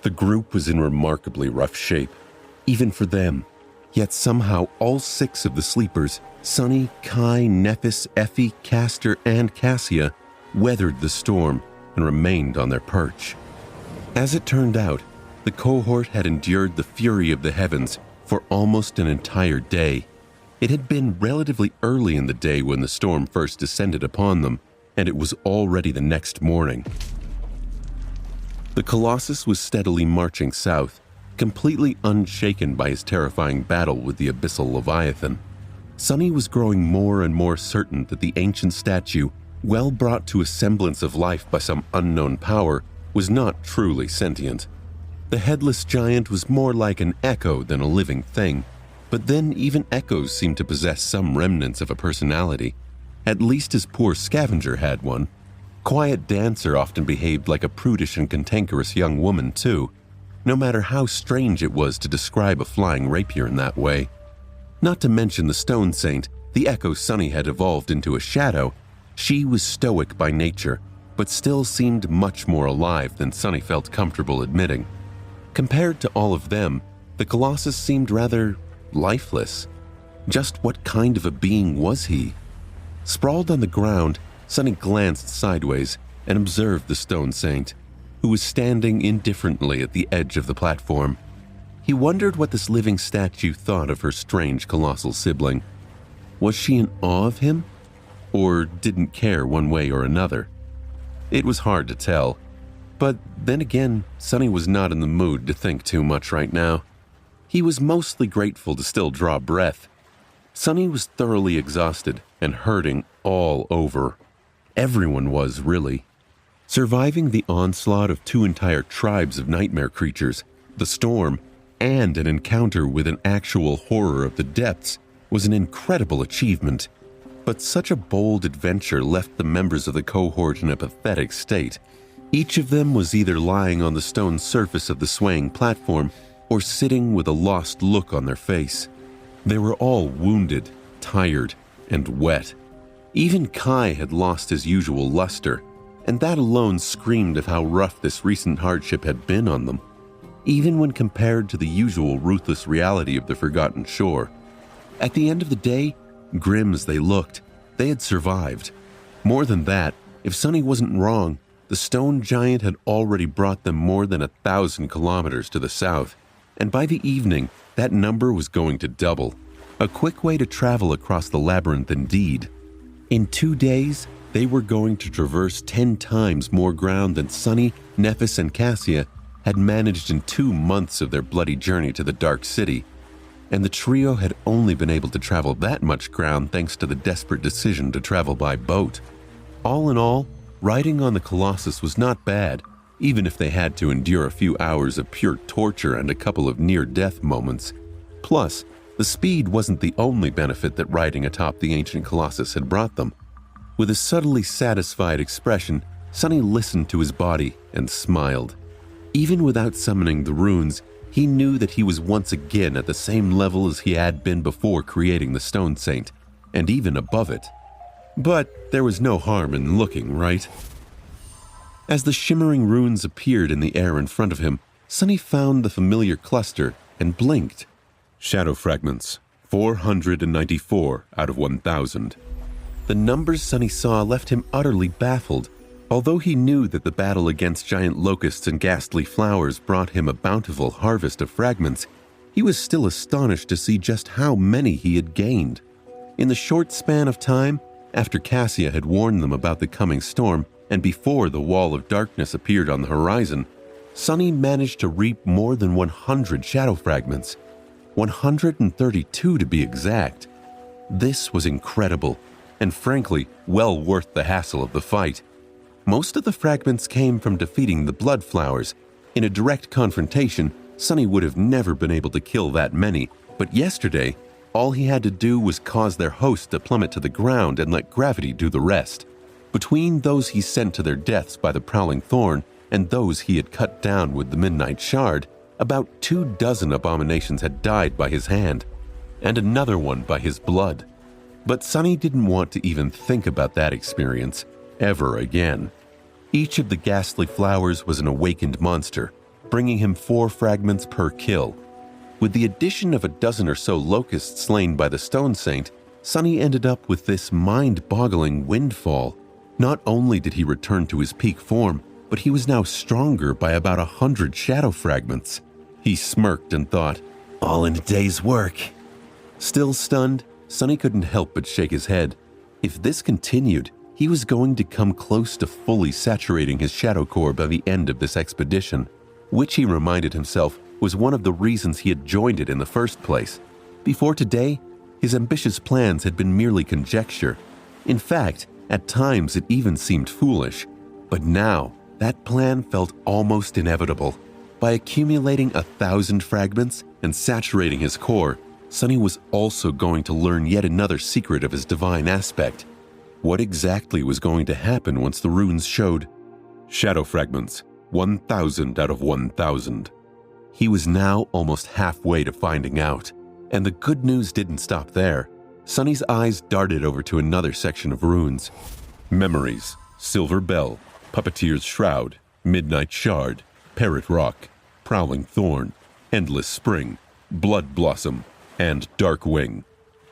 The group was in remarkably rough shape, even for them. Yet somehow all 6 of the sleepers, Sunny, Kai, Nephis, Effie, Castor, and Cassia, weathered the storm and remained on their perch. As it turned out, the cohort had endured the fury of the heavens for almost an entire day. It had been relatively early in the day when the storm first descended upon them, and it was already the next morning. The Colossus was steadily marching south, completely unshaken by his terrifying battle with the abyssal Leviathan. Sunny was growing more and more certain that the ancient statue, well brought to a semblance of life by some unknown power, was not truly sentient. The headless giant was more like an echo than a living thing, but then even echoes seemed to possess some remnants of a personality. At least his poor scavenger had one. Quiet Dancer often behaved like a prudish and cantankerous young woman too, no matter how strange it was to describe a flying rapier in that way. Not to mention the Stone Saint, the Echo Sunny had evolved into a shadow. She was stoic by nature, but still seemed much more alive than Sunny felt comfortable admitting. Compared to all of them, the Colossus seemed rather lifeless. Just what kind of a being was he? Sprawled on the ground, Sunny glanced sideways and observed the Stone Saint, who was standing indifferently at the edge of the platform. He wondered what this living statue thought of her strange colossal sibling. Was she in awe of him? Or didn't care one way or another? It was hard to tell. But then again, Sunny was not in the mood to think too much right now. He was mostly grateful to still draw breath. Sunny was thoroughly exhausted and hurting all over. Everyone was, really. Surviving the onslaught of 2 entire tribes of nightmare creatures, the storm, and an encounter with an actual horror of the depths was an incredible achievement. But such a bold adventure left the members of the cohort in a pathetic state. Each of them was either lying on the stone surface of the swaying platform or sitting with a lost look on their face. They were all wounded, tired, and wet. Even Kai had lost his usual luster, and that alone screamed of how rough this recent hardship had been on them, even when compared to the usual ruthless reality of the Forgotten Shore. At the end of the day, grim as they looked, they had survived. More than that, if Sunny wasn't wrong, the stone giant had already brought them more than 1,000 kilometers to the south, and by the evening, that number was going to double. A quick way to travel across the labyrinth indeed. In 2 days, they were going to traverse 10 times more ground than Sunny, Nephis, and Cassia had managed in 2 months of their bloody journey to the Dark City, and the trio had only been able to travel that much ground thanks to the desperate decision to travel by boat. All in all, riding on the Colossus was not bad, even if they had to endure a few hours of pure torture and a couple of near-death moments. Plus, the speed wasn't the only benefit that riding atop the ancient Colossus had brought them. With a subtly satisfied expression, Sunny listened to his body and smiled. Even without summoning the runes, he knew that he was once again at the same level as he had been before creating the Stone Saint, and even above it. But there was no harm in looking, right? As the shimmering runes appeared in the air in front of him, Sunny found the familiar cluster and blinked. Shadow fragments, 494 out of 1,000. The numbers Sunny saw left him utterly baffled. Although he knew that the battle against giant locusts and ghastly flowers brought him a bountiful harvest of fragments, he was still astonished to see just how many he had gained. In the short span of time, after Cassia had warned them about the coming storm and before the wall of darkness appeared on the horizon, Sunny managed to reap more than 100 shadow fragments. 132 to be exact. This was incredible, and frankly, well worth the hassle of the fight. Most of the fragments came from defeating the blood flowers. In a direct confrontation, Sunny would have never been able to kill that many, but yesterday, all he had to do was cause their host to plummet to the ground and let gravity do the rest. Between those he sent to their deaths by the Prowling Thorn and those he had cut down with the Midnight Shard, about 24 abominations had died by his hand, and another one by his blood. But Sunny didn't want to even think about that experience ever again. Each of the ghastly flowers was an awakened monster, bringing him 4 fragments per kill. With the addition of a dozen or so locusts slain by the Stone Saint, Sunny ended up with this mind-boggling windfall. Not only did he return to his peak form, but he was now stronger by about 100 shadow fragments. He smirked and thought, all in a day's work. Still stunned, Sunny couldn't help but shake his head. If this continued, he was going to come close to fully saturating his shadow core by the end of this expedition, which he reminded himself was one of the reasons he had joined it in the first place. Before today, his ambitious plans had been merely conjecture. In fact, at times it even seemed foolish. But now, that plan felt almost inevitable. By accumulating 1,000 fragments and saturating his core, Sunny was also going to learn yet another secret of his divine aspect. What exactly was going to happen once the runes showed shadow fragments, 1,000 out of 1,000? He was now almost halfway to finding out, and the good news didn't stop there. Sunny's eyes darted over to another section of runes. Memories, Silver Bell, Puppeteer's Shroud, Midnight Shard, Parrot Rock, Prowling Thorn, Endless Spring, Blood Blossom, and Dark Wing.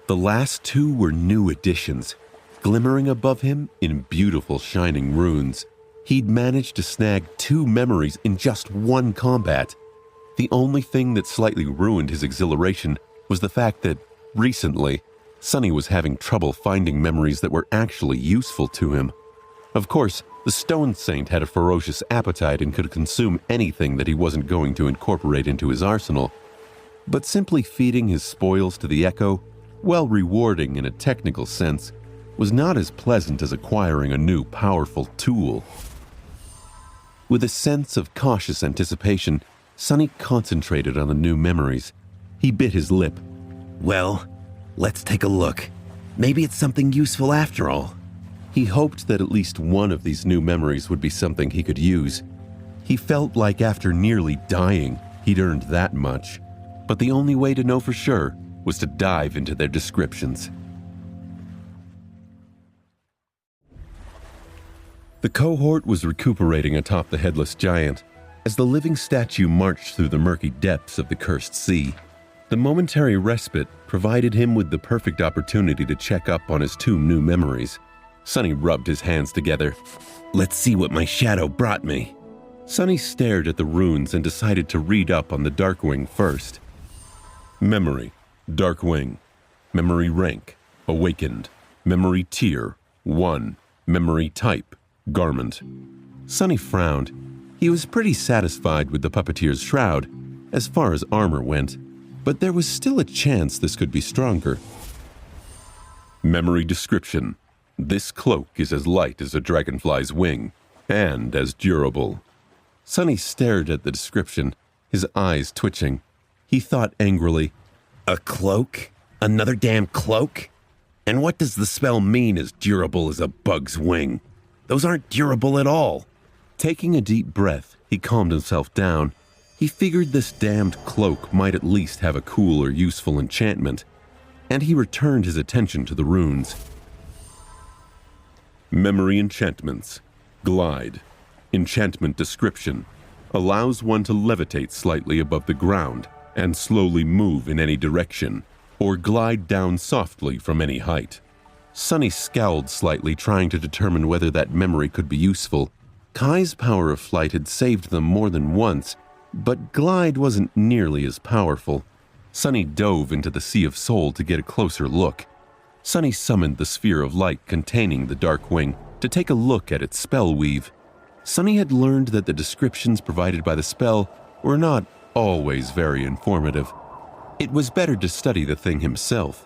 The last 2 were new additions, glimmering above him in beautiful shining runes. He'd managed to snag 2 memories in just 1 combat. The only thing that slightly ruined his exhilaration was the fact that, recently, Sunny was having trouble finding memories that were actually useful to him. Of course, the Stone Saint had a ferocious appetite and could consume anything that he wasn't going to incorporate into his arsenal. But simply feeding his spoils to the Echo, while rewarding in a technical sense, was not as pleasant as acquiring a new powerful tool. With a sense of cautious anticipation, Sunny concentrated on the new memories. He bit his lip. Well, let's take a look. Maybe it's something useful after all. He hoped that at least one of these new memories would be something he could use. He felt like after nearly dying, he'd earned that much. But the only way to know for sure was to dive into their descriptions. The cohort was recuperating atop the Headless Giant as the living statue marched through the murky depths of the Cursed Sea. The momentary respite provided him with the perfect opportunity to check up on his 2 new memories. Sunny rubbed his hands together. Let's see what my shadow brought me. Sunny stared at the runes and decided to read up on the Darkwing first. Memory, Darkwing. Memory rank, Awakened. Memory tier, 1. Memory type, Garment. Sunny frowned. He was pretty satisfied with the Puppeteer's Shroud, as far as armor went, but there was still a chance this could be stronger. Memory description. This cloak is as light as a dragonfly's wing, and as durable. Sunny stared at the description, his eyes twitching. He thought angrily, a cloak? Another damn cloak? And what does the spell mean as durable as a bug's wing? Those aren't durable at all. Taking a deep breath, he calmed himself down. He figured this damned cloak might at least have a cool or useful enchantment, and he returned his attention to the runes. Memory enchantments. Glide. Enchantment description. Allows one to levitate slightly above the ground and slowly move in any direction, or glide down softly from any height. Sunny scowled slightly, trying to determine whether that memory could be useful. Kai's power of flight had saved them more than once, but glide wasn't nearly as powerful. Sunny dove into the Sea of Soul to get a closer look. Sunny summoned the sphere of light containing the Darkwing to take a look at its spell weave. Sunny had learned that the descriptions provided by the spell were not always very informative. It was better to study the thing himself.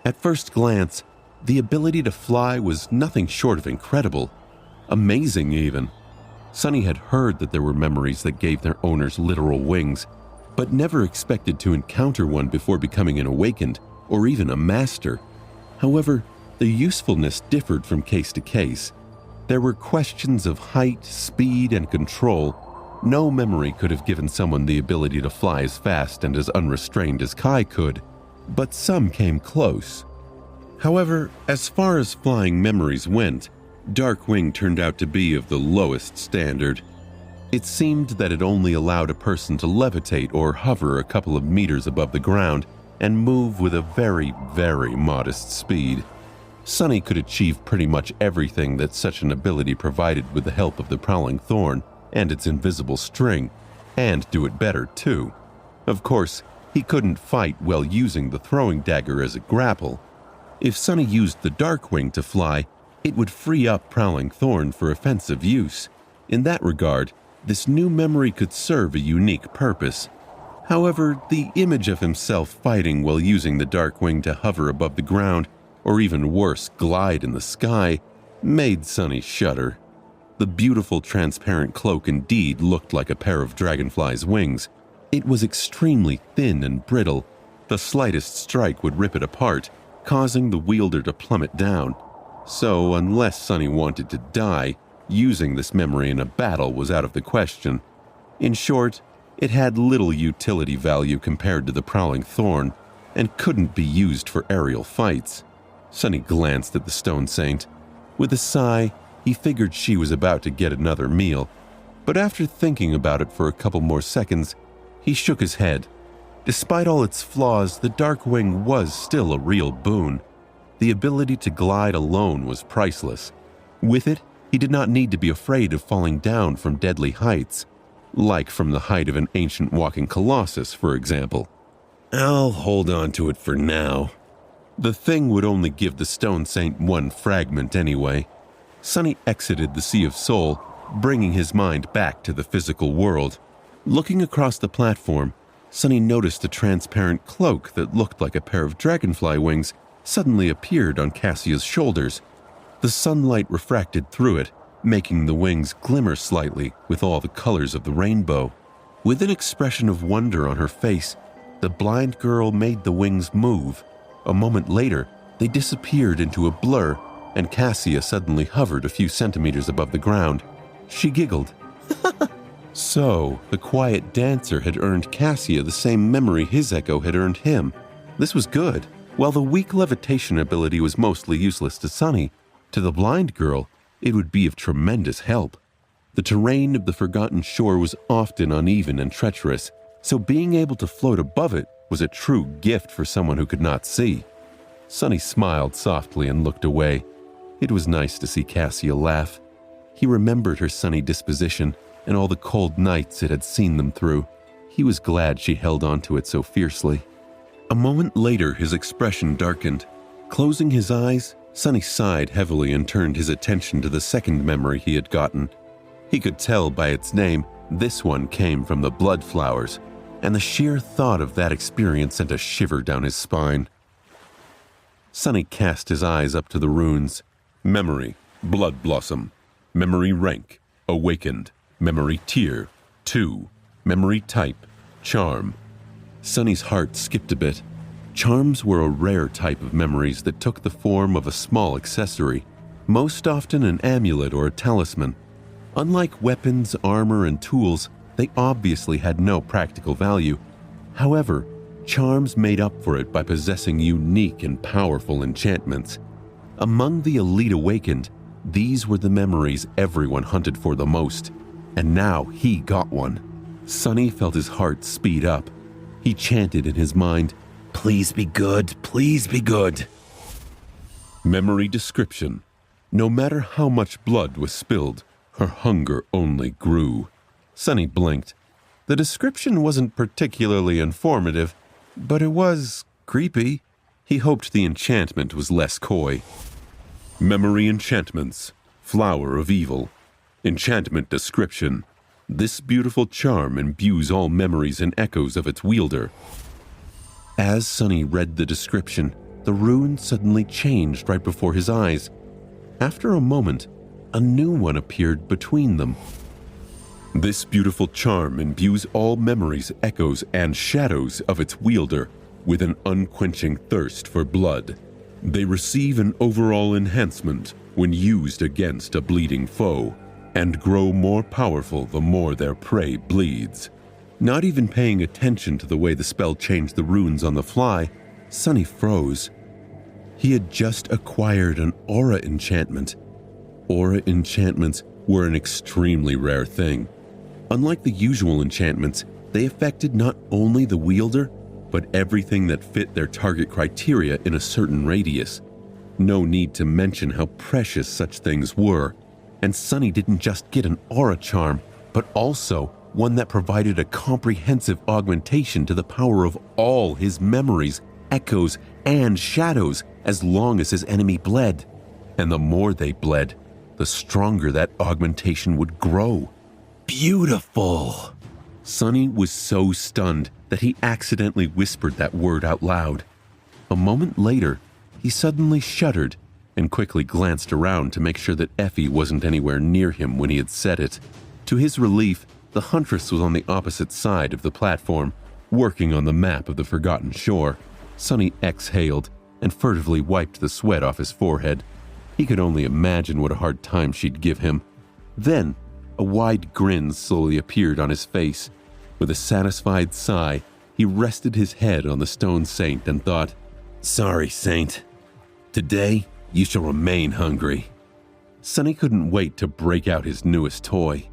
At first glance, the ability to fly was nothing short of incredible. Amazing, even. Sunny had heard that there were memories that gave their owners literal wings, but never expected to encounter one before becoming an awakened, or even a master. However, the usefulness differed from case to case. There were questions of height, speed, and control. No memory could have given someone the ability to fly as fast and as unrestrained as Kai could, but some came close. However, as far as flying memories went, Darkwing turned out to be of the lowest standard. It seemed that it only allowed a person to levitate or hover a couple of meters above the ground and move with a very, very modest speed. Sunny could achieve pretty much everything that such an ability provided with the help of the Prowling Thorn and its invisible string, and do it better too. Of course, he couldn't fight while using the throwing dagger as a grapple. If Sunny used the Darkwing to fly, it would free up Prowling Thorn for offensive use. In that regard, this new memory could serve a unique purpose. However, the image of himself fighting while using the Darkwing to hover above the ground, or even worse, glide in the sky, made Sunny shudder. The beautiful transparent cloak indeed looked like a pair of dragonfly's wings. It was extremely thin and brittle. The slightest strike would rip it apart, causing the wielder to plummet down. So, unless Sunny wanted to die, using this memory in a battle was out of the question. In short, it had little utility value compared to the Prowling Thorn, and couldn't be used for aerial fights. Sunny glanced at the Stone Saint. With a sigh, he figured she was about to get another meal, but after thinking about it for a couple more seconds, he shook his head. Despite all its flaws, the Darkwing was still a real boon. The ability to glide alone was priceless. With it, he did not need to be afraid of falling down from deadly heights, like from the height of an ancient walking colossus, for example. I'll hold on to it for now. The thing would only give the Stone Saint one fragment anyway. Sunny exited the Sea of Soul, bringing his mind back to the physical world. Looking across the platform, Sunny noticed a transparent cloak that looked like a pair of dragonfly wings suddenly appeared on Cassia's shoulders. The sunlight refracted through it, making the wings glimmer slightly with all the colors of the rainbow. With an expression of wonder on her face, the blind girl made the wings move. A moment later, they disappeared into a blur, and Cassia suddenly hovered a few centimeters above the ground. She giggled. So, the quiet dancer had earned Cassia the same memory his echo had earned him. This was good. While the weak levitation ability was mostly useless to Sunny, to the blind girl, it would be of tremendous help. The terrain of the Forgotten Shore was often uneven and treacherous, so being able to float above it was a true gift for someone who could not see. Sunny smiled softly and looked away. It was nice to see Cassia laugh. He remembered her sunny disposition and all the cold nights it had seen them through. He was glad she held on to it so fiercely. A moment later, his expression darkened. Closing his eyes, Sunny sighed heavily and turned his attention to the second memory he had gotten. He could tell by its name this one came from the blood flowers, and the sheer thought of that experience sent a shiver down his spine. Sunny cast his eyes up to the runes. Memory, Blood Blossom. Memory rank, Awakened. Memory tier, 2. Memory type, Charm. Sunny's heart skipped a bit. Charms were a rare type of memories that took the form of a small accessory, most often an amulet or a talisman. Unlike weapons, armor, and tools, they obviously had no practical value. However, charms made up for it by possessing unique and powerful enchantments. Among the Elite Awakened, these were the memories everyone hunted for the most, and now he got one. Sunny felt his heart speed up. He chanted in his mind, "Please be good, please be good." Memory description. No matter how much blood was spilled, her hunger only grew. Sunny blinked. The description wasn't particularly informative, but it was creepy. He hoped the enchantment was less coy. Memory enchantments. Flower of Evil. Enchantment description. This beautiful charm imbues all memories and echoes of its wielder. As Sunny read the description, the rune suddenly changed right before his eyes. After a moment, a new one appeared between them. This beautiful charm imbues all memories, echoes, and shadows of its wielder with an unquenching thirst for blood. They receive an overall enhancement when used against a bleeding foe, and grow more powerful the more their prey bleeds. Not even paying attention to the way the spell changed the runes on the fly, Sunny froze. He had just acquired an aura enchantment. Aura enchantments were an extremely rare thing. Unlike the usual enchantments, they affected not only the wielder, but everything that fit their target criteria in a certain radius. No need to mention how precious such things were, and Sunny didn't just get an aura charm, but also one that provided a comprehensive augmentation to the power of all his memories, echoes, and shadows as long as his enemy bled. And the more they bled, the stronger that augmentation would grow. Beautiful! Sunny was so stunned that he accidentally whispered that word out loud. A moment later, he suddenly shuddered and quickly glanced around to make sure that Effie wasn't anywhere near him when he had said it. To his relief, the Huntress was on the opposite side of the platform, working on the map of the Forgotten Shore. Sunny exhaled and furtively wiped the sweat off his forehead. He could only imagine what a hard time she'd give him. Then, a wide grin slowly appeared on his face. With a satisfied sigh, he rested his head on the stone saint and thought, "Sorry, Saint. Today, you shall remain hungry." Sunny couldn't wait to break out his newest toy.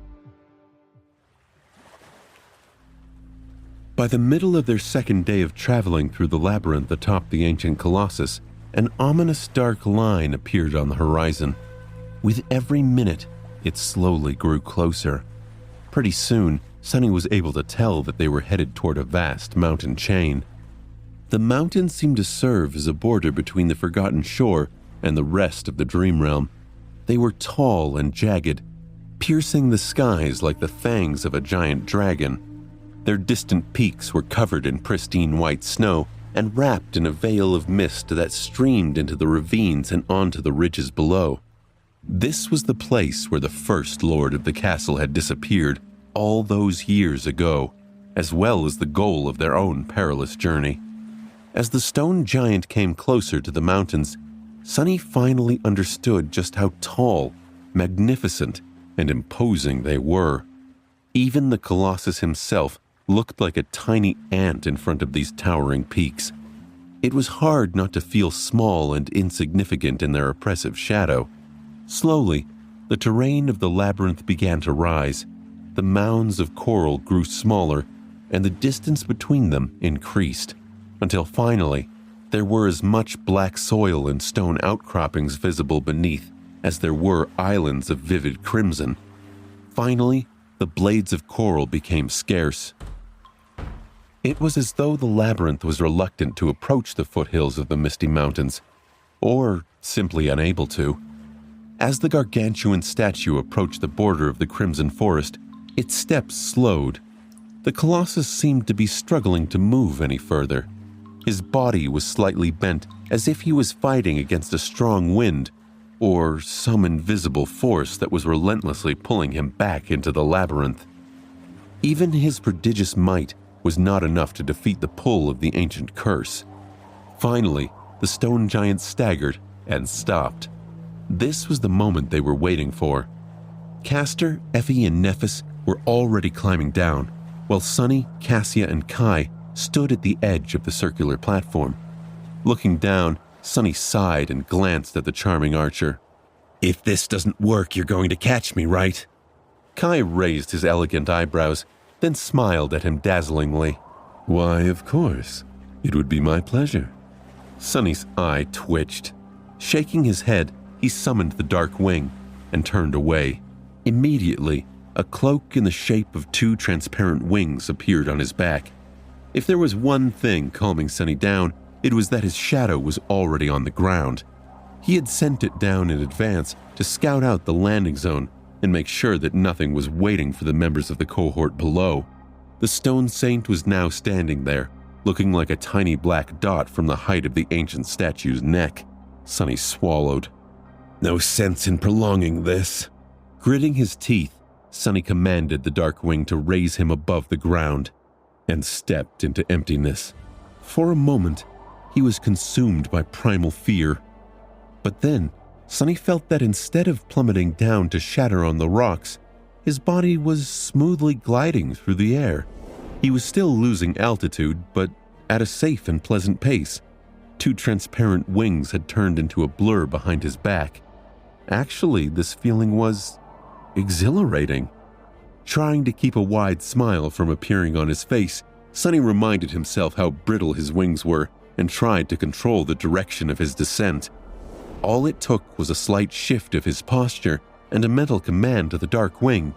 By the middle of their second day of traveling through the labyrinth atop the ancient Colossus, an ominous dark line appeared on the horizon. With every minute, it slowly grew closer. Pretty soon, Sunny was able to tell that they were headed toward a vast mountain chain. The mountains seemed to serve as a border between the Forgotten Shore and the rest of the Dream Realm. They were tall and jagged, piercing the skies like the fangs of a giant dragon. Their distant peaks were covered in pristine white snow and wrapped in a veil of mist that streamed into the ravines and onto the ridges below. This was the place where the first lord of the castle had disappeared all those years ago, as well as the goal of their own perilous journey. As the stone giant came closer to the mountains, Sunny finally understood just how tall, magnificent, and imposing they were. Even the Colossus himself looked like a tiny ant in front of these towering peaks. It was hard not to feel small and insignificant in their oppressive shadow. Slowly, the terrain of the labyrinth began to rise. The mounds of coral grew smaller, and the distance between them increased, until finally, there were as much black soil and stone outcroppings visible beneath as there were islands of vivid crimson. Finally, the blades of coral became scarce. It was as though the labyrinth was reluctant to approach the foothills of the Misty Mountains, or simply unable to. As the gargantuan statue approached the border of the Crimson Forest, its steps slowed. The Colossus seemed to be struggling to move any further. His body was slightly bent, as if he was fighting against a strong wind, or some invisible force that was relentlessly pulling him back into the labyrinth. Even his prodigious might was not enough to defeat the pull of the ancient curse. Finally, the stone giant staggered and stopped. This was the moment they were waiting for. Castor, Effie, and Nephis were already climbing down, while Sunny, Cassia, and Kai stood at the edge of the circular platform. Looking down, Sunny sighed and glanced at the charming archer. "If this doesn't work, you're going to catch me, right?" Kai raised his elegant eyebrows, then smiled at him dazzlingly. "Why, of course. It would be my pleasure." Sunny's eye twitched. Shaking his head, he summoned the Dark Wing and turned away. Immediately, a cloak in the shape of two transparent wings appeared on his back. If there was one thing calming Sunny down, it was that his shadow was already on the ground. He had sent it down in advance to scout out the landing zone and make sure that nothing was waiting for the members of the cohort below. The stone saint was now standing there, looking like a tiny black dot from the height of the ancient statue's neck. Sunny swallowed. "No sense in prolonging this." Gritting his teeth, Sunny commanded the Dark Wing to raise him above the ground and stepped into emptiness. For a moment, he was consumed by primal fear. But then, Sunny felt that instead of plummeting down to shatter on the rocks, his body was smoothly gliding through the air. He was still losing altitude, but at a safe and pleasant pace. Two transparent wings had turned into a blur behind his back. Actually, this feeling was exhilarating. Trying to keep a wide smile from appearing on his face, Sonny reminded himself how brittle his wings were and tried to control the direction of his descent. All it took was a slight shift of his posture and a mental command to the dark wing.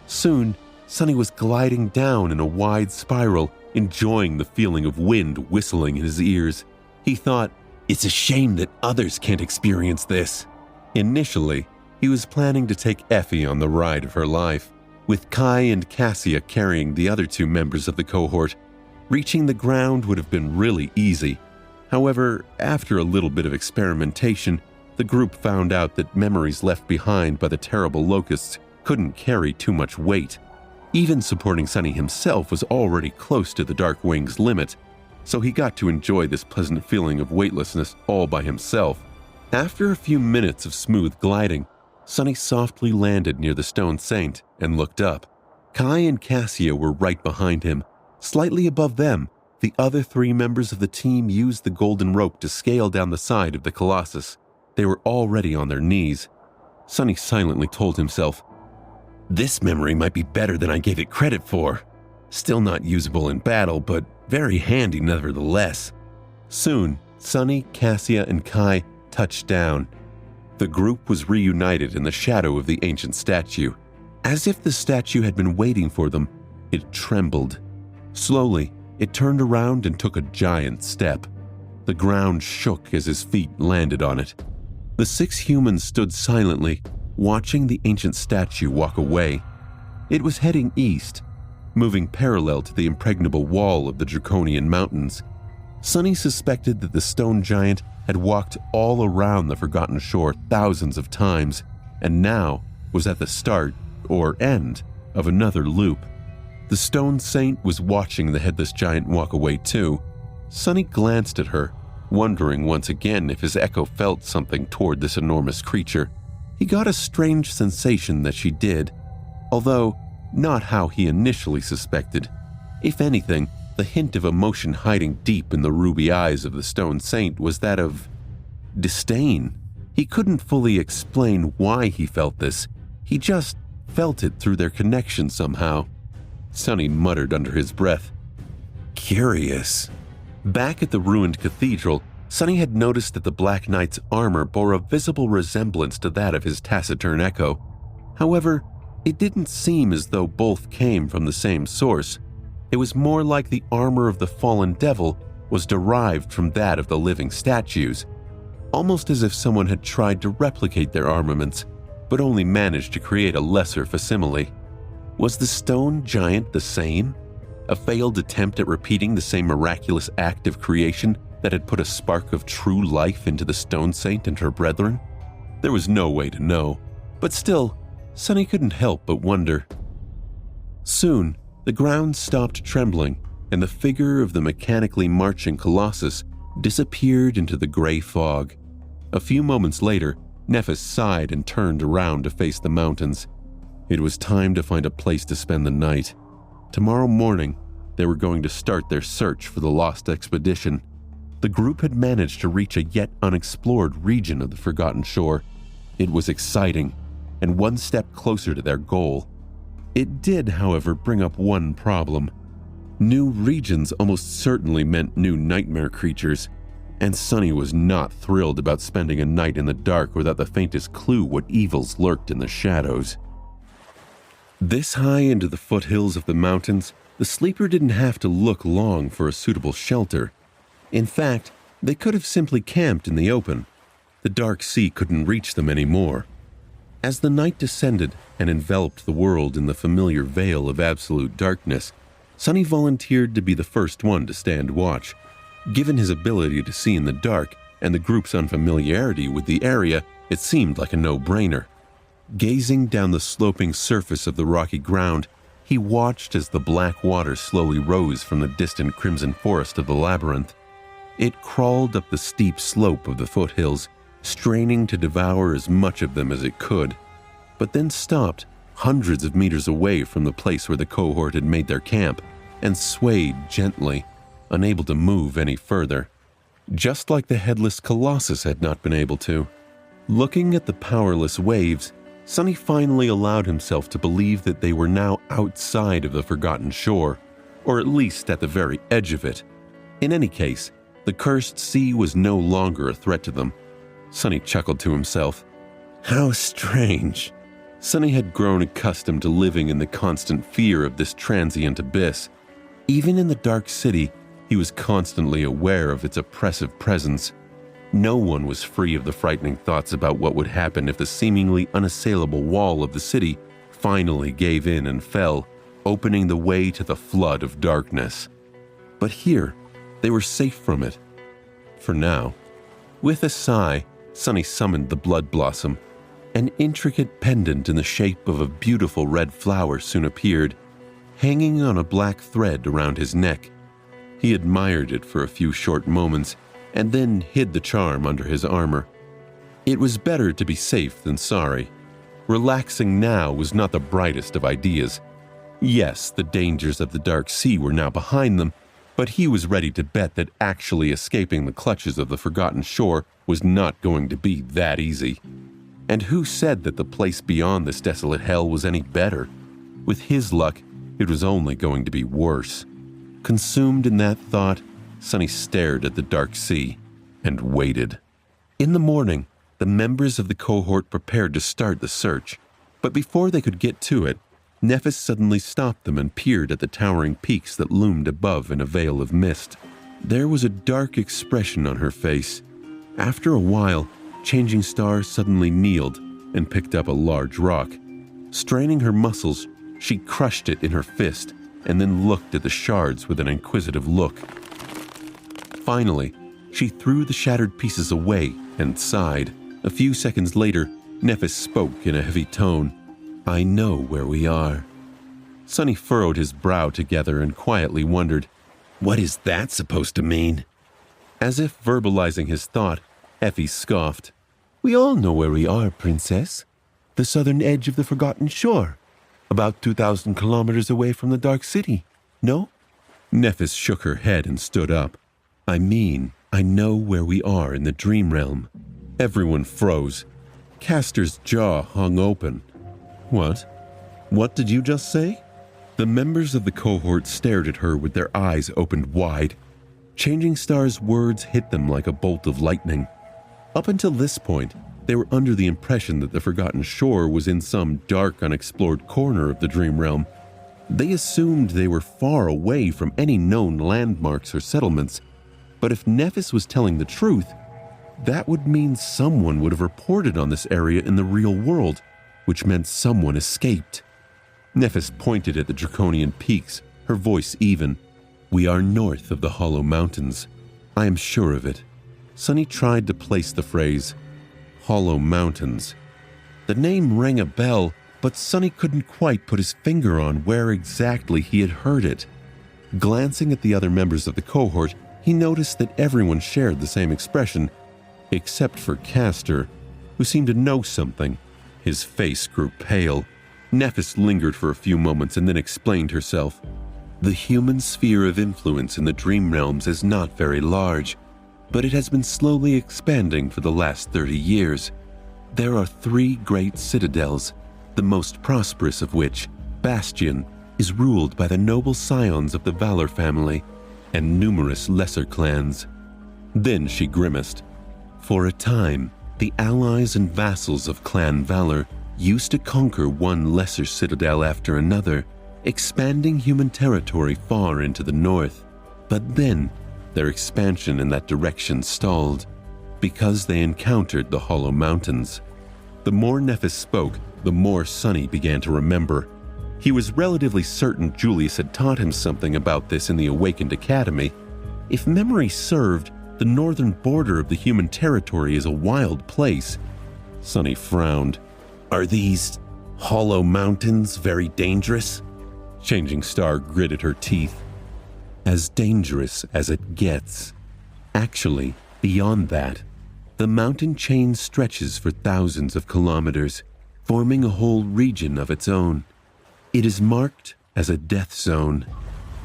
Soon, Sonny was gliding down in a wide spiral, enjoying the feeling of wind whistling in his ears. He thought, "It's a shame that others can't experience this." Initially, he was planning to take Effie on the ride of her life, with Kai and Cassia carrying the other two members of the cohort. Reaching the ground would have been really easy. However, after a little bit of experimentation, the group found out that memories left behind by the terrible locusts couldn't carry too much weight. Even supporting Sonny himself was already close to the Dark Wing's limit, so he got to enjoy this pleasant feeling of weightlessness all by himself. After a few minutes of smooth gliding, Sonny softly landed near the Stone Saint and looked up. Kai and Cassia were right behind him. Slightly above them, the other three members of the team used the golden rope to scale down the side of the Colossus. They were already on their knees. Sonny silently told himself, "This memory might be better than I gave it credit for. Still not usable in battle, but very handy nevertheless." Soon, Sonny, Cassia, and Kai touched down. The group was reunited in the shadow of the ancient statue. As if the statue had been waiting for them, it trembled. Slowly, it turned around and took a giant step. The ground shook as his feet landed on it. The 6 humans stood silently, watching the ancient statue walk away. It was heading east, moving parallel to the impregnable wall of the Draconian Mountains. Sonny suspected that the stone giant had walked all around the Forgotten Shore thousands of times, and now was at the start or end of another loop. The Stone Saint was watching the headless giant walk away too. Sonny glanced at her, wondering once again if his echo felt something toward this enormous creature. He got a strange sensation that she did, although not how he initially suspected. If anything, the hint of emotion hiding deep in the ruby eyes of the Stone Saint was that of disdain. He couldn't fully explain why he felt this. He just felt it through their connection somehow. Sonny muttered under his breath, "Curious." Back at the ruined cathedral, Sonny had noticed that the Black Knight's armor bore a visible resemblance to that of his taciturn echo. However, it didn't seem as though both came from the same source. It was more like the armor of the fallen devil was derived from that of the living statues, almost as if someone had tried to replicate their armaments, but only managed to create a lesser facsimile. Was the stone giant the same? A failed attempt at repeating the same miraculous act of creation that had put a spark of true life into the Stone Saint and her brethren? There was no way to know, but still, Sonny couldn't help but wonder. Soon, the ground stopped trembling, and the figure of the mechanically marching Colossus disappeared into the gray fog. A few moments later, Nephis sighed and turned around to face the mountains. It was time to find a place to spend the night. Tomorrow morning, they were going to start their search for the lost expedition. The group had managed to reach a yet unexplored region of the Forgotten Shore. It was exciting, and one step closer to their goal. It did, however, bring up one problem. New regions almost certainly meant new nightmare creatures, and Sonny was not thrilled about spending a night in the dark without the faintest clue what evils lurked in the shadows. This high into the foothills of the mountains, the sleeper didn't have to look long for a suitable shelter. In fact, they could have simply camped in the open. The dark sea couldn't reach them anymore. As the night descended and enveloped the world in the familiar veil of absolute darkness, Sonny volunteered to be the first one to stand watch. Given his ability to see in the dark and the group's unfamiliarity with the area, it seemed like a no-brainer. Gazing down the sloping surface of the rocky ground, he watched as the black water slowly rose from the distant crimson forest of the labyrinth. It crawled up the steep slope of the foothills, straining to devour as much of them as it could, but then stopped hundreds of meters away from the place where the cohort had made their camp and swayed gently, unable to move any further, just like the headless Colossus had not been able to. Looking at the powerless waves, Sunny finally allowed himself to believe that they were now outside of the Forgotten Shore, or at least at the very edge of it. In any case, the cursed sea was no longer a threat to them. Sunny chuckled to himself. How strange. Sunny had grown accustomed to living in the constant fear of this transient abyss. Even in the dark city, he was constantly aware of its oppressive presence. No one was free of the frightening thoughts about what would happen if the seemingly unassailable wall of the city finally gave in and fell, opening the way to the flood of darkness. But here, they were safe from it. For now. With a sigh, Sunny summoned the Blood Blossom. An intricate pendant in the shape of a beautiful red flower soon appeared, hanging on a black thread around his neck. He admired it for a few short moments and then hid the charm under his armor. It was better to be safe than sorry. Relaxing now was not the brightest of ideas. Yes, the dangers of the Dark Sea were now behind them, but he was ready to bet that actually escaping the clutches of the Forgotten Shore was not going to be that easy. And who said that the place beyond this desolate hell was any better? With his luck, it was only going to be worse. Consumed in that thought, Sunny stared at the dark sea and waited. In the morning, the members of the cohort prepared to start the search, but before they could get to it, Nephis suddenly stopped them and peered at the towering peaks that loomed above in a veil of mist. There was a dark expression on her face. After a while, Changing Star suddenly kneeled and picked up a large rock. Straining her muscles, she crushed it in her fist and then looked at the shards with an inquisitive look. Finally, she threw the shattered pieces away and sighed. A few seconds later, Nephis spoke in a heavy tone. I know where we are. Sunny furrowed his brow together and quietly wondered, what is that supposed to mean? As if verbalizing his thought, Effie scoffed. We all know where we are, Princess. The southern edge of the Forgotten Shore. About 2,000 kilometers away from the Dark City. No? Nephis shook her head and stood up. I mean, I know where we are in the Dream Realm. Everyone froze. Castor's jaw hung open. What? What did you just say? The members of the cohort stared at her with their eyes opened wide. Changing Star's words hit them like a bolt of lightning. Up until this point, they were under the impression that the Forgotten Shore was in some dark, unexplored corner of the Dream Realm. They assumed they were far away from any known landmarks or settlements. But if Nephis was telling the truth, that would mean someone would have reported on this area in the real world, which meant someone escaped. Nephis pointed at the Draconian peaks, her voice even. We are north of the Hollow Mountains. I am sure of it. Sunny tried to place the phrase, Hollow Mountains. The name rang a bell, but Sunny couldn't quite put his finger on where exactly he had heard it. Glancing at the other members of the cohort, he noticed that everyone shared the same expression, except for Castor, who seemed to know something. His face grew pale. Nephis lingered for a few moments and then explained herself. The human sphere of influence in the Dream Realms is not very large, but it has been slowly expanding for the last 30 years. There are 3 great citadels, the most prosperous of which, Bastion, is ruled by the noble scions of the Valor family and numerous lesser clans. Then she grimaced. For a time, the allies and vassals of Clan Valor used to conquer one lesser citadel after another, expanding human territory far into the north. But then, their expansion in that direction stalled, because they encountered the Hollow Mountains. The more Nephis spoke, the more Sunny began to remember. He was relatively certain Julius had taught him something about this in the Awakened Academy. If memory served, the northern border of the human territory is a wild place. Sunny frowned. Are these Hollow Mountains very dangerous? Changing Star gritted her teeth. As dangerous as it gets. Actually, beyond that, the mountain chain stretches for thousands of kilometers, forming a whole region of its own. It is marked as a death zone.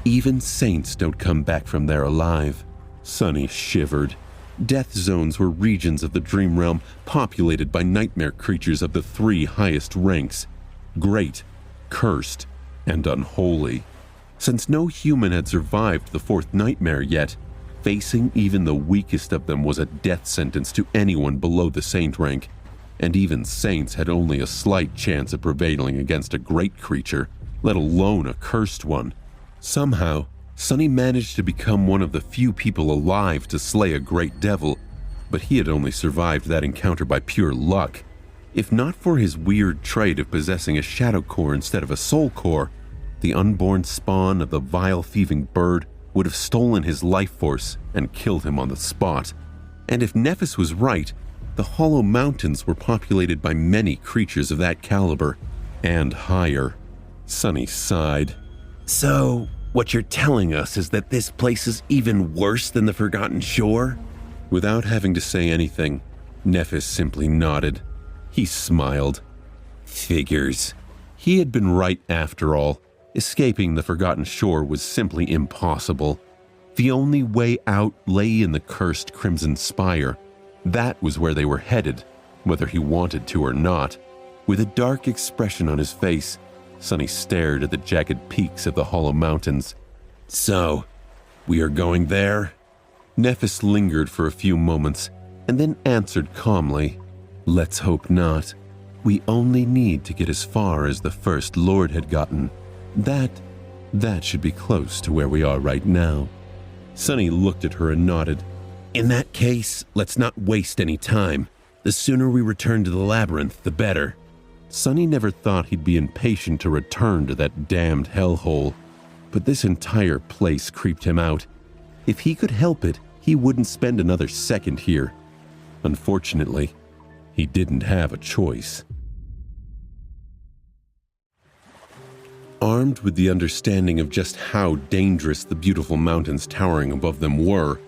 Even saints don't come back from there alive. Sunny shivered. Death zones were regions of the dream realm populated by nightmare creatures of the three highest ranks: great, cursed, and unholy. Since no human had survived the fourth nightmare yet, facing even the weakest of them was a death sentence to anyone below the saint rank, and even saints had only a slight chance of prevailing against a great creature, let alone a cursed one. Somehow, Sonny managed to become one of the few people alive to slay a great devil, but he had only survived that encounter by pure luck. If not for his weird trait of possessing a shadow core instead of a soul core, the unborn spawn of the vile thieving bird would have stolen his life force and killed him on the spot. And if Nephis was right, the Hollow Mountains were populated by many creatures of that caliber, and higher. Sonny sighed. "So, what you're telling us is that this place is even worse than the Forgotten Shore?" Without having to say anything, Nephis simply nodded. He smiled. Figures. He had been right after all. Escaping the Forgotten Shore was simply impossible. The only way out lay in the cursed Crimson Spire. That was where they were headed, whether he wanted to or not. With a dark expression on his face, Sonny stared at the jagged peaks of the Hollow Mountains. "So, we are going there?" Nephis lingered for a few moments, and then answered calmly, "Let's hope not. We only need to get as far as the First Lord had gotten. That should be close to where we are right now." Sonny looked at her and nodded. "In that case, let's not waste any time. The sooner we return to the labyrinth, the better." Sonny never thought he'd be impatient to return to that damned hellhole, but this entire place creeped him out. If he could help it, he wouldn't spend another second here. Unfortunately, he didn't have a choice. Armed with the understanding of just how dangerous the beautiful mountains towering above them were,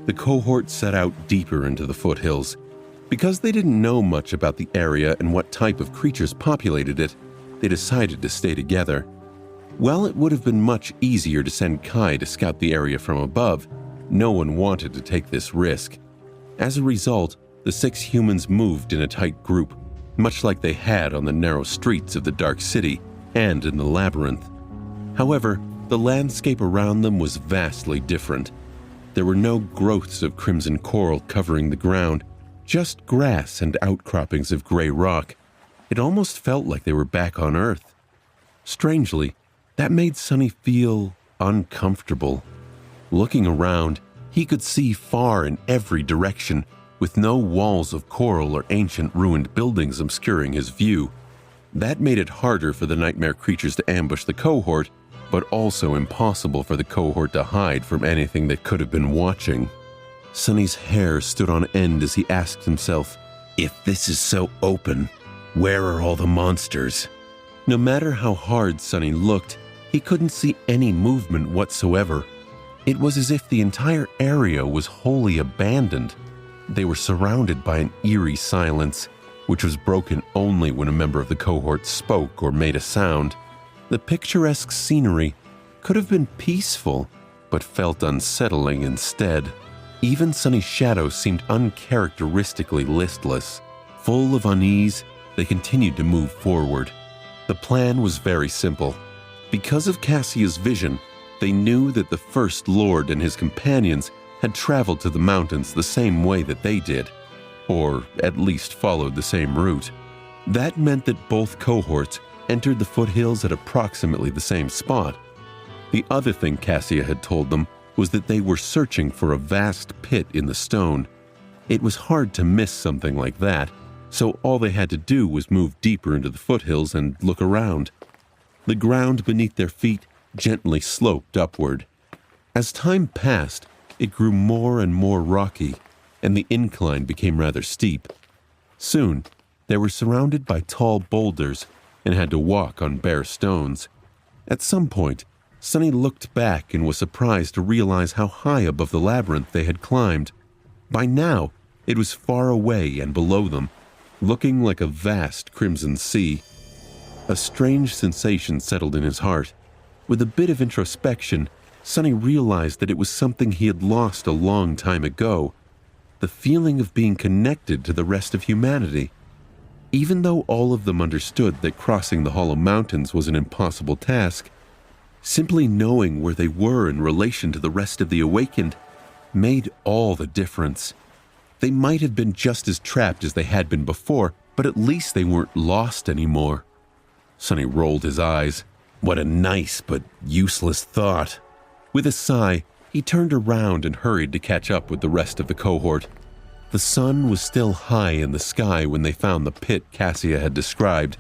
the cohort set out deeper into the foothills. Because they didn't know much about the area and what type of creatures populated it, they decided to stay together. While it would have been much easier to send Kai to scout the area from above, no one wanted to take this risk. As a result, the 6 humans moved in a tight group, much like they had on the narrow streets of the Dark City and in the labyrinth. However, the landscape around them was vastly different. There were no growths of crimson coral covering the ground, just grass and outcroppings of gray rock. It almost felt like they were back on Earth. Strangely, that made Sonny feel uncomfortable. Looking around, he could see far in every direction, with no walls of coral or ancient ruined buildings obscuring his view. That made it harder for the nightmare creatures to ambush the cohort, but also impossible for the cohort to hide from anything that could have been watching. Sonny's hair stood on end as he asked himself, "If this is so open, where are all the monsters?" No matter how hard Sonny looked, he couldn't see any movement whatsoever. It was as if the entire area was wholly abandoned. They were surrounded by an eerie silence, which was broken only when a member of the cohort spoke or made a sound. The picturesque scenery could have been peaceful, but felt unsettling instead. Even Sonny's shadow seemed uncharacteristically listless. Full of unease, they continued to move forward. The plan was very simple. Because of Cassia's vision, they knew that the First Lord and his companions had traveled to the mountains the same way that they did, or at least followed the same route. That meant that both cohorts entered the foothills at approximately the same spot. The other thing Cassia had told them was that they were searching for a vast pit in the stone. It was hard to miss something like that, so all they had to do was move deeper into the foothills and look around. The ground beneath their feet gently sloped upward. As time passed, it grew more and more rocky, and the incline became rather steep. Soon, they were surrounded by tall boulders and had to walk on bare stones. At some point, Sonny looked back and was surprised to realize how high above the labyrinth they had climbed. By now, it was far away and below them, looking like a vast crimson sea. A strange sensation settled in his heart. With a bit of introspection, Sonny realized that it was something he had lost a long time ago. the feeling of being connected to the rest of humanity. Even though all of them understood that crossing the Hollow Mountains was an impossible task, simply knowing where they were in relation to the rest of the Awakened made all the difference. They might have been just as trapped as they had been before, but at least they weren't lost anymore. Sonny rolled his eyes. What a nice but useless thought. With a sigh, he turned around and hurried to catch up with the rest of the cohort. The sun was still high in the sky when they found the pit Cassia had described.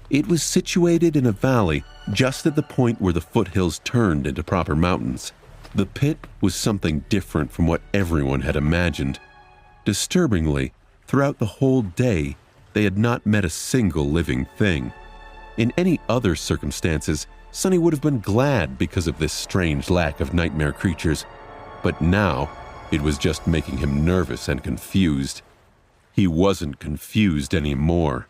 It was situated in a valley just at the point where the foothills turned into proper mountains. The pit was something different from what everyone had imagined. Disturbingly, throughout the whole day, they had not met a single living thing. In any other circumstances, Sonny would have been glad because of this strange lack of nightmare creatures, but now it was just making him nervous and confused. He wasn't confused anymore.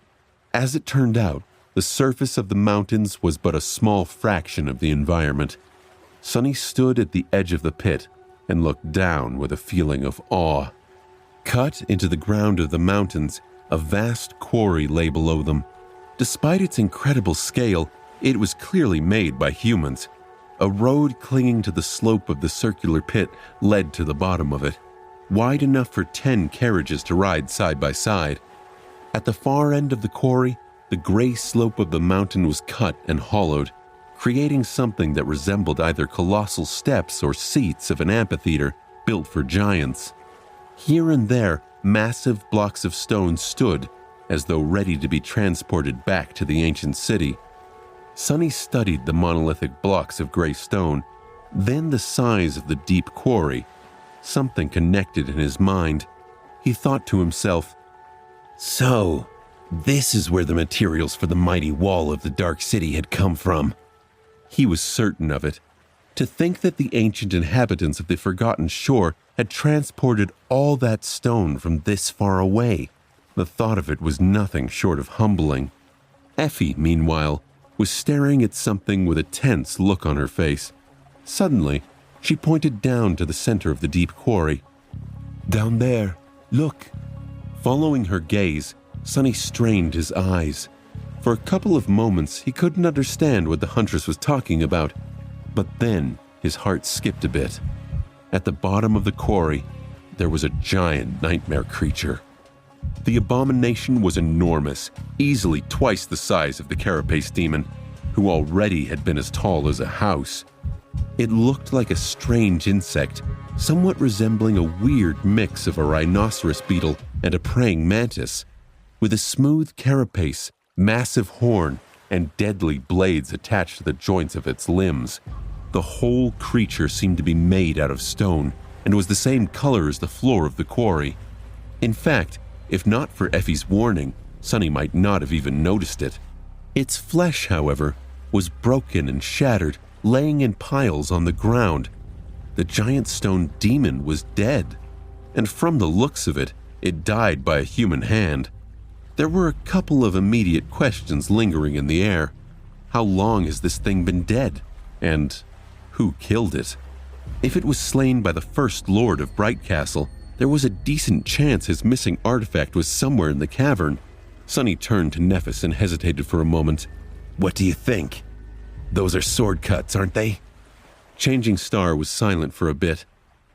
As it turned out, the surface of the mountains was but a small fraction of the environment. Sonny stood at the edge of the pit and looked down with a feeling of awe. Cut into the ground of the mountains, a vast quarry lay below them. Despite its incredible scale, it was clearly made by humans. A road clinging to the slope of the circular pit led to the bottom of it, wide enough for 10 carriages to ride side by side. At the far end of the quarry, the gray slope of the mountain was cut and hollowed, creating something that resembled either colossal steps or seats of an amphitheater built for giants. Here and there, massive blocks of stone stood, as though ready to be transported back to the ancient city. Sonny studied the monolithic blocks of gray stone, then the size of the deep quarry. Something connected in his mind. He thought to himself, "So, this is where the materials for the mighty wall of the Dark City had come from." He was certain of it. To think that the ancient inhabitants of the Forgotten Shore had transported all that stone from this far away. The thought of it was nothing short of humbling. Effie, meanwhile, was staring at something with a tense look on her face. Suddenly, she pointed down to the center of the deep quarry. "Down there, look." Following her gaze, Sonny strained his eyes. For a couple of moments, he couldn't understand what the huntress was talking about, but then his heart skipped a bit. At the bottom of the quarry, there was a giant nightmare creature. The abomination was enormous, easily twice the size of the carapace demon, who already had been as tall as a house. It looked like a strange insect, somewhat resembling a weird mix of a rhinoceros beetle and a praying mantis. With a smooth carapace, massive horn, and deadly blades attached to the joints of its limbs. The whole creature seemed to be made out of stone and was the same color as the floor of the quarry. In fact, if not for Effie's warning, Sonny might not have even noticed it. Its flesh, however, was broken and shattered, laying in piles on the ground. The giant stone demon was dead, and from the looks of it, it died by a human hand. There were a couple of immediate questions lingering in the air. How long has this thing been dead? And who killed it? If it was slain by the First Lord of Bright Castle, there was a decent chance his missing artifact was somewhere in the cavern. Sonny turned to Nephis and hesitated for a moment. "What do you think? Those are sword cuts, aren't they?" Changing Star was silent for a bit,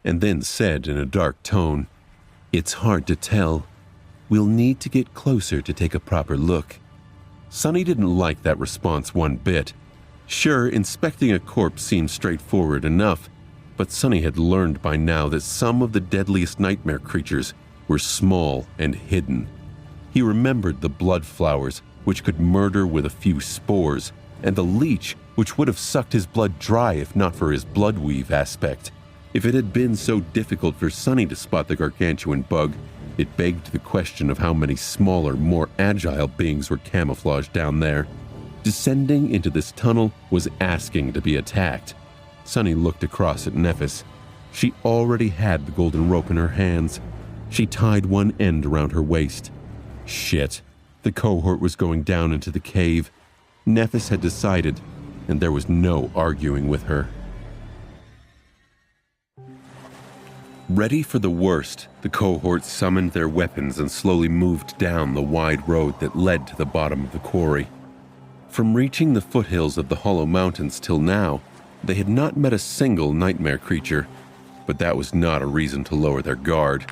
and then said in a dark tone, "It's hard to tell. We'll need to get closer to take a proper look." Sonny didn't like that response one bit. Sure, inspecting a corpse seemed straightforward enough, but Sonny had learned by now that some of the deadliest nightmare creatures were small and hidden. He remembered the blood flowers, which could murder with a few spores, and the leech, which would have sucked his blood dry if not for his bloodweave aspect. If it had been so difficult for Sonny to spot the gargantuan bug, it begged the question of how many smaller, more agile beings were camouflaged down there. Descending into this tunnel was asking to be attacked. Sonny looked across at Nephis. She already had the golden rope in her hands. She tied one end around her waist. Shit, the cohort was going down into the cave. Nephis had decided, and there was no arguing with her. Ready for the worst, the cohort summoned their weapons and slowly moved down the wide road that led to the bottom of the quarry. From reaching the foothills of the Hollow Mountains till now, they had not met a single nightmare creature, but that was not a reason to lower their guard.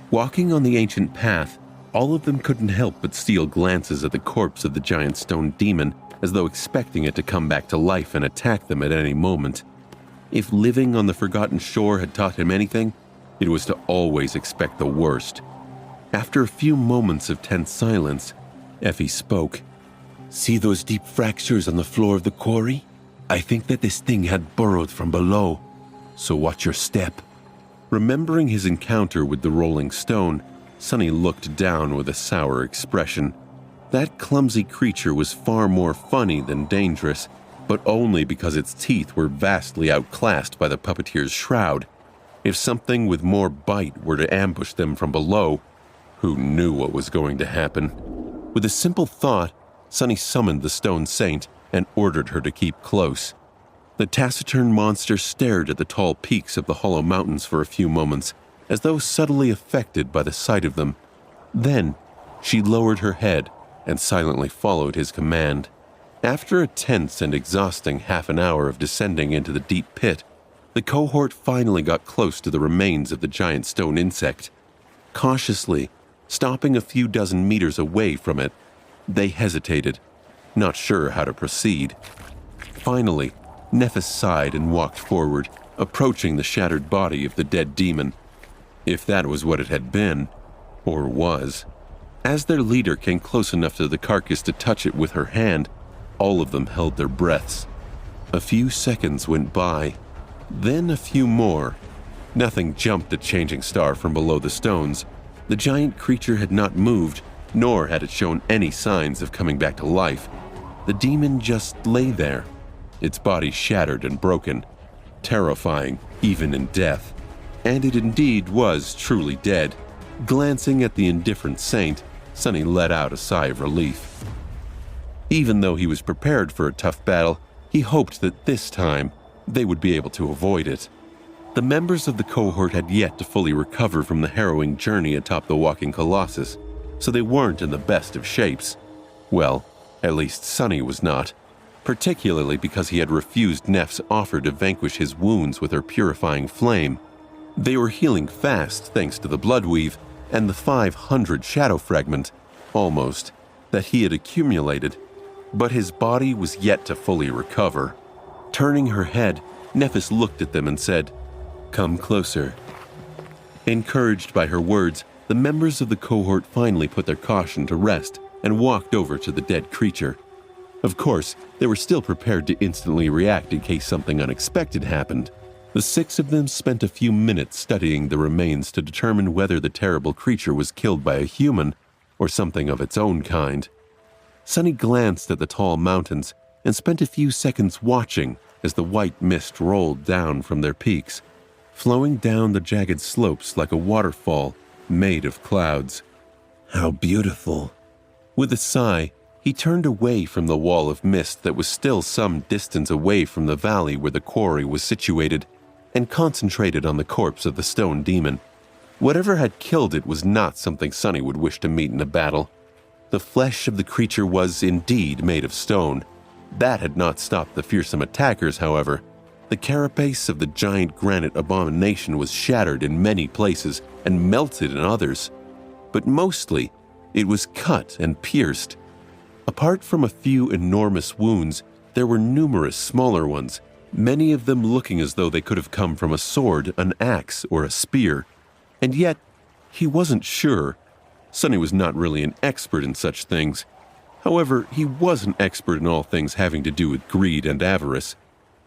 Walking on the ancient path, all of them couldn't help but steal glances at the corpse of the giant stone demon, as though expecting it to come back to life and attack them at any moment. If living on the Forgotten Shore had taught him anything, it was to always expect the worst. After a few moments of tense silence, Effie spoke. "See those deep fractures on the floor of the quarry? I think that this thing had burrowed from below, so watch your step." Remembering his encounter with the rolling stone, Sonny looked down with a sour expression. That clumsy creature was far more funny than dangerous, but only because its teeth were vastly outclassed by the puppeteer's shroud. If something with more bite were to ambush them from below, who knew what was going to happen? With a simple thought, Sonny summoned the Stone Saint and ordered her to keep close. The taciturn monster stared at the tall peaks of the Hollow Mountains for a few moments, as though subtly affected by the sight of them. Then, she lowered her head and silently followed his command. After a tense and exhausting half an hour of descending into the deep pit, the cohort finally got close to the remains of the giant stone insect. Cautiously, stopping a few dozen meters away from it, they hesitated, not sure how to proceed. Finally, Nephis sighed and walked forward, approaching the shattered body of the dead demon. If that was what it had been, or was. As their leader came close enough to the carcass to touch it with her hand, all of them held their breaths. A few seconds went by, then a few more. Nothing jumped at Changing Star from below the stones. The giant creature had not moved, nor had it shown any signs of coming back to life. The demon just lay there, its body shattered and broken, terrifying even in death. And it indeed was truly dead. Glancing at the indifferent saint, Sonny let out a sigh of relief. Even though he was prepared for a tough battle, he hoped that this time they would be able to avoid it. The members of the cohort had yet to fully recover from the harrowing journey atop the walking colossus, so they weren't in the best of shapes. Well, at least Sonny was not, particularly because he had refused Neff's offer to vanquish his wounds with her purifying flame. They were healing fast thanks to the bloodweave and the 500 shadow fragment, almost, that he had accumulated, but his body was yet to fully recover. Turning her head, Nephis looked at them and said, "Come closer." Encouraged by her words, the members of the cohort finally put their caution to rest and walked over to the dead creature. Of course, they were still prepared to instantly react in case something unexpected happened. The 6 of them spent a few minutes studying the remains to determine whether the terrible creature was killed by a human or something of its own kind. Sonny glanced at the tall mountains and spent a few seconds watching as the white mist rolled down from their peaks, flowing down the jagged slopes like a waterfall made of clouds. How beautiful! With a sigh, he turned away from the wall of mist that was still some distance away from the valley where the quarry was situated, and concentrated on the corpse of the stone demon. Whatever had killed it was not something Sonny would wish to meet in a battle. The flesh of the creature was indeed made of stone. That had not stopped the fearsome attackers, however. The carapace of the giant granite abomination was shattered in many places and melted in others. But mostly, it was cut and pierced. Apart from a few enormous wounds, there were numerous smaller ones, many of them looking as though they could have come from a sword, an axe, or a spear. And yet, he wasn't sure. Sonny was not really an expert in such things. However, he was an expert in all things having to do with greed and avarice.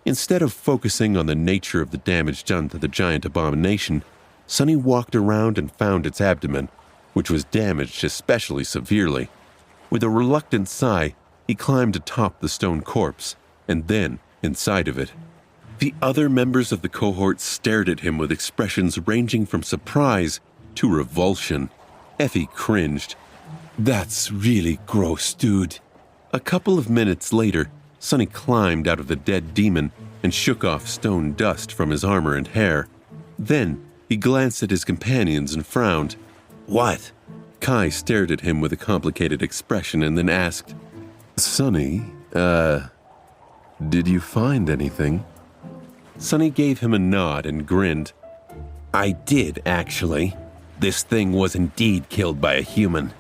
Instead of focusing on the nature of the damage done to the giant abomination, Sonny walked around and found its abdomen, which was damaged especially severely. With a reluctant sigh, he climbed atop the stone corpse, and then inside of it. The other members of the cohort stared at him with expressions ranging from surprise to revulsion. Effie cringed. "That's really gross, dude." A couple of minutes later, Sonny climbed out of the dead demon and shook off stone dust from his armor and hair. Then He glanced at his companions and frowned. What? Kai stared at him with a complicated expression and then asked, Sonny, did you find anything? Sonny gave him a nod and grinned. I did, actually. This thing was indeed killed by a human.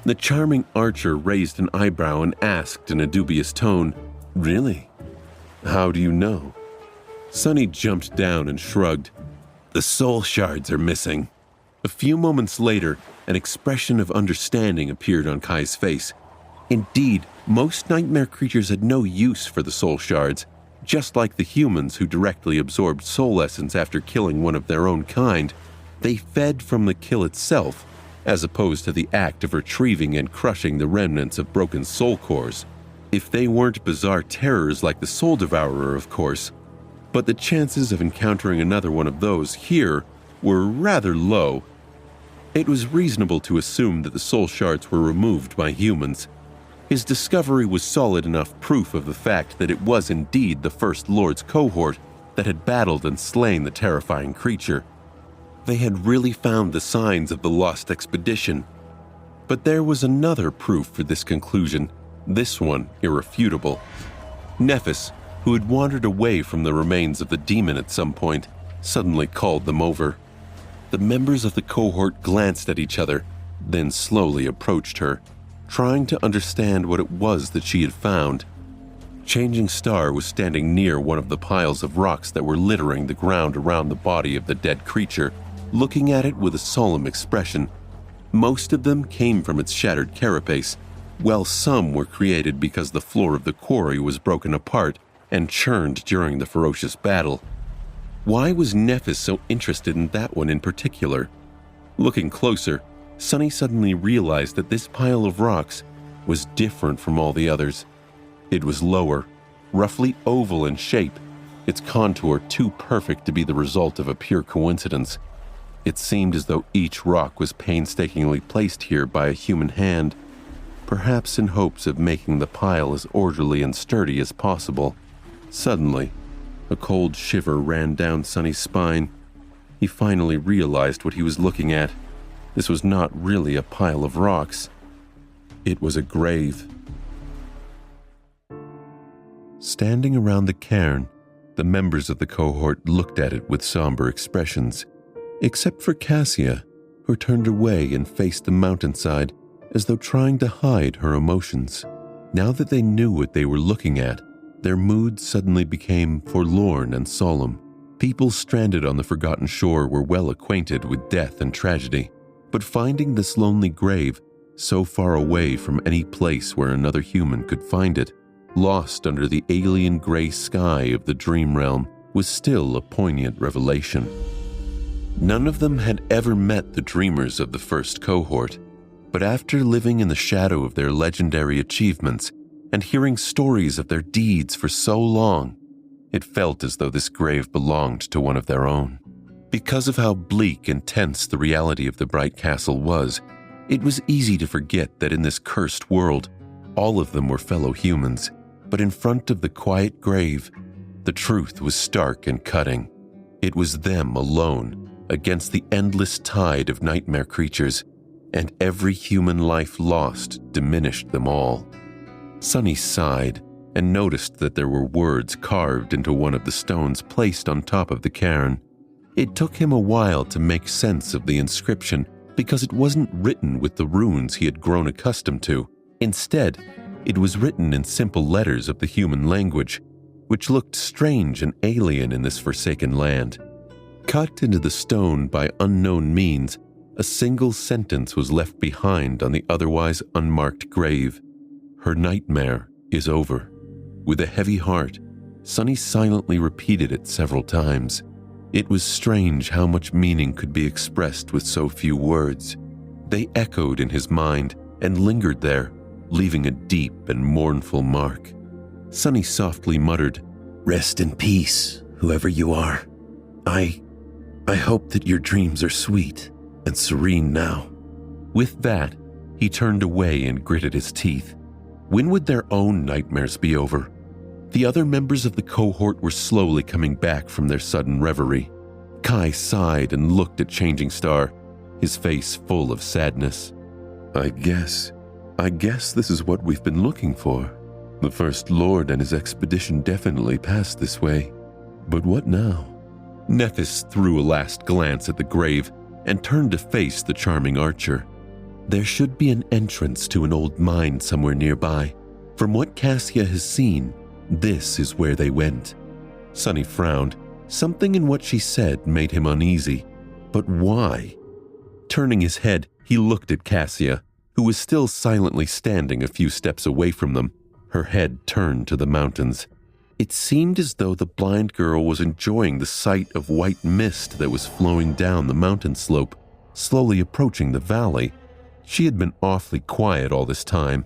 The charming archer raised an eyebrow and asked in a dubious tone, Really? How do you know? Sonny jumped down and shrugged. The soul shards are missing. A few moments later, an expression of understanding appeared on Kai's face. Indeed, most nightmare creatures had no use for the soul shards, just like the humans who directly absorbed soul essence after killing one of their own kind. They fed from the kill itself, as opposed to the act of retrieving and crushing the remnants of broken soul cores. If they weren't bizarre terrors like the Soul Devourer, of course. But the chances of encountering another one of those here were rather low. It was reasonable to assume that the soul shards were removed by humans. His discovery was solid enough proof of the fact that it was indeed the First Lord's cohort that had battled and slain the terrifying creature. They had really found the signs of the lost expedition. But there was another proof for this conclusion, this one irrefutable. Nephis, who had wandered away from the remains of the demon at some point, suddenly called them over. The members of the cohort glanced at each other, then slowly approached her, trying to understand what it was that she had found. Changing Star was standing near one of the piles of rocks that were littering the ground around the body of the dead creature, looking at it with a solemn expression. Most of them came from its shattered carapace, while some were created because the floor of the quarry was broken apart and churned during the ferocious battle. Why was Nephis so interested in that one in particular? Looking closer, Sonny suddenly realized that this pile of rocks was different from all the others. It was lower, roughly oval in shape, its contour too perfect to be the result of a pure coincidence. It seemed as though each rock was painstakingly placed here by a human hand, perhaps in hopes of making the pile as orderly and sturdy as possible. Suddenly, a cold shiver ran down Sonny's spine. He finally realized what he was looking at. This was not really a pile of rocks. It was a grave. Standing around the cairn, the members of the cohort looked at it with somber expressions, except for Cassia, who turned away and faced the mountainside as though trying to hide her emotions. Now that they knew what they were looking at, their mood suddenly became forlorn and solemn. People stranded on the forgotten shore were well acquainted with death and tragedy, but finding this lonely grave so far away from any place where another human could find it, lost under the alien gray sky of the dream realm, was still a poignant revelation. None of them had ever met the dreamers of the first cohort, but after living in the shadow of their legendary achievements and hearing stories of their deeds for so long, it felt as though this grave belonged to one of their own. Because of how bleak and tense the reality of the Bright Castle was, it was easy to forget that in this cursed world, all of them were fellow humans. But in front of the quiet grave, the truth was stark and cutting. It was them alone against the endless tide of nightmare creatures, and every human life lost diminished them all. Sonny sighed and noticed that there were words carved into one of the stones placed on top of the cairn. It took him a while to make sense of the inscription because it wasn't written with the runes he had grown accustomed to. Instead, it was written in simple letters of the human language, which looked strange and alien in this forsaken land. Cut into the stone by unknown means, a single sentence was left behind on the otherwise unmarked grave. Her nightmare is over. With a heavy heart, Sonny silently repeated it several times. It was strange how much meaning could be expressed with so few words. They echoed in his mind and lingered there, leaving a deep and mournful mark. Sonny softly muttered, "Rest in peace, whoever you are. I hope that your dreams are sweet and serene now." With that, he turned away and gritted his teeth. When would their own nightmares be over? The other members of the cohort were slowly coming back from their sudden reverie. Kai sighed and looked at Changing Star, his face full of sadness. I guess this is what we've been looking for. The First Lord and his expedition definitely passed this way. But what now? Nephis threw a last glance at the grave and turned to face the charming archer. There should be an entrance to an old mine somewhere nearby. From what Cassia has seen, this is where they went. Sunny frowned. Something in what she said made him uneasy. But why? Turning his head, he looked at Cassia, who was still silently standing a few steps away from them, her head turned to the mountains. It seemed as though the blind girl was enjoying the sight of white mist that was flowing down the mountain slope, slowly approaching the valley. She had been awfully quiet all this time.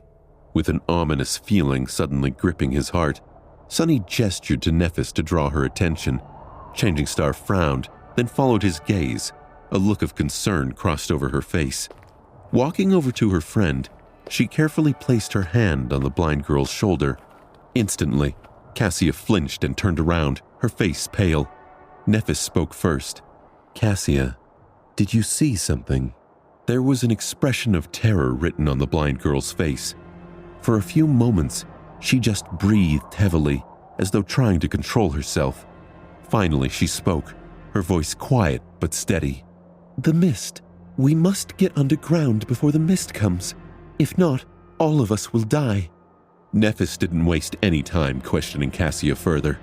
With an ominous feeling suddenly gripping his heart, Sunny gestured to Nephis to draw her attention. Changing Star frowned, then followed his gaze. A look of concern crossed over her face. Walking over to her friend, she carefully placed her hand on the blind girl's shoulder. Instantly, Cassia flinched and turned around, her face pale. Nephis spoke first. Cassia, did you see something? There was an expression of terror written on the blind girl's face. For a few moments, she just breathed heavily, as though trying to control herself. Finally, she spoke, her voice quiet but steady. The mist. We must get underground before the mist comes. If not, all of us will die. Nephis didn't waste any time questioning Cassia further.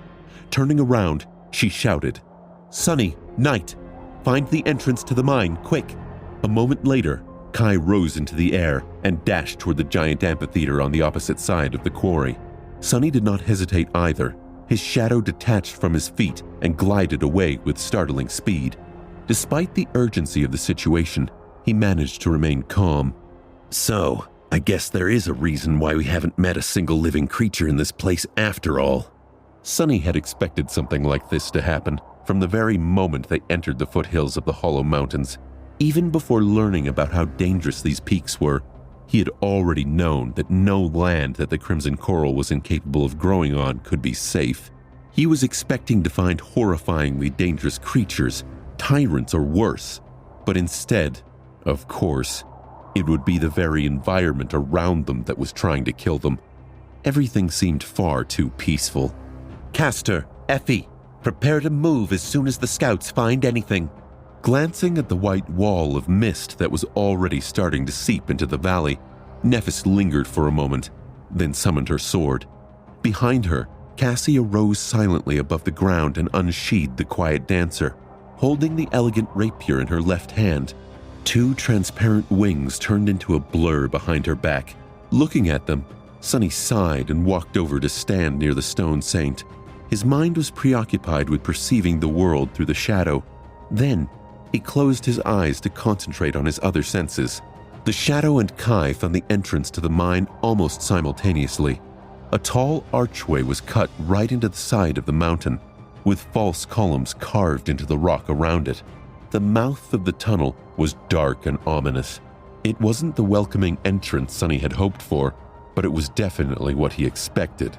Turning around, she shouted, Sunny, Knight, find the entrance to the mine, quick! A moment later, Kai rose into the air and dashed toward the giant amphitheater on the opposite side of the quarry. Sunny did not hesitate either. His shadow detached from his feet and glided away with startling speed. Despite the urgency of the situation, he managed to remain calm. So, I guess there is a reason why we haven't met a single living creature in this place after all. Sunny had expected something like this to happen from the very moment they entered the foothills of the Hollow Mountains. Even before learning about how dangerous these peaks were, he had already known that no land that the Crimson Coral was incapable of growing on could be safe. He was expecting to find horrifyingly dangerous creatures, tyrants or worse, but instead, of course, it would be the very environment around them that was trying to kill them. Everything seemed far too peaceful. Castor, Effie, prepare to move as soon as the scouts find anything. Glancing at the white wall of mist that was already starting to seep into the valley, Nephis lingered for a moment, then summoned her sword. Behind her, Cassia rose silently above the ground and unsheathed the quiet dancer, holding the elegant rapier in her left hand. Two transparent wings turned into a blur behind her back. Looking at them, Sunny sighed and walked over to stand near the stone saint. His mind was preoccupied with perceiving the world through the shadow. Then, he closed his eyes to concentrate on his other senses. The shadow and Kai found the entrance to the mine almost simultaneously. A tall archway was cut right into the side of the mountain, with false columns carved into the rock around it. The mouth of the tunnel was dark and ominous. It wasn't the welcoming entrance Sunny had hoped for, but it was definitely what he expected.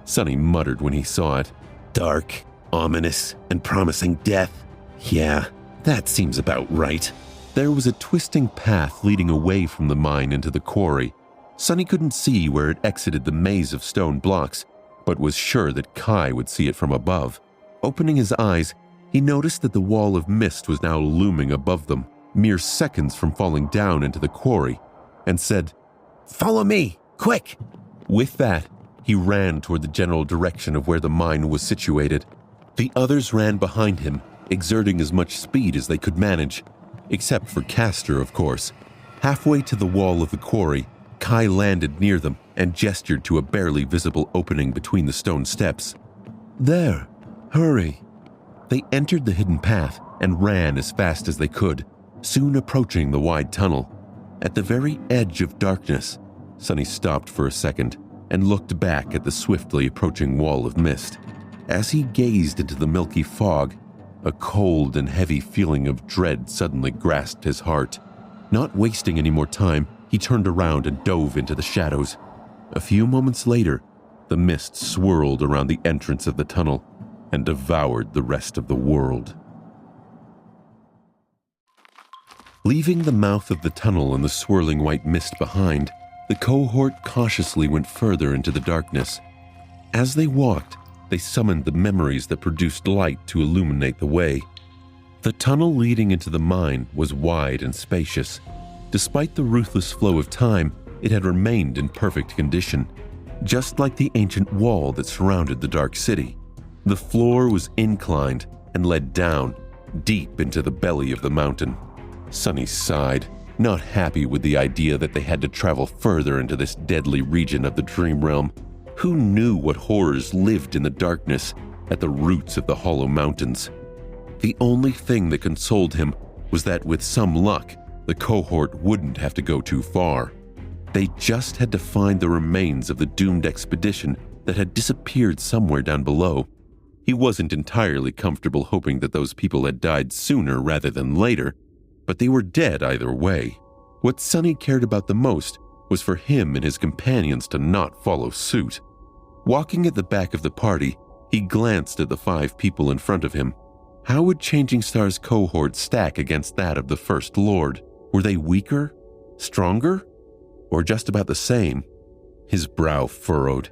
Sunny muttered when he saw it. Dark, ominous, and promising death. Yeah, that seems about right. There was a twisting path leading away from the mine into the quarry. Sunny couldn't see where it exited the maze of stone blocks, but was sure that Kai would see it from above. Opening his eyes, he noticed that the wall of mist was now looming above them, mere seconds from falling down into the quarry, and said, Follow me, quick! With that, he ran toward the general direction of where the mine was situated. The others ran behind him, exerting as much speed as they could manage, except for Castor, of course. Halfway to the wall of the quarry, Kai landed near them and gestured to a barely visible opening between the stone steps. There, hurry. They entered the hidden path and ran as fast as they could, soon approaching the wide tunnel. At the very edge of darkness, Sunny stopped for a second and looked back at the swiftly approaching wall of mist. As he gazed into the milky fog, a cold and heavy feeling of dread suddenly grasped his heart. Not wasting any more time, he turned around and dove into the shadows. A few moments later, the mist swirled around the entrance of the tunnel and devoured the rest of the world. Leaving the mouth of the tunnel and the swirling white mist behind, the cohort cautiously went further into the darkness. As they walked, they summoned the memories that produced light to illuminate the way. The tunnel leading into the mine was wide and spacious. Despite the ruthless flow of time, it had remained in perfect condition, just like the ancient wall that surrounded the dark city. The floor was inclined and led down, deep into the belly of the mountain. Sunny sighed, not happy with the idea that they had to travel further into this deadly region of the dream realm. Who knew what horrors lived in the darkness at the roots of the hollow mountains? The only thing that consoled him was that with some luck, the cohort wouldn't have to go too far. They just had to find the remains of the doomed expedition that had disappeared somewhere down below. He wasn't entirely comfortable hoping that those people had died sooner rather than later, but they were dead either way. What Sunny cared about the most was for him and his companions to not follow suit. Walking at the back of the party, he glanced at the 5 people in front of him. How would Changing Star's cohort stack against that of the First Lord? Were they weaker? Stronger? Or just about the same? His brow furrowed.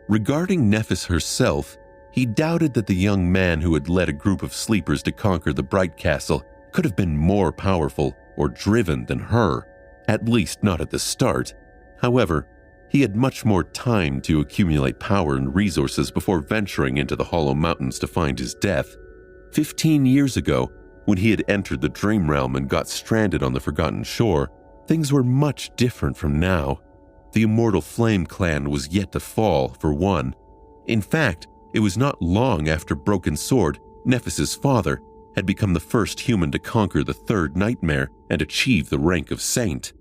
Regarding Nephis herself, he doubted that the young man who had led a group of sleepers to conquer the Bright Castle could have been more powerful or driven than her, at least not at the start. However, he had much more time to accumulate power and resources before venturing into the Hollow Mountains to find his death. 15 years ago, when he had entered the Dream Realm and got stranded on the Forgotten Shore, things were much different from now. The Immortal Flame clan was yet to fall, for one. In fact, it was not long after Broken Sword, Nephis's father, had become the first human to conquer the third nightmare and achieve the rank of saint.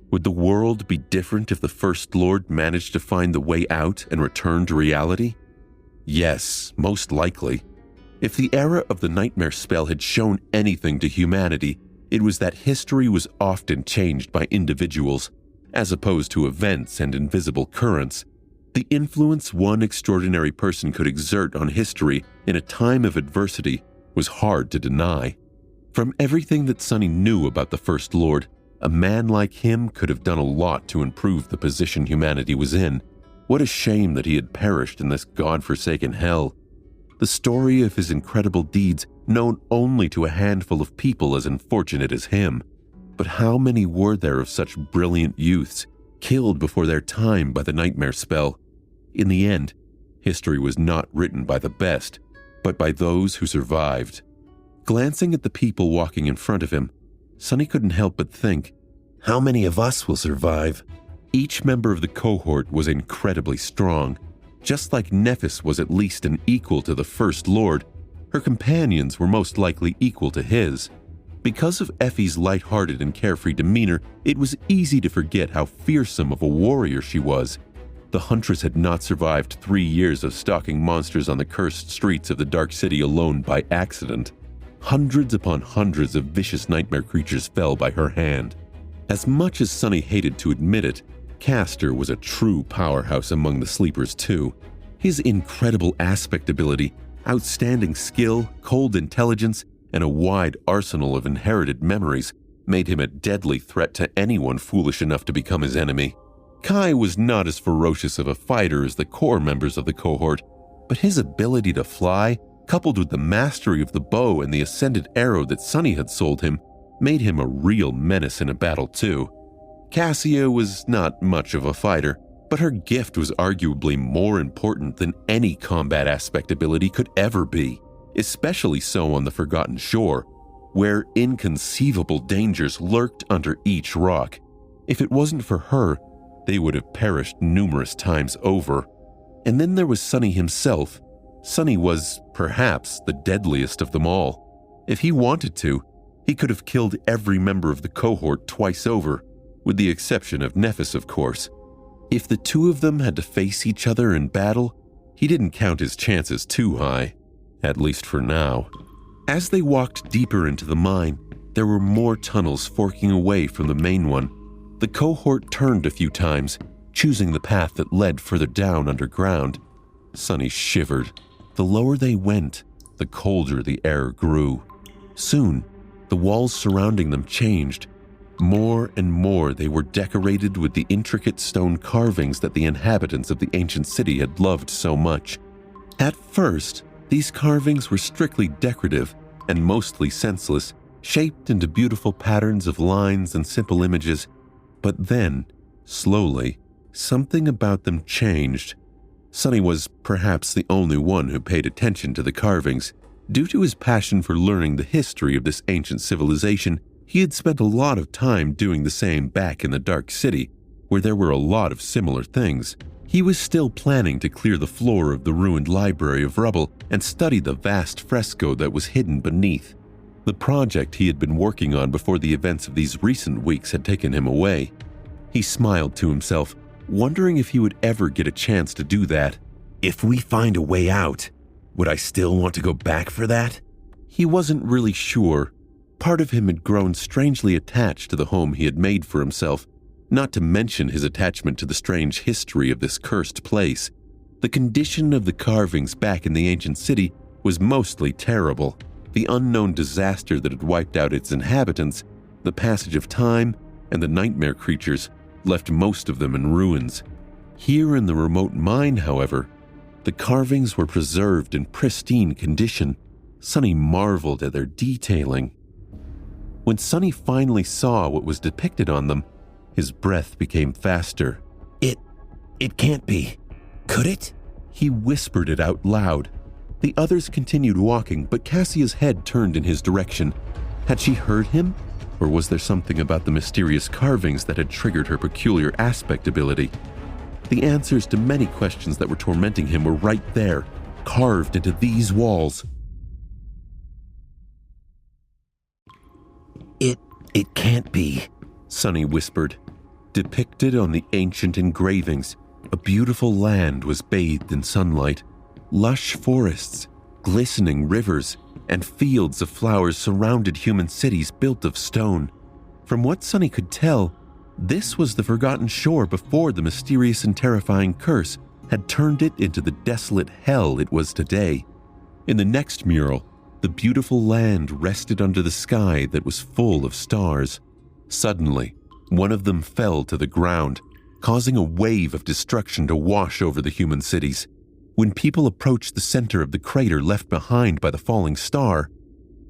Would the world be different if the First Lord managed to find the way out and return to reality? Yes, most likely. If the era of the nightmare spell had shown anything to humanity, it was that history was often changed by individuals, as opposed to events and invisible currents. The influence one extraordinary person could exert on history in a time of adversity was hard to deny. From everything that Sunny knew about the First Lord, a man like him could have done a lot to improve the position humanity was in. What a shame that he had perished in this god-forsaken hell. The story of his incredible deeds known only to a handful of people as unfortunate as him. But how many were there of such brilliant youths, killed before their time by the nightmare spell? In the end, history was not written by the best, but by those who survived. Glancing at the people walking in front of him, Sunny couldn't help but think, how many of us will survive? Each member of the cohort was incredibly strong. Just like Nephis was at least an equal to the First Lord, her companions were most likely equal to his. Because of Effie's lighthearted and carefree demeanor, it was easy to forget how fearsome of a warrior she was. The Huntress had not survived 3 years of stalking monsters on the cursed streets of the Dark City alone by accident. Hundreds upon hundreds of vicious nightmare creatures fell by her hand. As much as Sunny hated to admit it, Castor was a true powerhouse among the sleepers too. His incredible aspect ability, outstanding skill, cold intelligence, and a wide arsenal of inherited memories made him a deadly threat to anyone foolish enough to become his enemy. Kai was not as ferocious of a fighter as the core members of the cohort, but his ability to fly, coupled with the mastery of the bow and the ascended arrow that Sunny had sold him, made him a real menace in a battle too. Cassia was not much of a fighter, but her gift was arguably more important than any combat aspect ability could ever be, especially so on the Forgotten Shore, where inconceivable dangers lurked under each rock. If it wasn't for her, they would have perished numerous times over. And then there was Sunny himself. Sunny was, perhaps, the deadliest of them all. If he wanted to, he could have killed every member of the cohort twice over, with the exception of Nephis, of course. If the two of them had to face each other in battle, he didn't count his chances too high, at least for now. As they walked deeper into the mine, there were more tunnels forking away from the main one. The cohort turned a few times, choosing the path that led further down underground. Sunny shivered. The lower they went, the colder the air grew. Soon, the walls surrounding them changed, More and more they were decorated with the intricate stone carvings that the inhabitants of the ancient city had loved so much. At first, these carvings were strictly decorative and mostly senseless, shaped into beautiful patterns of lines and simple images. But then, slowly, something about them changed. Sonny was perhaps the only one who paid attention to the carvings. Due to his passion for learning the history of this ancient civilization, he had spent a lot of time doing the same back in the Dark City, where there were a lot of similar things. He was still planning to clear the floor of the ruined library of rubble and study the vast fresco that was hidden beneath. The project he had been working on before the events of these recent weeks had taken him away. He smiled to himself, wondering if he would ever get a chance to do that. If we find a way out, would I still want to go back for that? He wasn't really sure. Part of him had grown strangely attached to the home he had made for himself, not to mention his attachment to the strange history of this cursed place. The condition of the carvings back in the ancient city was mostly terrible. The unknown disaster that had wiped out its inhabitants, the passage of time, and the nightmare creatures left most of them in ruins. Here in the remote mine, however, the carvings were preserved in pristine condition. Sonny marveled at their detailing. When Sonny finally saw what was depicted on them, his breath became faster. It can't be. Could it? He whispered it out loud. The others continued walking, but Cassia's head turned in his direction. Had she heard him? Or was there something about the mysterious carvings that had triggered her peculiar aspect ability? The answers to many questions that were tormenting him were right there, carved into these walls. It can't be, Sonny whispered. Depicted on the ancient engravings, a beautiful land was bathed in sunlight. Lush forests, glistening rivers, and fields of flowers surrounded human cities built of stone. From what Sonny could tell, this was the forgotten shore before the mysterious and terrifying curse had turned it into the desolate hell it was today. In the next mural, the beautiful land rested under the sky that was full of stars. Suddenly, one of them fell to the ground, causing a wave of destruction to wash over the human cities. When people approached the center of the crater left behind by the falling star,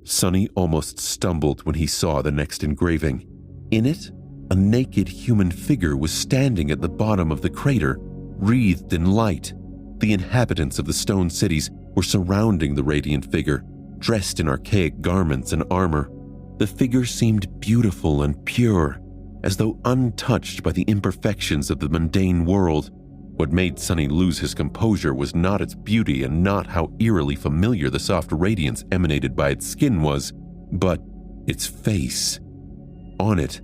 Sonny almost stumbled when he saw the next engraving. In it, a naked human figure was standing at the bottom of the crater, wreathed in light. The inhabitants of the stone cities were surrounding the radiant figure, dressed in archaic garments and armor. The figure seemed beautiful and pure, as though untouched by the imperfections of the mundane world. What made Sonny lose his composure was not its beauty and not how eerily familiar the soft radiance emanated by its skin was, but its face. On it,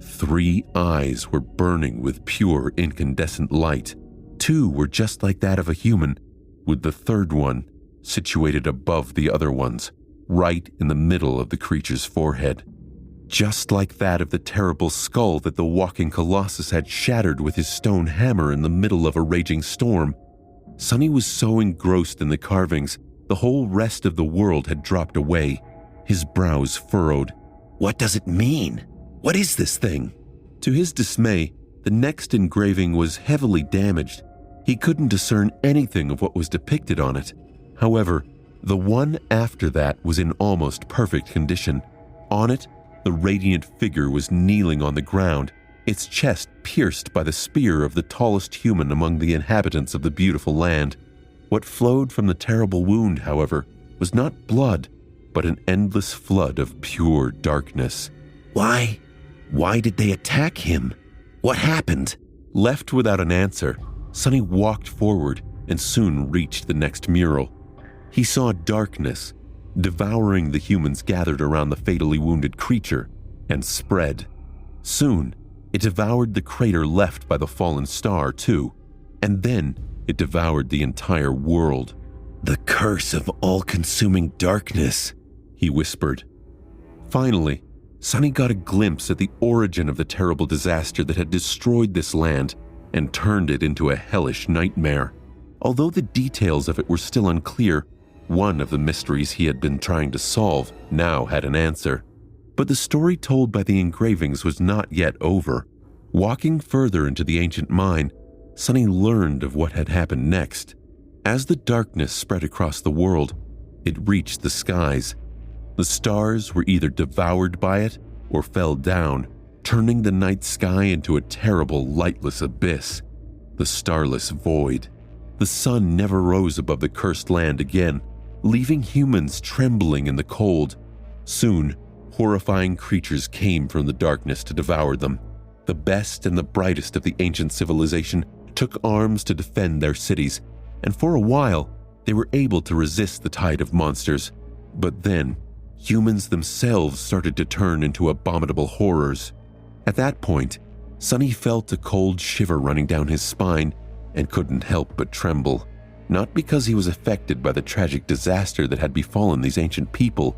3 eyes were burning with pure incandescent light. 2 were just like that of a human, with the third one situated above the other ones, right in the middle of the creature's forehead. Just like that of the terrible skull that the walking colossus had shattered with his stone hammer in the middle of a raging storm. Sonny was so engrossed in the carvings, the whole rest of the world had dropped away. His brows furrowed. What does it mean? What is this thing? To his dismay, the next engraving was heavily damaged. He couldn't discern anything of what was depicted on it. However, the one after that was in almost perfect condition. On it, the radiant figure was kneeling on the ground, its chest pierced by the spear of the tallest human among the inhabitants of the beautiful land. What flowed from the terrible wound, however, was not blood, but an endless flood of pure darkness. Why did they attack him? What happened? Left without an answer, Sonny walked forward and soon reached the next mural. He saw darkness, devouring the humans gathered around the fatally wounded creature, and spread. Soon, it devoured the crater left by the fallen star, too, and then it devoured the entire world. The curse of all-consuming darkness, he whispered. Finally, Sonny got a glimpse at the origin of the terrible disaster that had destroyed this land and turned it into a hellish nightmare. Although the details of it were still unclear, one of the mysteries he had been trying to solve now had an answer. But the story told by the engravings was not yet over. Walking further into the ancient mine, Sonny learned of what had happened next. As the darkness spread across the world, it reached the skies. The stars were either devoured by it or fell down, turning the night sky into a terrible, lightless abyss, the starless void. The sun never rose above the cursed land again, leaving humans trembling in the cold. Soon, horrifying creatures came from the darkness to devour them. The best and the brightest of the ancient civilization took arms to defend their cities, and for a while, they were able to resist the tide of monsters. But then, humans themselves started to turn into abominable horrors. At that point, Sonny felt a cold shiver running down his spine and couldn't help but tremble, not because he was affected by the tragic disaster that had befallen these ancient people,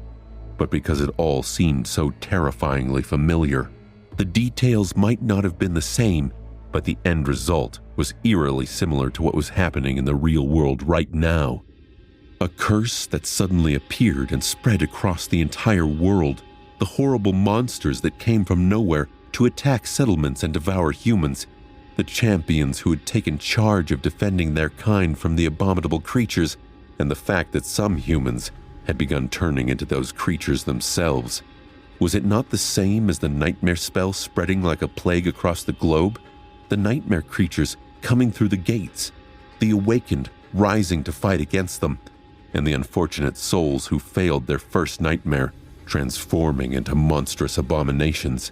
but because it all seemed so terrifyingly familiar. The details might not have been the same, but the end result was eerily similar to what was happening in the real world right now. A curse that suddenly appeared and spread across the entire world. The horrible monsters that came from nowhere to attack settlements and devour humans. The champions who had taken charge of defending their kind from the abominable creatures, and the fact that some humans had begun turning into those creatures themselves. Was it not the same as the nightmare spell spreading like a plague across the globe? The nightmare creatures coming through the gates, the awakened rising to fight against them, and the unfortunate souls who failed their first nightmare, transforming into monstrous abominations.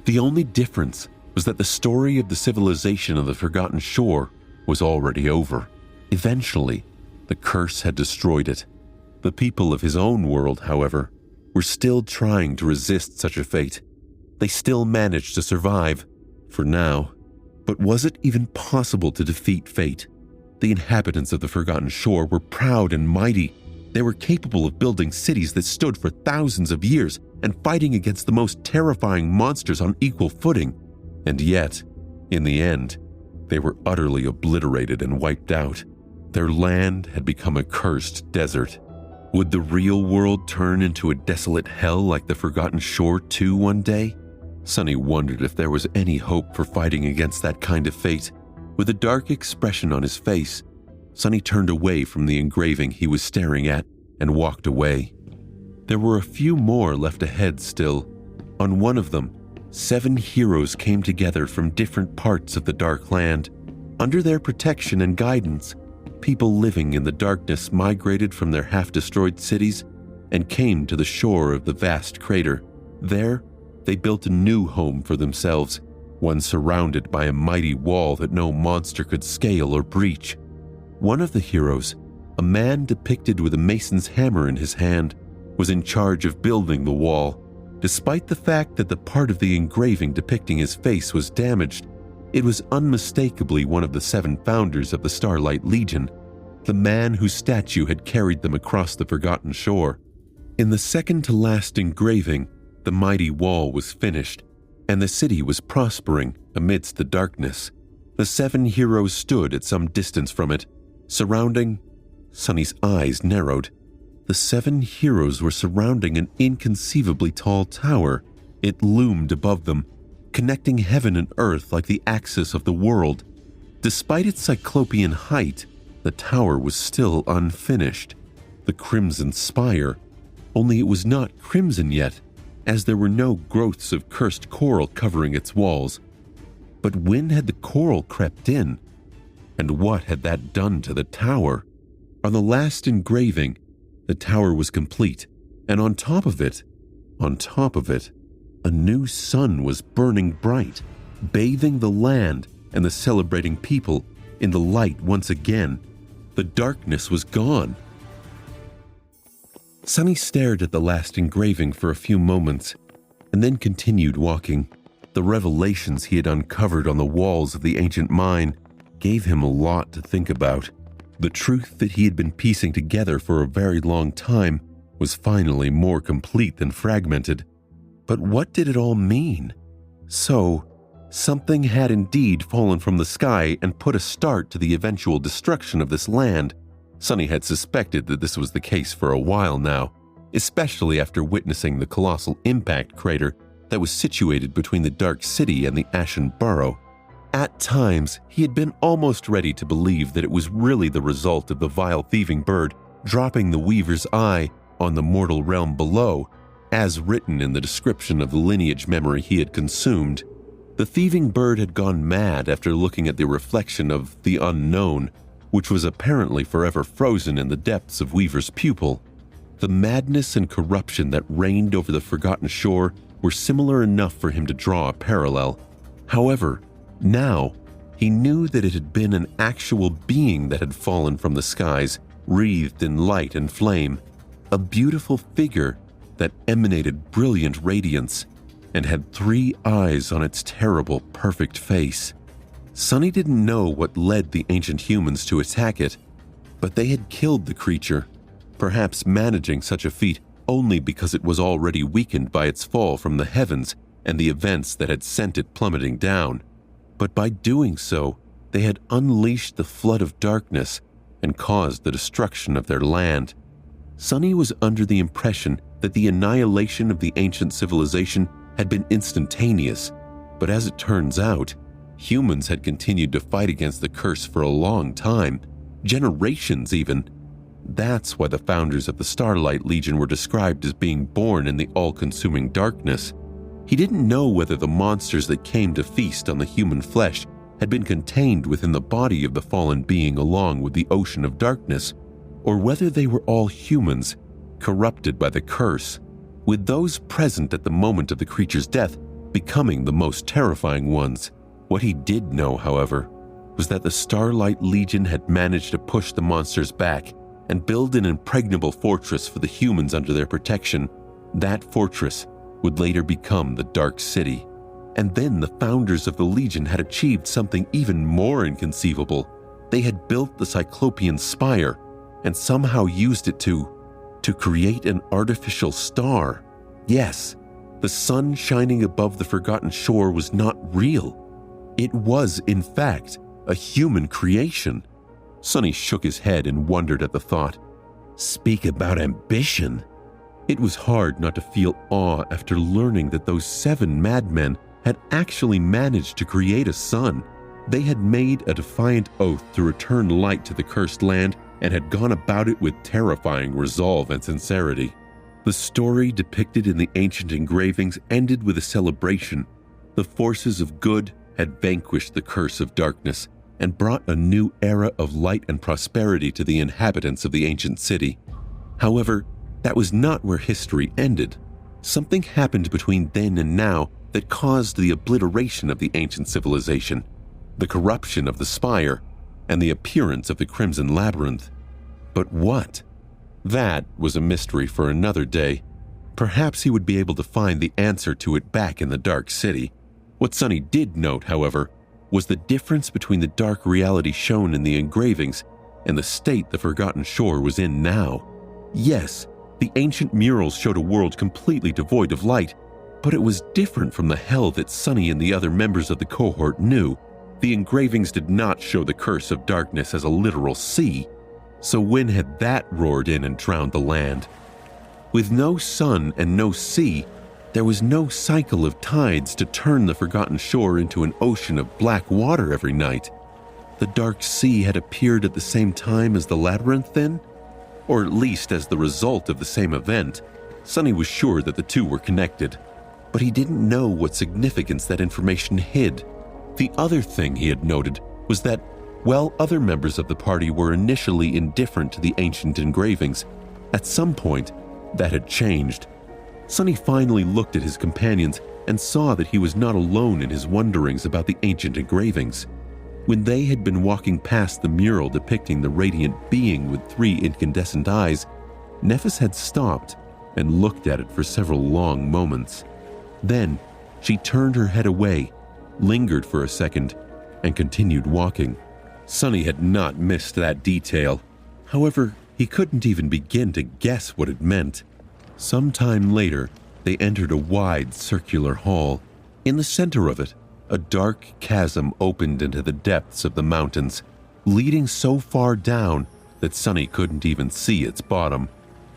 The only difference was that the story of the civilization of the Forgotten Shore was already over. Eventually, the curse had destroyed it. The people of his own world, however, were still trying to resist such a fate. They still managed to survive, for now. But was it even possible to defeat fate? The inhabitants of the Forgotten Shore were proud and mighty. They were capable of building cities that stood for thousands of years and fighting against the most terrifying monsters on equal footing. And yet, in the end, they were utterly obliterated and wiped out. Their land had become a cursed desert. Would the real world turn into a desolate hell like the Forgotten Shore too one day? Sonny wondered if there was any hope for fighting against that kind of fate. With a dark expression on his face, Sonny turned away from the engraving he was staring at and walked away. There were a few more left ahead still. On one of them, 7 heroes came together from different parts of the Dark Land. Under their protection and guidance, people living in the darkness migrated from their half-destroyed cities and came to the shore of the vast crater. There, they built a new home for themselves, one surrounded by a mighty wall that no monster could scale or breach. One of the heroes, a man depicted with a mason's hammer in his hand, was in charge of building the wall. Despite the fact that the part of the engraving depicting his face was damaged, it was unmistakably one of the 7 founders of the Starlight Legion, the man whose statue had carried them across the Forgotten Shore. In the second-to-last engraving, the mighty wall was finished, and the city was prospering amidst the darkness. The 7 heroes stood at some distance from it, surrounding... Sonny's eyes narrowed. The 7 heroes were surrounding an inconceivably tall tower. It loomed above them, connecting heaven and earth like the axis of the world. Despite its cyclopean height, the tower was still unfinished. The crimson spire, only it was not crimson yet, as there were no growths of cursed coral covering its walls. But when had the coral crept in? And what had that done to the tower? On the last engraving, the tower was complete, and on top of it, a new sun was burning bright, bathing the land and the celebrating people in the light once again. The darkness was gone. Sonny stared at the last engraving for a few moments, and then continued walking. The revelations he had uncovered on the walls of the ancient mine gave him a lot to think about. The truth that he had been piecing together for a very long time was finally more complete than fragmented. But what did it all mean? So, something had indeed fallen from the sky and put a start to the eventual destruction of this land. Sonny had suspected that this was the case for a while now. especially after witnessing the colossal impact crater that was situated between the Dark City and the Ashen Burrow. At times, he had been almost ready to believe that it was really the result of the vile thieving bird dropping the Weaver's eye on the mortal realm below, as written in the description of the lineage memory he had consumed. The thieving bird had gone mad after looking at the reflection of the unknown, which was apparently forever frozen in the depths of Weaver's pupil. The madness and corruption that reigned over the Forgotten Shore were similar enough for him to draw a parallel. However, now he knew that it had been an actual being that had fallen from the skies, wreathed in light and flame, a beautiful figure that emanated brilliant radiance and had 3 eyes on its terrible, perfect face. Sonny didn't know what led the ancient humans to attack it, but they had killed the creature, perhaps managing such a feat only because it was already weakened by its fall from the heavens and the events that had sent it plummeting down. But by doing so, they had unleashed the flood of darkness and caused the destruction of their land. Sonny was under the impression that the annihilation of the ancient civilization had been instantaneous, but as it turns out, humans had continued to fight against the curse for a long time, generations even. That's why the founders of the Starlight Legion were described as being born in the all-consuming darkness. He didn't know whether the monsters that came to feast on the human flesh had been contained within the body of the fallen being along with the ocean of darkness, or whether they were all humans, corrupted by the curse, with those present at the moment of the creature's death becoming the most terrifying ones. What he did know, however, was that the Starlight Legion had managed to push the monsters back and build an impregnable fortress for the humans under their protection. That fortress would later become the Dark City. And then the founders of the Legion had achieved something even more inconceivable. They had built the Cyclopean Spire and somehow used it to create an artificial star. Yes, the sun shining above the Forgotten Shore was not real. It was, in fact, a human creation. Sonny shook his head and wondered at the thought. Speak about ambition. It was hard not to feel awe after learning that those 7 madmen had actually managed to create a sun. They had made a defiant oath to return light to the cursed land and had gone about it with terrifying resolve and sincerity. The story depicted in the ancient engravings ended with a celebration. The forces of good had vanquished the curse of darkness and brought a new era of light and prosperity to the inhabitants of the ancient city. However, that was not where history ended. Something happened between then and now that caused the obliteration of the ancient civilization, the corruption of the spire, and the appearance of the Crimson Labyrinth. But what? That was a mystery for another day. Perhaps he would be able to find the answer to it back in the Dark City. What Sonny did note, however, was the difference between the dark reality shown in the engravings and the state the Forgotten Shore was in now. Yes, the ancient murals showed a world completely devoid of light, but it was different from the hell that Sonny and the other members of the cohort knew. The engravings did not show the curse of darkness as a literal sea, so when had that roared in and drowned the land? With no sun and no sea, there was no cycle of tides to turn the Forgotten Shore into an ocean of black water every night. The Dark Sea had appeared at the same time as the labyrinth then? Or at least as the result of the same event. Sonny was sure that the two were connected, but he didn't know what significance that information hid. The other thing he had noted was that, while other members of the party were initially indifferent to the ancient engravings, at some point that had changed. Sonny finally looked at his companions and saw that he was not alone in his wonderings about the ancient engravings. When they had been walking past the mural depicting the radiant being with 3 incandescent eyes, Nephis had stopped and looked at it for several long moments. Then she turned her head away, lingered for a second, and continued walking. Sonny had not missed that detail. However, he couldn't even begin to guess what it meant. Sometime later, they entered a wide circular hall. In the center of it, a dark chasm opened into the depths of the mountains, leading so far down that Sonny couldn't even see its bottom.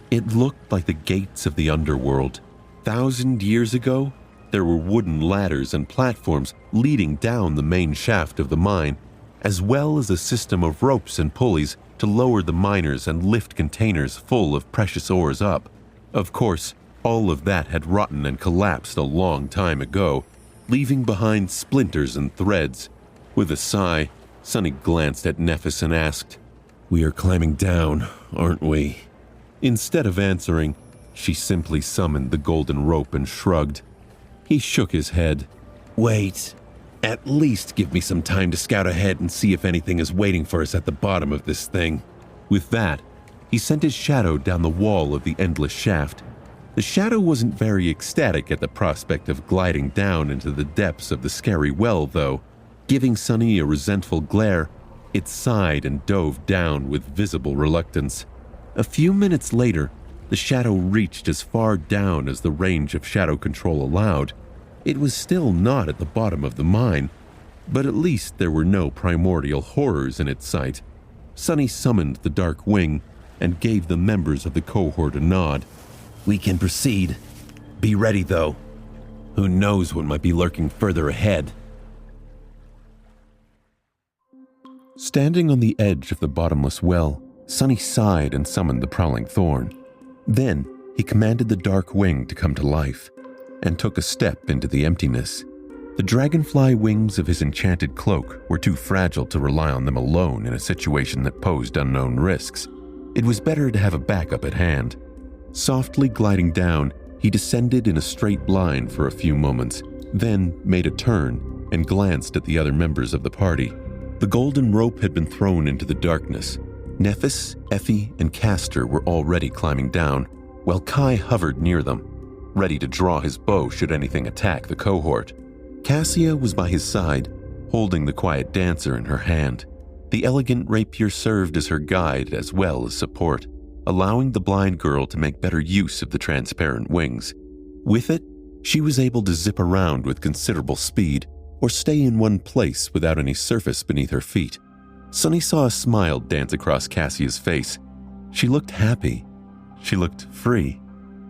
It looked like the gates of the underworld. 1,000 years ago, there were wooden ladders and platforms leading down the main shaft of the mine, as well as a system of ropes and pulleys to lower the miners and lift containers full of precious ores up. Of course, all of that had rotten and collapsed a long time ago, leaving behind splinters and threads. With a sigh, Sonny glanced at Nephis and asked, "We are climbing down, aren't we?" Instead of answering, she simply summoned the golden rope and shrugged. He shook his head. "Wait. At least give me some time to scout ahead and see if anything is waiting for us at the bottom of this thing." With that, he sent his shadow down the wall of the endless shaft. The shadow wasn't very ecstatic at the prospect of gliding down into the depths of the scary well, though. Giving Sonny a resentful glare, it sighed and dove down with visible reluctance. A few minutes later, the shadow reached as far down as the range of shadow control allowed. It was still not at the bottom of the mine, but at least there were no primordial horrors in its sight. Sonny summoned the Dark Wing and gave the members of the cohort a nod. "We can proceed. Be ready, though. Who knows what might be lurking further ahead?" Standing on the edge of the bottomless well, Sonny sighed and summoned the Prowling Thorn. Then he commanded the Dark Wing to come to life and took a step into the emptiness. The dragonfly wings of his enchanted cloak were too fragile to rely on them alone in a situation that posed unknown risks. It was better to have a backup at hand. Softly gliding down, he descended in a straight line for a few moments, then made a turn and glanced at the other members of the party. The golden rope had been thrown into the darkness. Nephis, Effie, and Castor were already climbing down, while Kai hovered near them, ready to draw his bow should anything attack the cohort. Cassia was by his side, holding the quiet dancer in her hand. The elegant rapier served as her guide as well as support, allowing the blind girl to make better use of the transparent wings. With it, she was able to zip around with considerable speed or stay in one place without any surface beneath her feet. Sonny saw a smile dance across Cassia's face. She looked happy. She looked free.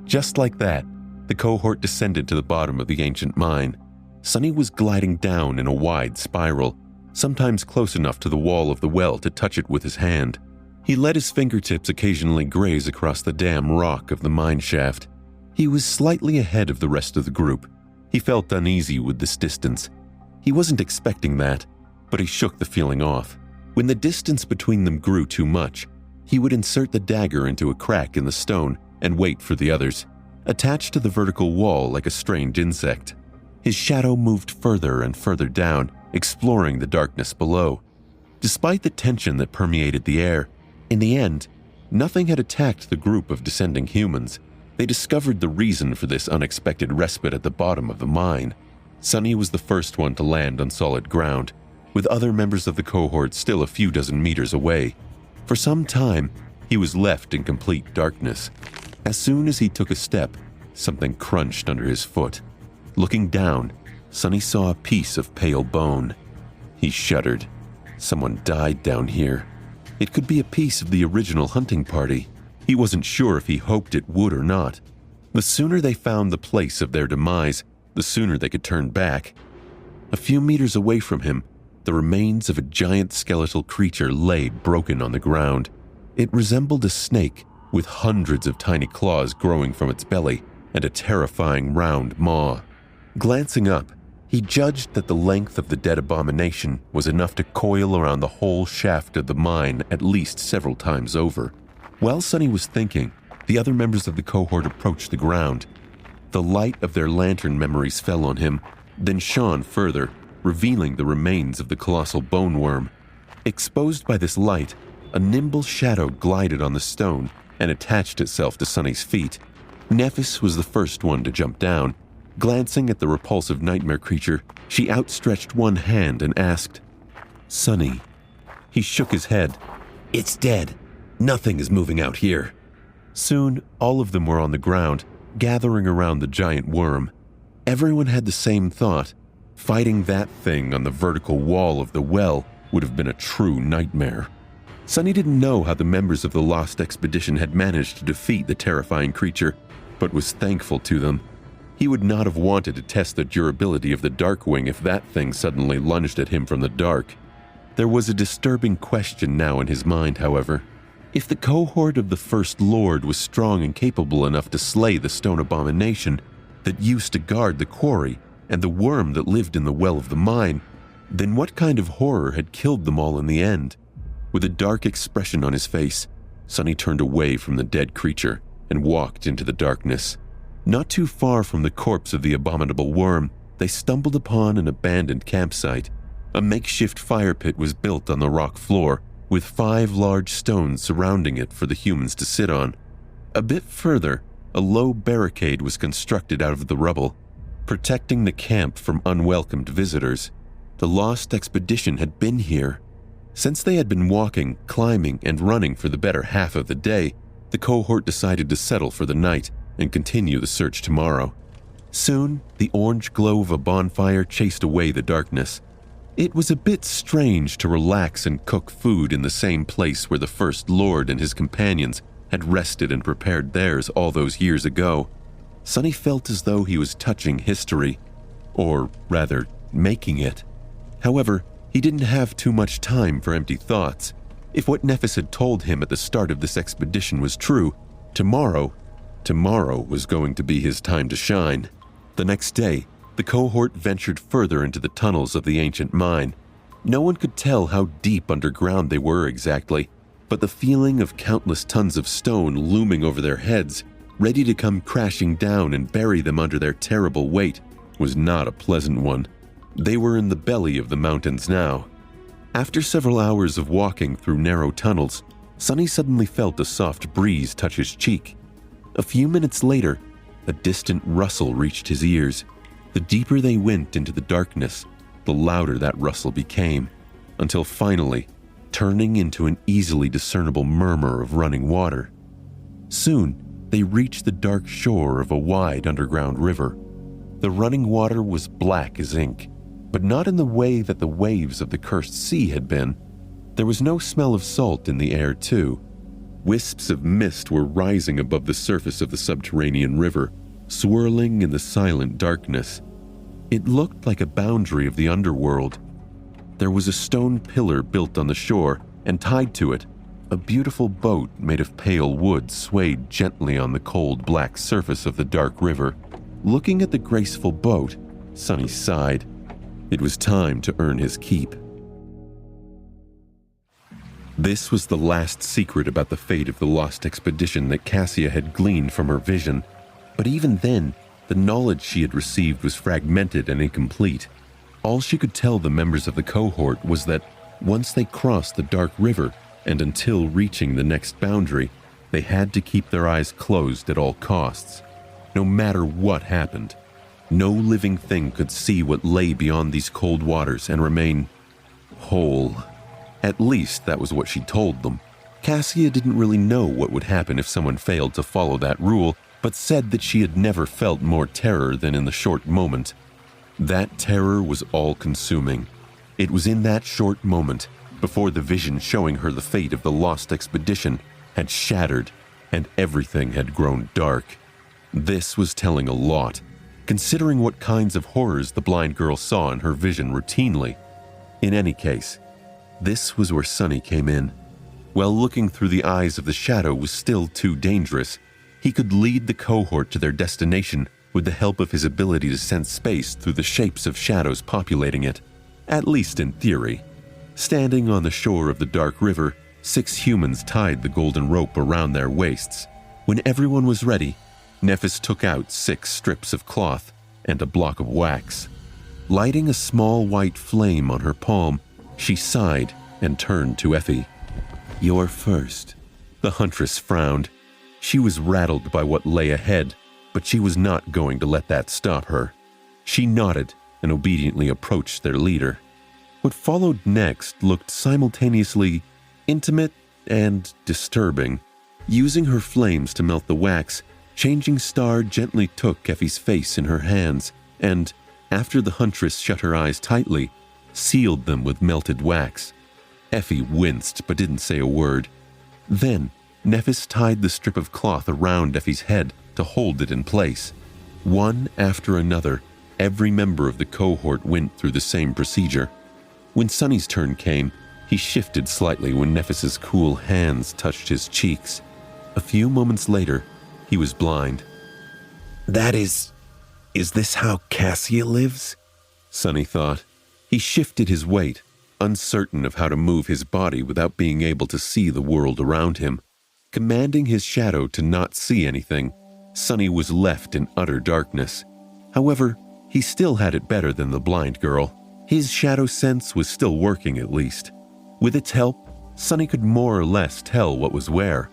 Just like that, the cohort descended to the bottom of the ancient mine. Sonny was gliding down in a wide spiral, sometimes close enough to the wall of the well to touch it with his hand. He let his fingertips occasionally graze across the damp rock of the mine shaft. He was slightly ahead of the rest of the group. He felt uneasy with this distance. He wasn't expecting that, but he shook the feeling off. When the distance between them grew too much, he would insert the dagger into a crack in the stone and wait for the others, attached to the vertical wall like a strange insect. His shadow moved further and further down, exploring the darkness below. Despite the tension that permeated the air, in the end, nothing had attacked the group of descending humans. They discovered the reason for this unexpected respite at the bottom of the mine. Sonny was the first one to land on solid ground, with other members of the cohort still a few dozen meters away. For some time, he was left in complete darkness. As soon as he took a step, something crunched under his foot. Looking down, Sonny saw a piece of pale bone. He shuddered. Someone died down here. It could be a piece of the original hunting party. He wasn't sure if he hoped it would or not. The sooner they found the place of their demise, the sooner they could turn back. A few meters away from him, the remains of a giant skeletal creature lay broken on the ground. It resembled a snake, with hundreds of tiny claws growing from its belly and a terrifying round maw. Glancing up, he judged that the length of the dead abomination was enough to coil around the whole shaft of the mine at least several times over. While Sonny was thinking, the other members of the cohort approached the ground. The light of their lantern memories fell on him, then shone further, revealing the remains of the colossal bone worm. Exposed by this light, a nimble shadow glided on the stone and attached itself to Sonny's feet. Nephis was the first one to jump down. Glancing at the repulsive nightmare creature, she outstretched one hand and asked, "Sonny." He shook his head. "It's dead. Nothing is moving out here." Soon, all of them were on the ground, gathering around the giant worm. Everyone had the same thought. Fighting that thing on the vertical wall of the well would have been a true nightmare. Sonny didn't know how the members of the Lost Expedition had managed to defeat the terrifying creature, but was thankful to them. He would not have wanted to test the durability of the Darkwing if that thing suddenly lunged at him from the dark. There was a disturbing question now in his mind, however. If the cohort of the First Lord was strong and capable enough to slay the stone abomination that used to guard the quarry and the worm that lived in the well of the mine, then what kind of horror had killed them all in the end? With a dark expression on his face, Sonny turned away from the dead creature and walked into the darkness. Not too far from the corpse of the abominable worm, they stumbled upon an abandoned campsite. A makeshift fire pit was built on the rock floor, with 5 large stones surrounding it for the humans to sit on. A bit further, a low barricade was constructed out of the rubble, protecting the camp from unwelcomed visitors. The Lost Expedition had been here. Since they had been walking, climbing, and running for the better half of the day, the cohort decided to settle for the night and continue the search tomorrow. Soon, the orange glow of a bonfire chased away the darkness. It was a bit strange to relax and cook food in the same place where the First Lord and his companions had rested and prepared theirs all those years ago. Sonny felt as though he was touching history, or rather, making it. However, he didn't have too much time for empty thoughts. If what Nephis had told him at the start of this expedition was true, tomorrow was going to be his time to shine. The next day, the cohort ventured further into the tunnels of the ancient mine. No one could tell how deep underground they were exactly, but the feeling of countless tons of stone looming over their heads, ready to come crashing down and bury them under their terrible weight, was not a pleasant one. They were in the belly of the mountains now. After several hours of walking through narrow tunnels, Sonny suddenly felt a soft breeze touch his cheek. A few minutes later, a distant rustle reached his ears. The deeper they went into the darkness, the louder that rustle became, until finally turning into an easily discernible murmur of running water. Soon, they reached the dark shore of a wide underground river. The running water was black as ink, but not in the way that the waves of the cursed sea had been. There was no smell of salt in the air, too. Wisps of mist were rising above the surface of the subterranean river, swirling in the silent darkness. It looked like a boundary of the underworld. There was a stone pillar built on the shore, and tied to it, a beautiful boat made of pale wood swayed gently on the cold black surface of the dark river. Looking at the graceful boat, Sonny sighed. It was time to earn his keep. This was the last secret about the fate of the Lost Expedition that Cassia had gleaned from her vision. But even then, the knowledge she had received was fragmented and incomplete. All she could tell the members of the cohort was that once they crossed the dark river, and until reaching the next boundary, they had to keep their eyes closed at all costs. No matter what happened, no living thing could see what lay beyond these cold waters and remain whole. At least that was what she told them. Cassia didn't really know what would happen if someone failed to follow that rule, but said that she had never felt more terror than in the short moment. That terror was all-consuming. It was in that short moment, before the vision showing her the fate of the Lost Expedition had shattered and everything had grown dark. This was telling a lot, considering what kinds of horrors the blind girl saw in her vision routinely. In any case, this was where Sonny came in. While looking through the eyes of the shadow was still too dangerous, he could lead the cohort to their destination with the help of his ability to sense space through the shapes of shadows populating it, at least in theory. Standing on the shore of the dark river, 6 humans tied the golden rope around their waists. When everyone was ready, Nephis took out 6 strips of cloth and a block of wax. Lighting a small white flame on her palm, she sighed and turned to Effie. "You're first." The huntress frowned. She was rattled by what lay ahead, but she was not going to let that stop her. She nodded and obediently approached their leader. What followed next looked simultaneously intimate and disturbing. Using her flames to melt the wax, Changing Star gently took Effie's face in her hands and, after the huntress shut her eyes tightly, sealed them with melted wax. Effie winced but didn't say a word. Then, Nephis tied the strip of cloth around Effie's head to hold it in place. One after another, every member of the cohort went through the same procedure. When Sonny's turn came, he shifted slightly when Nephis's cool hands touched his cheeks. A few moments later, he was blind. Is this how Cassia lives? Sonny thought. He shifted his weight, uncertain of how to move his body without being able to see the world around him. Commanding his shadow to not see anything, Sonny was left in utter darkness. However, he still had it better than the blind girl. His shadow sense was still working at least. With its help, Sonny could more or less tell what was where.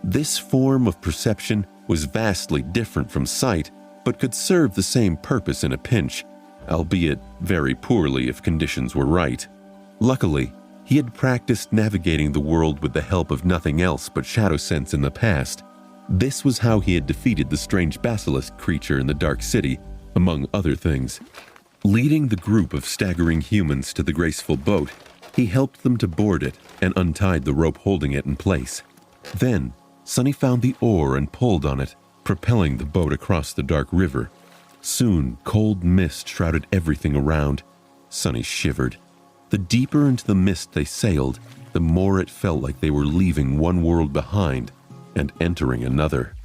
This form of perception was vastly different from sight, but could serve the same purpose in a pinch, albeit very poorly if conditions were right. Luckily, he had practiced navigating the world with the help of nothing else but shadow sense in the past. This was how he had defeated the strange basilisk creature in the Dark City, among other things. Leading the group of staggering humans to the graceful boat, he helped them to board it and untied the rope holding it in place. Then, Sonny found the oar and pulled on it, propelling the boat across the dark river. Soon, cold mist shrouded everything around. Sonny shivered. The deeper into the mist they sailed, the more it felt like they were leaving one world behind and entering another.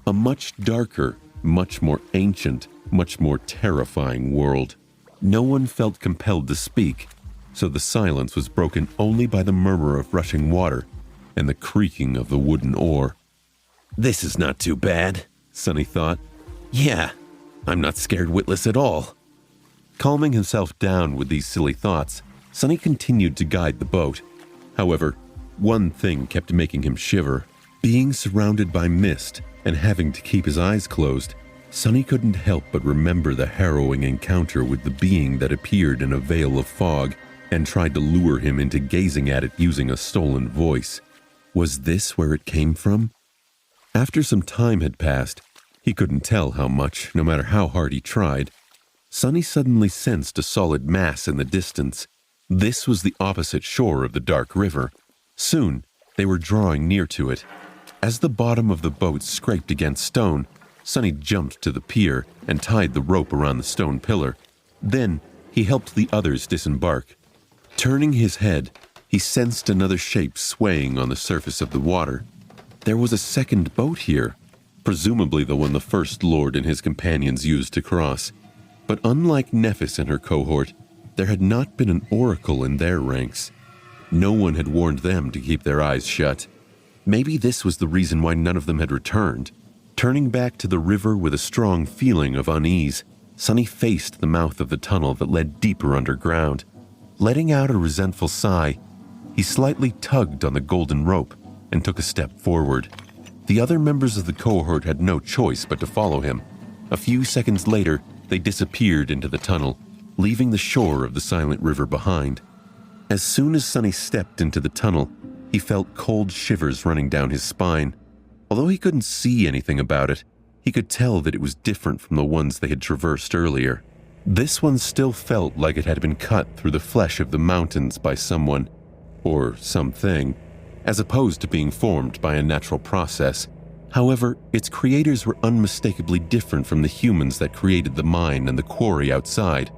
A much darker, much more ancient, much more terrifying world. No one felt compelled to speak, so the silence was broken only by the murmur of rushing water and the creaking of the wooden oar. This is not too bad, Sonny thought. Yeah, I'm not scared witless at all. Calming himself down with these silly thoughts, Sonny continued to guide the boat. However, one thing kept making him shiver. Being surrounded by mist and having to keep his eyes closed, Sonny couldn't help but remember the harrowing encounter with the being that appeared in a veil of fog and tried to lure him into gazing at it using a stolen voice. Was this where it came from? After some time had passed, he couldn't tell how much, no matter how hard he tried. Sonny suddenly sensed a solid mass in the distance. This was the opposite shore of the dark river. Soon, they were drawing near to it. As the bottom of the boat scraped against stone, Sonny jumped to the pier and tied the rope around the stone pillar. Then, he helped the others disembark. Turning his head, he sensed another shape swaying on the surface of the water. There was a second boat here, presumably the one the First Lord and his companions used to cross. But unlike Nephis and her cohort, there had not been an oracle in their ranks. No one had warned them to keep their eyes shut. Maybe this was the reason why none of them had returned. Turning back to the river with a strong feeling of unease, Sonny faced the mouth of the tunnel that led deeper underground. Letting out a resentful sigh, he slightly tugged on the golden rope and took a step forward. The other members of the cohort had no choice but to follow him. A few seconds later, they disappeared into the tunnel, leaving the shore of the silent river behind. As soon as Sonny stepped into the tunnel, he felt cold shivers running down his spine. Although he couldn't see anything about it, he could tell that it was different from the ones they had traversed earlier. This one still felt like it had been cut through the flesh of the mountains by someone, or something, as opposed to being formed by a natural process. However, its creators were unmistakably different from the humans that created the mine and the quarry outside.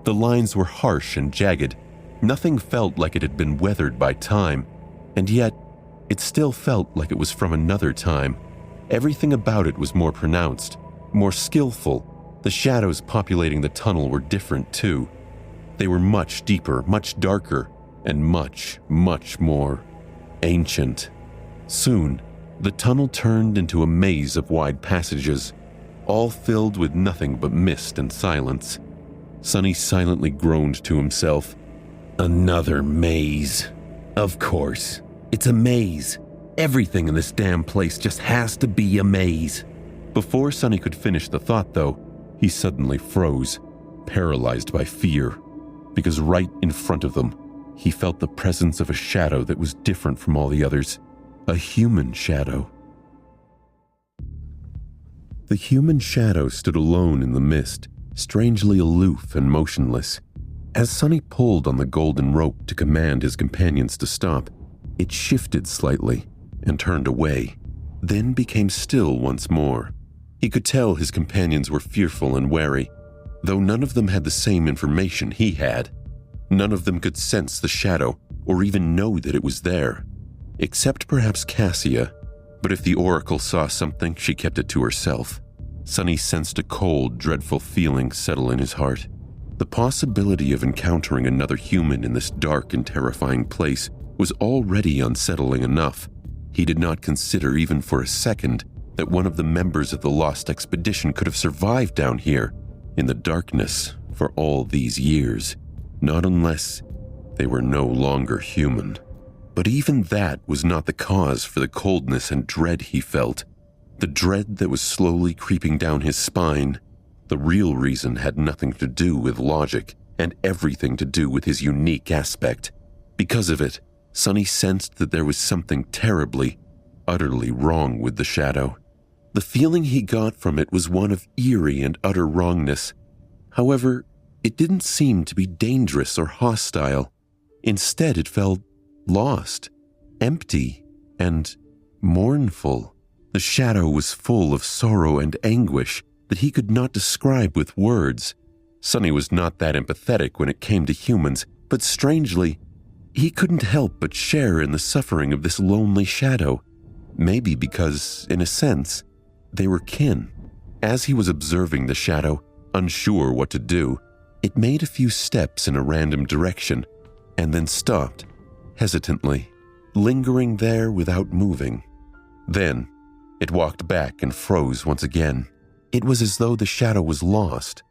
The lines were harsh and jagged. Nothing felt like it had been weathered by time, and yet it still felt like it was from another time. Everything about it was more pronounced, more skillful. The shadows populating the tunnel were different too. They were much deeper, much darker, and much, much more ancient. Soon, the tunnel turned into a maze of wide passages, all filled with nothing but mist and silence. Sonny silently groaned to himself. Another maze. Of course, it's a maze. Everything in this damn place just has to be a maze. Before Sonny could finish the thought, though, he suddenly froze, paralyzed by fear, because right in front of them, he felt the presence of a shadow that was different from all the others. A human shadow. The human shadow stood alone in the mist, strangely aloof and motionless. As Sonny pulled on the golden rope to command his companions to stop, it shifted slightly and turned away, then became still once more. He could tell his companions were fearful and wary, though none of them had the same information he had. None of them could sense the shadow or even know that it was there, except perhaps Cassia, but if the Oracle saw something, she kept it to herself. Sonny sensed a cold, dreadful feeling settle in his heart. The possibility of encountering another human in this dark and terrifying place was already unsettling enough. He did not consider even for a second that one of the members of the lost expedition could have survived down here in the darkness for all these years, not unless they were no longer human. But even that was not the cause for the coldness and dread he felt. The dread that was slowly creeping down his spine. The real reason had nothing to do with logic and everything to do with his unique aspect. Because of it, Sonny sensed that there was something terribly, utterly wrong with the shadow. The feeling he got from it was one of eerie and utter wrongness. However, it didn't seem to be dangerous or hostile. Instead, it felt lost, empty, and mournful. The shadow was full of sorrow and anguish that he could not describe with words. Sonny was not that empathetic when it came to humans, but strangely, he couldn't help but share in the suffering of this lonely shadow. Maybe because, in a sense, they were kin. As he was observing the shadow, unsure what to do, it made a few steps in a random direction, and then stopped, hesitantly, lingering there without moving. Then, it walked back and froze once again. It was as though the shadow was lost.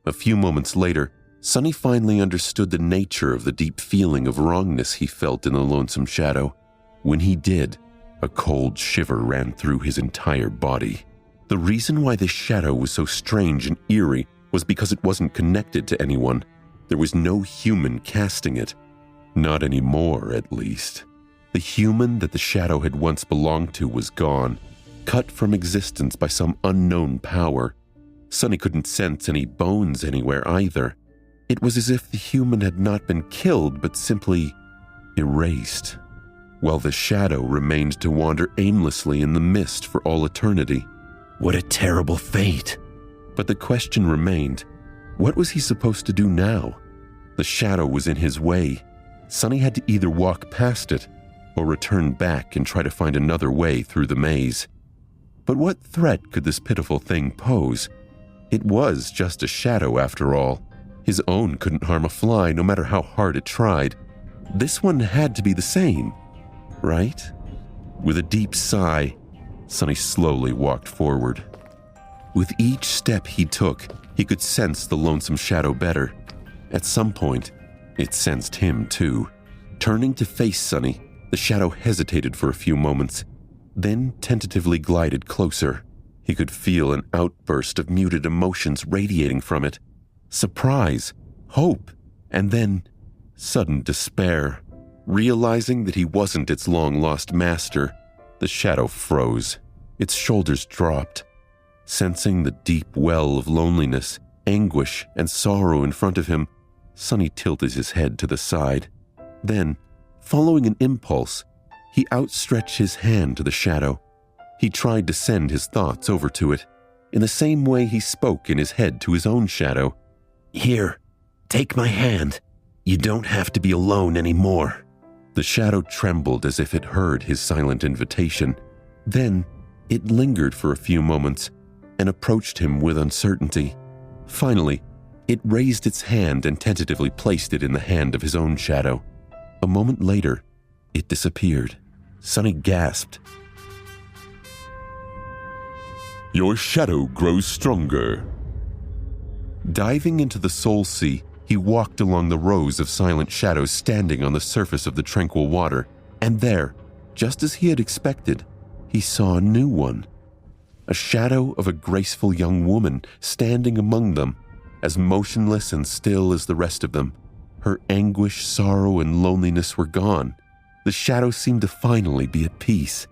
A few moments later, Sonny finally understood the nature of the deep feeling of wrongness he felt in the lonesome shadow. When he did, a cold shiver ran through his entire body. The reason why this shadow was so strange and eerie was because it wasn't connected to anyone. There was no human casting it. Not anymore, at least. The human that the shadow had once belonged to was gone, cut from existence by some unknown power. Sonny couldn't sense any bones anywhere either. It was as if the human had not been killed, but simply erased, while the shadow remained to wander aimlessly in the mist for all eternity. What a terrible fate! But the question remained, what was he supposed to do now? The shadow was in his way. Sonny had to either walk past it or return back and try to find another way through the maze. But what threat could this pitiful thing pose? It was just a shadow after all. His own couldn't harm a fly no matter how hard it tried. This one had to be the same, right? With a deep sigh, Sonny slowly walked forward. With each step he took, he could sense the lonesome shadow better. At some point, it sensed him too. Turning to face Sonny, the shadow hesitated for a few moments, then tentatively glided closer. He could feel an outburst of muted emotions radiating from it. Surprise, hope, and then sudden despair. Realizing that he wasn't its long-lost master, the shadow froze. Its shoulders dropped. Sensing the deep well of loneliness, anguish, and sorrow in front of him, Sonny tilted his head to the side. Then, following an impulse, he outstretched his hand to the shadow. He tried to send his thoughts over to it, in the same way he spoke in his head to his own shadow. "Here, take my hand. You don't have to be alone anymore." The shadow trembled as if it heard his silent invitation. Then, it lingered for a few moments and approached him with uncertainty. Finally, it raised its hand and tentatively placed it in the hand of his own shadow. A moment later, it disappeared. Sonny gasped. "Your shadow grows stronger." Diving into the soul sea, he walked along the rows of silent shadows standing on the surface of the tranquil water, and there, just as he had expected, he saw a new one. A shadow of a graceful young woman standing among them, as motionless and still as the rest of them. Her anguish, sorrow, and loneliness were gone. The shadow seemed to finally be at peace.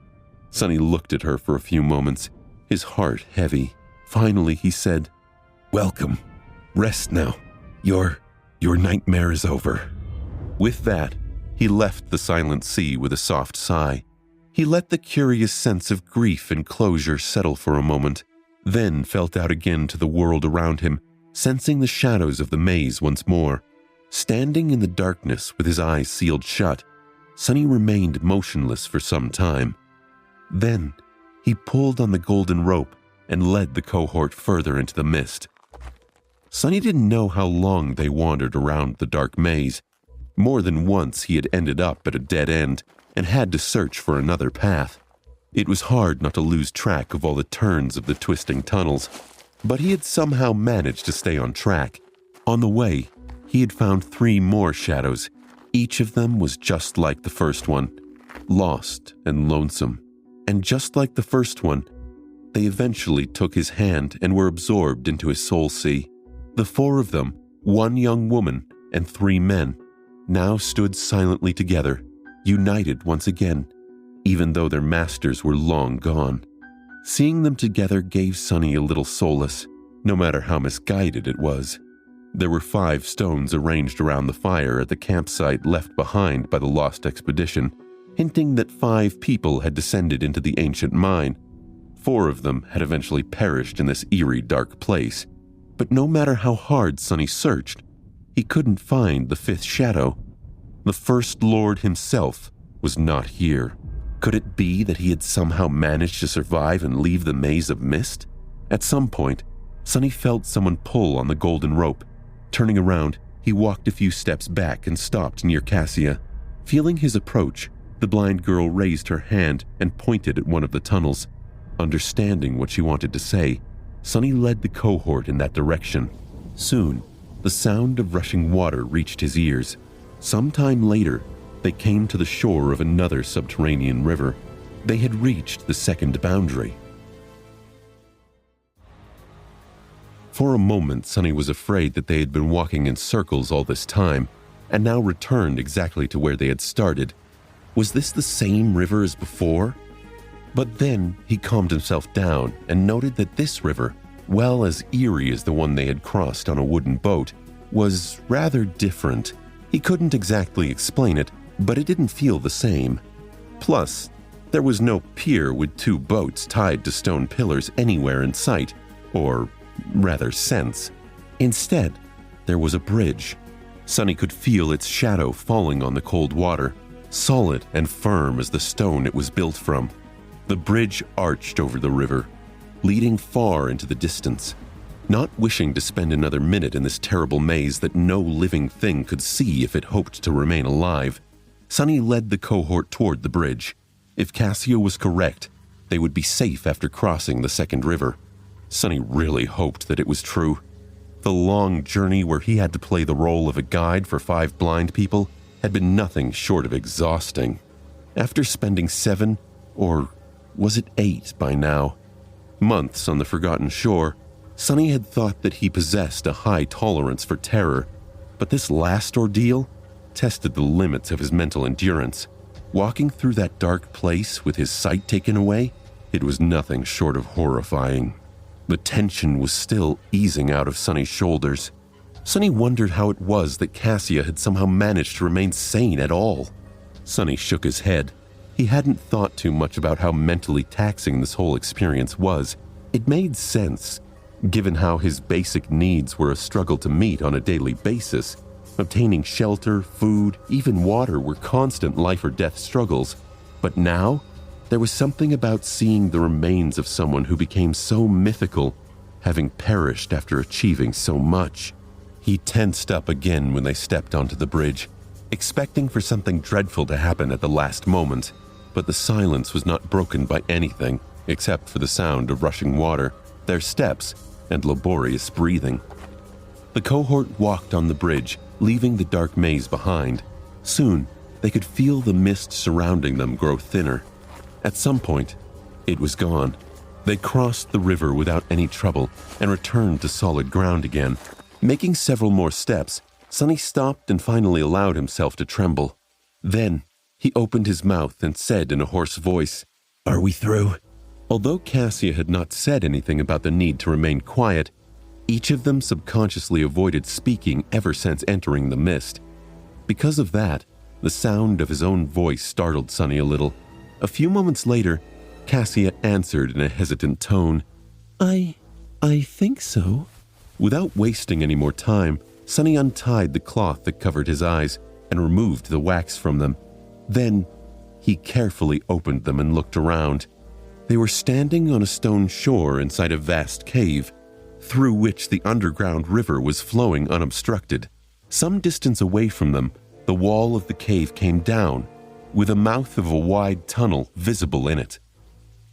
Sonny looked at her for a few moments, his heart heavy. Finally, he said, "Welcome. Rest now. You're Your nightmare is over." With that, he left the silent sea with a soft sigh. He let the curious sense of grief and closure settle for a moment, then felt out again to the world around him, sensing the shadows of the maze once more. Standing in the darkness with his eyes sealed shut, Sonny remained motionless for some time. Then, he pulled on the golden rope and led the cohort further into the mist. Sonny didn't know how long they wandered around the dark maze. More than once he had ended up at a dead end and had to search for another path. It was hard not to lose track of all the turns of the twisting tunnels, but he had somehow managed to stay on track. On the way, he had found 3 more shadows. Each of them was just like the first one, lost and lonesome. And just like the first one, they eventually took his hand and were absorbed into his soul sea. The 4 of them, 1 young woman and 3 men, now stood silently together, united once again, even though their masters were long gone. Seeing them together gave Sonny a little solace, no matter how misguided it was. There were 5 stones arranged around the fire at the campsite left behind by the lost expedition, hinting that 5 people had descended into the ancient mine. 4 of them had eventually perished in this eerie, dark place. But no matter how hard Sonny searched, he couldn't find the 5th shadow. The First Lord himself was not here. Could it be that he had somehow managed to survive and leave the maze of mist? At some point, Sonny felt someone pull on the golden rope. Turning around, he walked a few steps back and stopped near Cassia. Feeling his approach, the blind girl raised her hand and pointed at one of the tunnels. Understanding what she wanted to say, Sonny led the cohort in that direction. Soon, the sound of rushing water reached his ears. Sometime later, they came to the shore of another subterranean river. They had reached the second boundary. For a moment, Sonny was afraid that they had been walking in circles all this time, and now returned exactly to where they had started. Was this the same river as before? But then he calmed himself down and noted that this river, well as eerie as the one they had crossed on a wooden boat, was rather different. He couldn't exactly explain it, but it didn't feel the same. Plus, there was no pier with 2 boats tied to stone pillars anywhere in sight, or rather sense. Instead, there was a bridge. Sonny could feel its shadow falling on the cold water, solid and firm as the stone it was built from. The bridge arched over the river, leading far into the distance. Not wishing to spend another minute in this terrible maze that no living thing could see if it hoped to remain alive, Sonny led the cohort toward the bridge. If Cassia was correct, they would be safe after crossing the second river. Sonny really hoped that it was true. The long journey where he had to play the role of a guide for 5 blind people had been nothing short of exhausting. After spending 7, or was it 8 by now, months on the forgotten shore, Sonny had thought that he possessed a high tolerance for terror, but this last ordeal tested the limits of his mental endurance. Walking through that dark place with his sight taken away, it was nothing short of horrifying. The tension was still easing out of Sonny's shoulders. Sonny wondered how it was that Cassia had somehow managed to remain sane at all. Sonny shook his head. He hadn't thought too much about how mentally taxing this whole experience was. It made sense, given how his basic needs were a struggle to meet on a daily basis. Obtaining shelter, food, even water were constant life or death struggles. But now, there was something about seeing the remains of someone who became so mythical, having perished after achieving so much. He tensed up again when they stepped onto the bridge, expecting for something dreadful to happen at the last moment. But the silence was not broken by anything except for the sound of rushing water, their steps, and laborious breathing. The cohort walked on the bridge, leaving the dark maze behind. Soon, they could feel the mist surrounding them grow thinner. At some point, it was gone. They crossed the river without any trouble and returned to solid ground again. Making several more steps, Sonny stopped and finally allowed himself to tremble. Then, he opened his mouth and said in a hoarse voice, "Are we through?" Although Cassia had not said anything about the need to remain quiet, Each of them subconsciously avoided speaking ever since entering the mist. Because of that, the sound of his own voice startled Sunny a little. A few moments later, Cassia answered in a hesitant tone, I think so. Without wasting any more time, Sunny untied the cloth that covered his eyes and removed the wax from them. Then, he carefully opened them and looked around. They were standing on a stone shore inside a vast cave, through which the underground river was flowing unobstructed. Some distance away from them, the wall of the cave came down, with a mouth of a wide tunnel visible in it.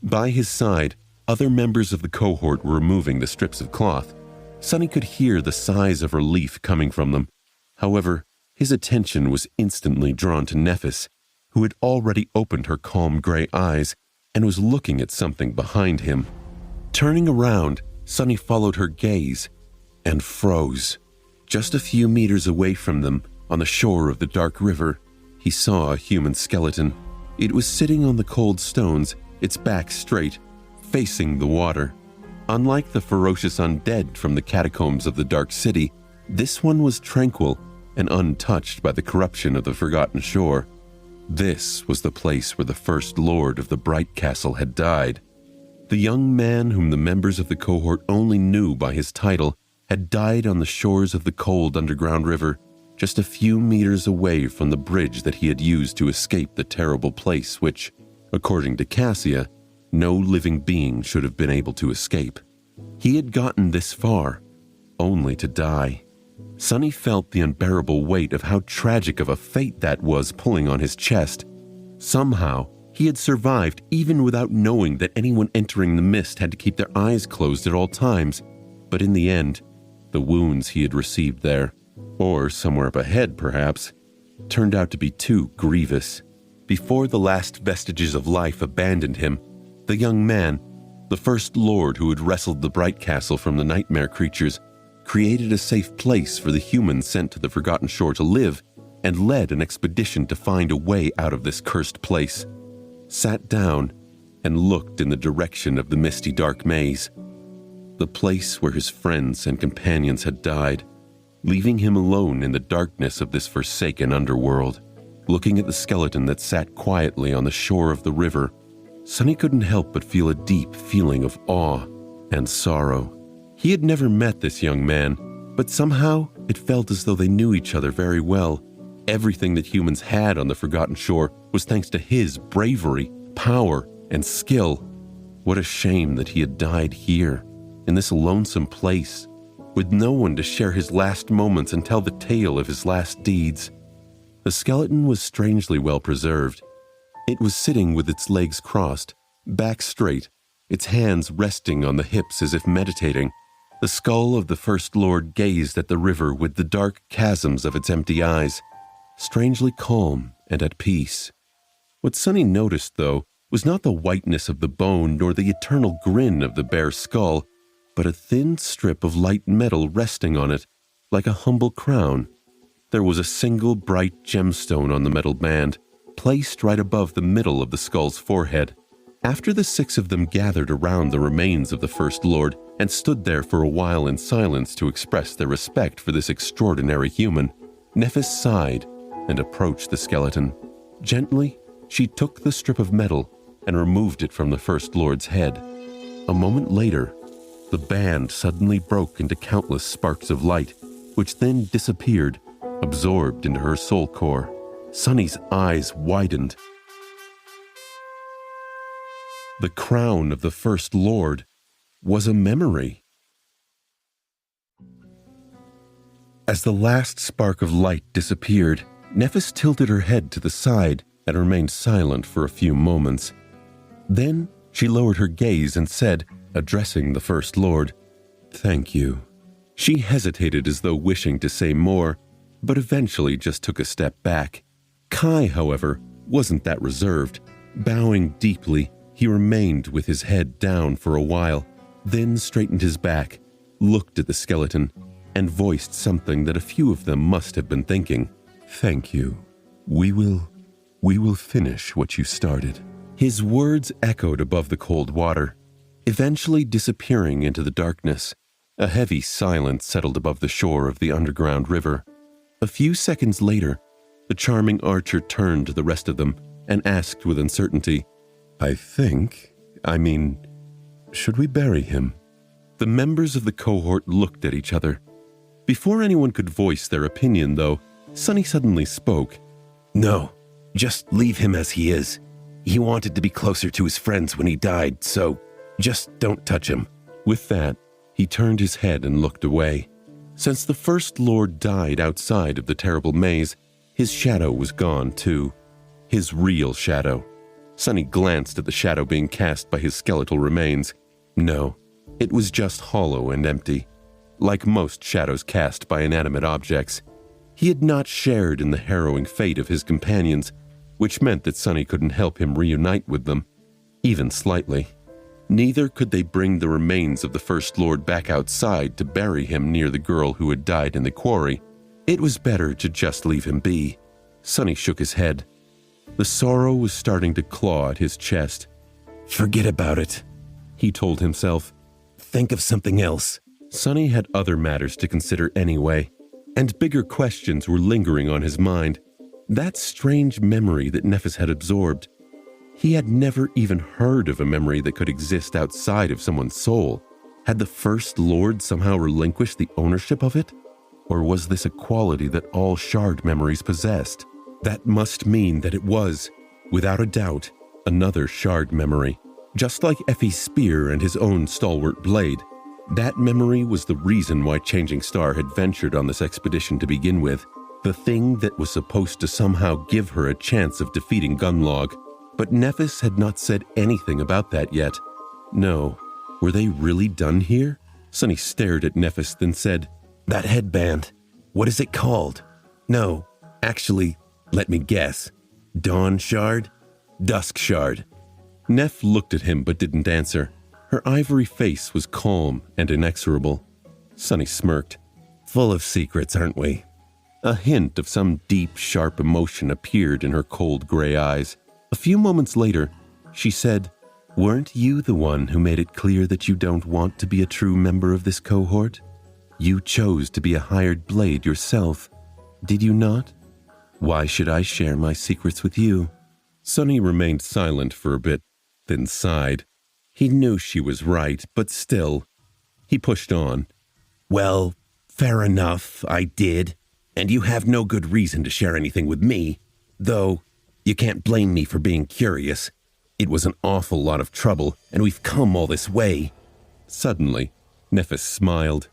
By his side, other members of the cohort were removing the strips of cloth. Sunny could hear the sighs of relief coming from them. However, his attention was instantly drawn to Nephis, who had already opened her calm gray eyes and was looking at something behind him. Turning around, Sunny followed her gaze and froze. Just a few meters away from them, on the shore of the dark river, he saw a human skeleton. It was sitting on the cold stones, its back straight, facing the water. Unlike the ferocious undead from the catacombs of the Dark City, this one was tranquil and untouched by the corruption of the Forgotten Shore. This was the place where the first lord of the Bright Castle had died. The young man whom the members of the cohort only knew by his title had died on the shores of the cold underground river, just a few meters away from the bridge that he had used to escape the terrible place which, according to Cassia, no living being should have been able to escape. He had gotten this far, only to die. Sunny felt the unbearable weight of how tragic of a fate that was pulling on his chest. Somehow, he had survived even without knowing that anyone entering the mist had to keep their eyes closed at all times. But in the end, the wounds he had received there, or somewhere up ahead perhaps, turned out to be too grievous. Before the last vestiges of life abandoned him, the young man, the first lord who had wrestled the Bright Castle from the nightmare creatures, created a safe place for the humans sent to the Forgotten Shore to live, and led an expedition to find a way out of this cursed place. Sat down and looked in the direction of the misty dark maze, the place where his friends and companions had died, leaving him alone in the darkness of this forsaken underworld. Looking at the skeleton that sat quietly on the shore of the river, Sunny couldn't help but feel a deep feeling of awe and sorrow. He had never met this young man, but somehow it felt as though they knew each other very well. Everything that humans had on the Forgotten Shore was thanks to his bravery, power, and skill. What a shame that he had died here, in this lonesome place, with no one to share his last moments and tell the tale of his last deeds. The skeleton was strangely well preserved. It was sitting with its legs crossed, back straight, its hands resting on the hips as if meditating. The skull of the First Lord gazed at the river with the dark chasms of its empty eyes, strangely calm and at peace. What Sunny noticed, though, was not the whiteness of the bone nor the eternal grin of the bare skull, but a thin strip of light metal resting on it, like a humble crown. There was a single bright gemstone on the metal band, placed right above the middle of the skull's forehead. After the six of them gathered around the remains of the First Lord and stood there for a while in silence to express their respect for this extraordinary human, Nephis sighed and approached the skeleton. Gently, she took the strip of metal and removed it from the First Lord's head. A moment later, the band suddenly broke into countless sparks of light, which then disappeared, absorbed into her soul core. Sunny's eyes widened. The crown of the First Lord was a memory. As the last spark of light disappeared, Nephis tilted her head to the side and remained silent for a few moments. Then she lowered her gaze and said, addressing the First Lord, "Thank you." She hesitated as though wishing to say more, but eventually just took a step back. Kai, however, wasn't that reserved. Bowing deeply, he remained with his head down for a while, then straightened his back, looked at the skeleton, and voiced something that a few of them must have been thinking. "Thank you. We will finish what you started." His words echoed above the cold water, eventually disappearing into the darkness. A heavy silence settled above the shore of the underground river. A few seconds later, the charming archer turned to the rest of them and asked with uncertainty, should we bury him? The members of the cohort looked at each other. Before anyone could voice their opinion, though, Sonny suddenly spoke. No, just leave him as he is. He wanted to be closer to his friends when he died, so just don't touch him. With that, he turned his head and looked away. Since the First Lord died outside of the terrible maze, his shadow was gone too. His real shadow. Sonny glanced at the shadow being cast by his skeletal remains. No, it was just hollow and empty. Like most shadows cast by inanimate objects, he had not shared in the harrowing fate of his companions, which meant that Sonny couldn't help him reunite with them, even slightly. Neither could they bring the remains of the First Lord back outside to bury him near the girl who had died in the quarry. It was better to just leave him be. Sonny shook his head. The sorrow was starting to claw at his chest. Forget about it, he told himself. Think of something else. Sonny had other matters to consider anyway, and bigger questions were lingering on his mind. That strange memory that Nefis had absorbed. He had never even heard of a memory that could exist outside of someone's soul. Had the First Lord somehow relinquished the ownership of it? Or was this a quality that all shard memories possessed? That must mean that it was, without a doubt, another shard memory. Just like Effie's spear and his own stalwart blade, that memory was the reason why Changing Star had ventured on this expedition to begin with, the thing that was supposed to somehow give her a chance of defeating Gunlog. But Nefis had not said anything about that yet. No, were they really done here? Sonny stared at Nefis, then said, That headband, what is it called? No, actually, let me guess. Dawn Shard? Dusk Shard. Neff looked at him but didn't answer. Her ivory face was calm and inexorable. Sonny smirked. Full of secrets, aren't we? A hint of some deep, sharp emotion appeared in her cold gray eyes. A few moments later, she said, Weren't you the one who made it clear that you don't want to be a true member of this cohort? You chose to be a hired blade yourself, did you not? Why should I share my secrets with you? Sonny remained silent for a bit, then sighed. He knew she was right, but still. He pushed on. Well, fair enough, I did. And you have no good reason to share anything with me. Though, you can't blame me for being curious. It was an awful lot of trouble, and we've come all this way. Suddenly, Nefis smiled.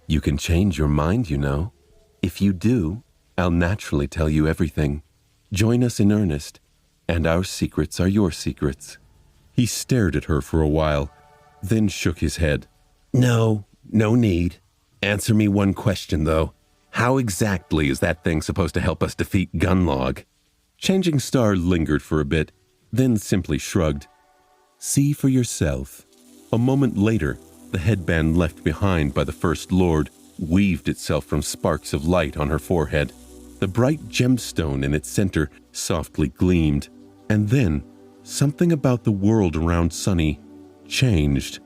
You can change your mind, you know. If you do, I'll naturally tell you everything. Join us in earnest, and our secrets are your secrets. He stared at her for a while, then shook his head. No need. Answer me one question, though. How exactly is that thing supposed to help us defeat Gunlog? Changing Star lingered for a bit, then simply shrugged. See for yourself. A moment later, the headband left behind by the First Lord weaved itself from sparks of light on her forehead. The bright gemstone in its center softly gleamed, and then something about the world around Sonny changed.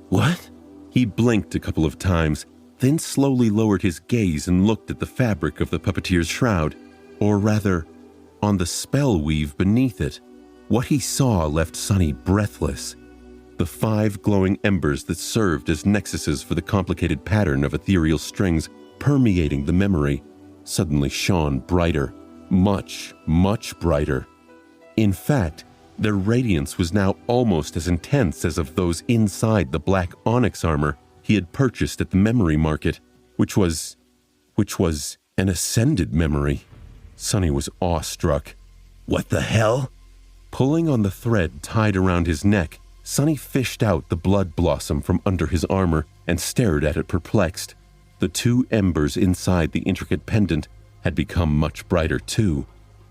What? He blinked a couple of times, then slowly lowered his gaze and looked at the fabric of the puppeteer's shroud, or rather, on the spell weave beneath it. What he saw left Sonny breathless. The 5 glowing embers that served as nexuses for the complicated pattern of ethereal strings permeating the memory suddenly shone brighter, much, much brighter. In fact, their radiance was now almost as intense as of those inside the black onyx armor he had purchased at the memory market, which was an ascended memory. Sonny was awestruck. What the hell? Pulling on the thread tied around his neck, Sonny fished out the blood blossom from under his armor and stared at it perplexed. The 2 embers inside the intricate pendant had become much brighter too.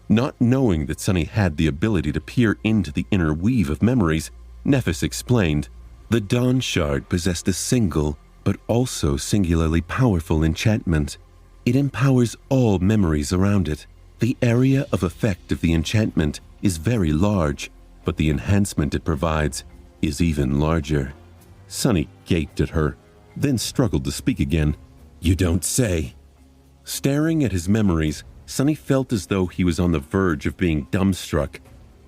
Not knowing that Sonny had the ability to peer into the inner weave of memories, Nefis explained, the Dawn Shard possessed a single, but also singularly powerful enchantment. It empowers all memories around it. The area of effect of the enchantment is very large, but the enhancement it provides is even larger. Sonny gaped at her, then struggled to speak again. You don't say. Staring at his memories, Sonny felt as though he was on the verge of being dumbstruck.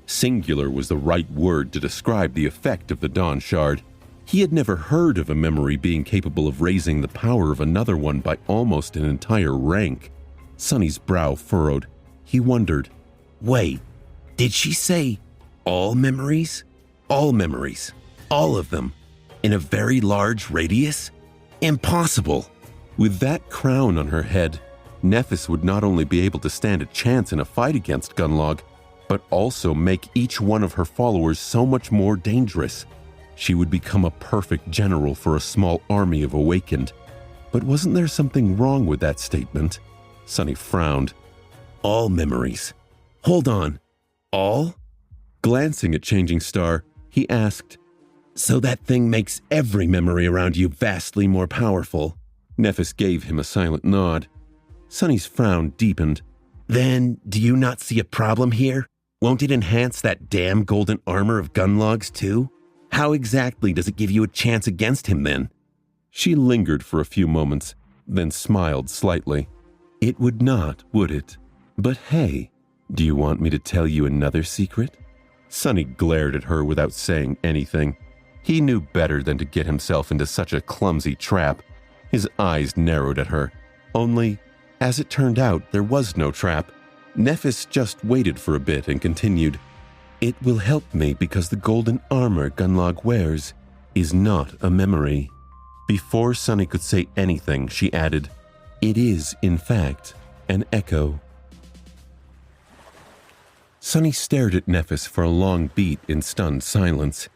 Singular was the right word to describe the effect of the Dawn Shard. He had never heard of a memory being capable of raising the power of another one by almost an entire rank. Sonny's brow furrowed. He wondered, Wait, did she say all memories? All memories. All of them. In a very large radius? Impossible. With that crown on her head, Nephis would not only be able to stand a chance in a fight against Gunlog, but also make each one of her followers so much more dangerous. She would become a perfect general for a small army of Awakened. But wasn't there something wrong with that statement? Sonny frowned. All memories. Hold on. All? Glancing at Changing Star, he asked, So that thing makes every memory around you vastly more powerful. Nephis gave him a silent nod. Sonny's frown deepened. Then, do you not see a problem here? Won't it enhance that damn golden armor of Gunlog's too? How exactly does it give you a chance against him then? She lingered for a few moments, then smiled slightly. It would not, would it? But hey, do you want me to tell you another secret? Sonny glared at her without saying anything. He knew better than to get himself into such a clumsy trap. His eyes narrowed at her. Only, as it turned out, there was no trap. Nephis just waited for a bit and continued, It will help me because the golden armor Gunlog wears is not a memory. Before Sonny could say anything, she added, It is, in fact, an echo. Sonny stared at Nephis for a long beat in stunned silence.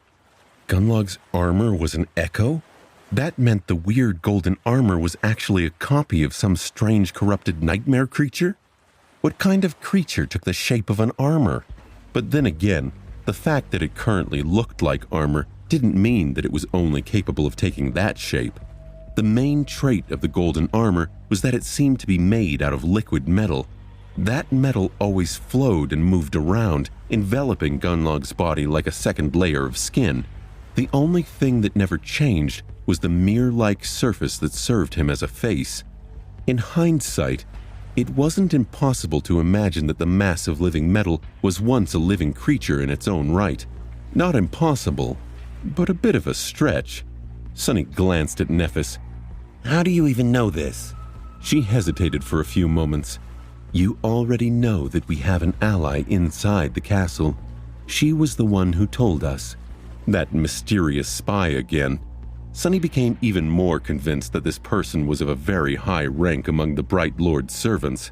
Gunlog's armor was an echo? That meant the weird golden armor was actually a copy of some strange corrupted nightmare creature? What kind of creature took the shape of an armor? But then again, the fact that it currently looked like armor didn't mean that it was only capable of taking that shape. The main trait of the golden armor was that it seemed to be made out of liquid metal. That metal always flowed and moved around, enveloping Gunlog's body like a second layer of skin. The only thing that never changed was the mirror-like surface that served him as a face. In hindsight, it wasn't impossible to imagine that the mass of living metal was once a living creature in its own right. Not impossible, but a bit of a stretch. Sonny glanced at Nephis. How do you even know this? She hesitated for a few moments. You already know that we have an ally inside the castle. She was the one who told us. That mysterious spy again. Sonny became even more convinced that this person was of a very high rank among the Bright Lord's servants.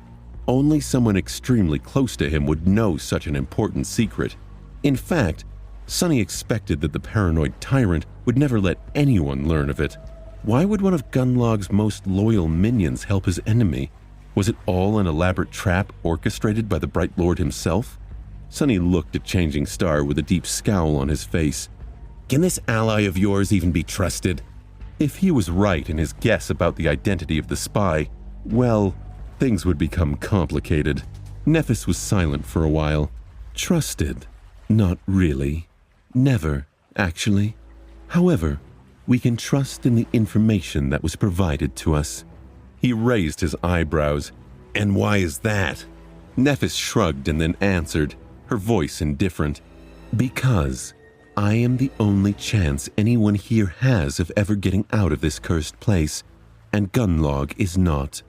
Only someone extremely close to him would know such an important secret. In fact, Sonny expected that the paranoid tyrant would never let anyone learn of it. Why would one of Gunlog's most loyal minions help his enemy? Was it all an elaborate trap orchestrated by the Bright Lord himself? Sonny looked at Changing Star with a deep scowl on his face. Can this ally of yours even be trusted? If he was right in his guess about the identity of the spy, well, things would become complicated. Nephis was silent for a while. Trusted? Not really. Never, actually. However, we can trust in the information that was provided to us. He raised his eyebrows. And why is that? Nephis shrugged and then answered, her voice indifferent. Because I am the only chance anyone here has of ever getting out of this cursed place, and Gunlog is not.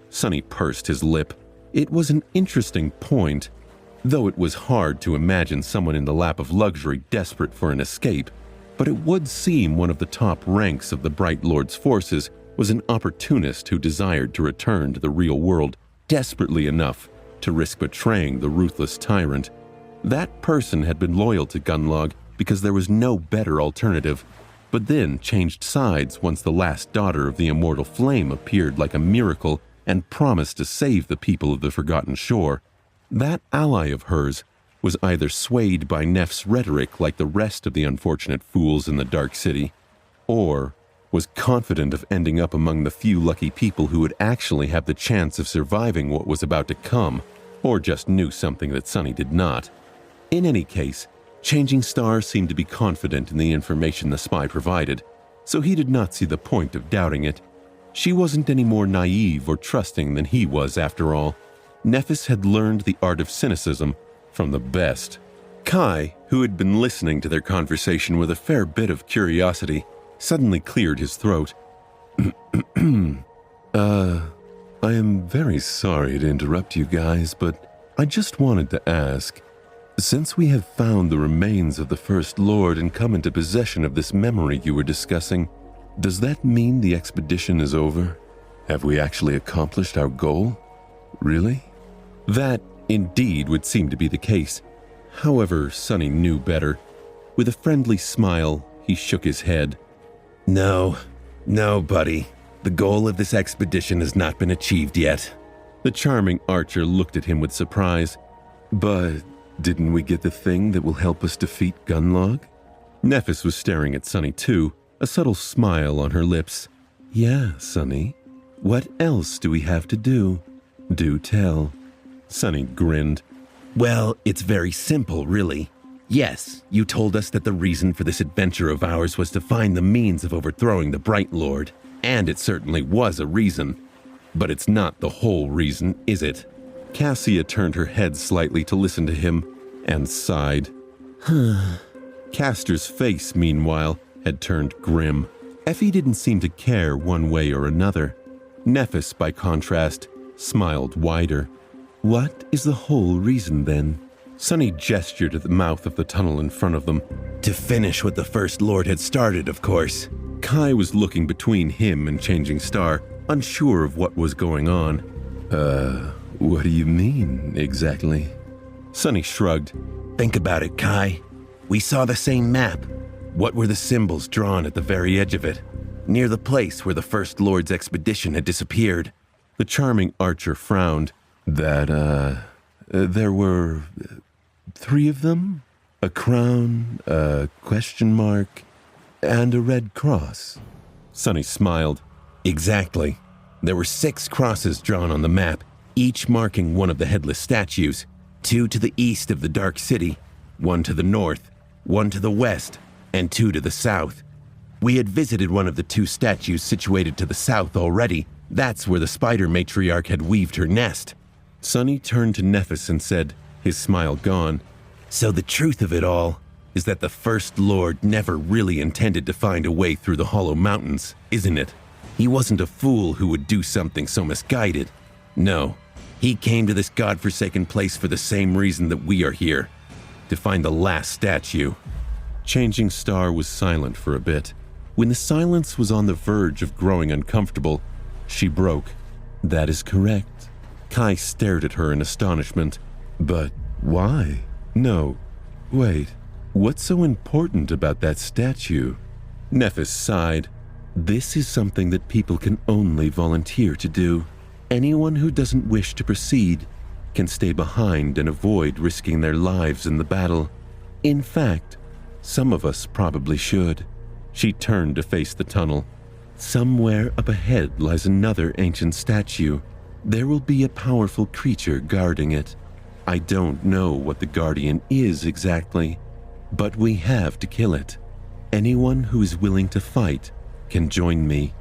Sonny pursed his lip. It was an interesting point, though it was hard to imagine someone in the lap of luxury desperate for an escape. But it would seem one of the top ranks of the Bright Lord's forces was an opportunist who desired to return to the real world desperately enough to risk betraying the ruthless tyrant. That person had been loyal to Gunlog because there was no better alternative, but then changed sides once the last daughter of the Immortal Flame appeared like a miracle and promised to save the people of the Forgotten Shore. That ally of hers was either swayed by Neph's rhetoric like the rest of the unfortunate fools in the Dark City, or was confident of ending up among the few lucky people who would actually have the chance of surviving what was about to come, or just knew something that Sonny did not. In any case, Changing Star seemed to be confident in the information the spy provided. so he did not see the point of doubting it. She wasn't any more naive or trusting than he was, after all. Nephis had learned the art of cynicism from the best. Kai, who had been listening to their conversation with a fair bit of curiosity, suddenly cleared his throat. I am very sorry to interrupt you guys, but I just wanted to ask, since we have found the remains of the First Lord and come into possession of this memory you were discussing, does that mean the expedition is over? Have we actually accomplished our goal? Really? That, indeed, would seem to be the case. However, Sonny knew better. With a friendly smile, he shook his head. No, buddy. The goal of this expedition has not been achieved yet. The charming archer looked at him with surprise. But didn't we get the thing that will help us defeat Gunlog? Nephis was staring at Sonny too, a subtle smile on her lips. Yeah, Sonny. What else do we have to do? Do tell. Sonny grinned. Well, it's very simple, really. Yes, you told us that the reason for this adventure of ours was to find the means of overthrowing the Bright Lord, and it certainly was a reason. But it's not the whole reason, is it? Cassia turned her head slightly to listen to him and sighed. Castor's face, meanwhile, had turned grim. Effie didn't seem to care one way or another. Nephis, by contrast, smiled wider. What is the whole reason, then? Sonny gestured at the mouth of the tunnel in front of them. To finish what the First Lord had started, of course. Kai was looking between him and Changing Star, unsure of what was going on. What do you mean, exactly? Sonny shrugged. Think about it, Kai. We saw the same map. What were the symbols drawn at the very edge of it? Near the place where the First Lord's expedition had disappeared. The charming archer frowned. There were 3 of them? A crown, a question mark, and a red cross. Sonny smiled. Exactly. There were 6 crosses drawn on the map, each marking one of the headless statues. 2 to the east of the Dark City, 1 to the north, 1 to the west, and 2 to the south. We had visited one of the 2 statues situated to the south already. That's where the spider matriarch had weaved her nest. Sonny turned to Nephis and said, his smile gone, So the truth of it all is that the First Lord never really intended to find a way through the Hollow Mountains, isn't it? He wasn't a fool who would do something so misguided. No, he came to this godforsaken place for the same reason that we are here, to find the last statue. Changing Star was silent for a bit. When the silence was on the verge of growing uncomfortable, she broke. That is correct. Kai stared at her in astonishment. But why? No, wait. What's so important about that statue? Nephis sighed. This is something that people can only volunteer to do. Anyone who doesn't wish to proceed can stay behind and avoid risking their lives in the battle. In fact, some of us probably should. She turned to face the tunnel. Somewhere up ahead lies another ancient statue. There will be a powerful creature guarding it. I don't know what the Guardian is exactly, but we have to kill it. Anyone who is willing to fight can join me.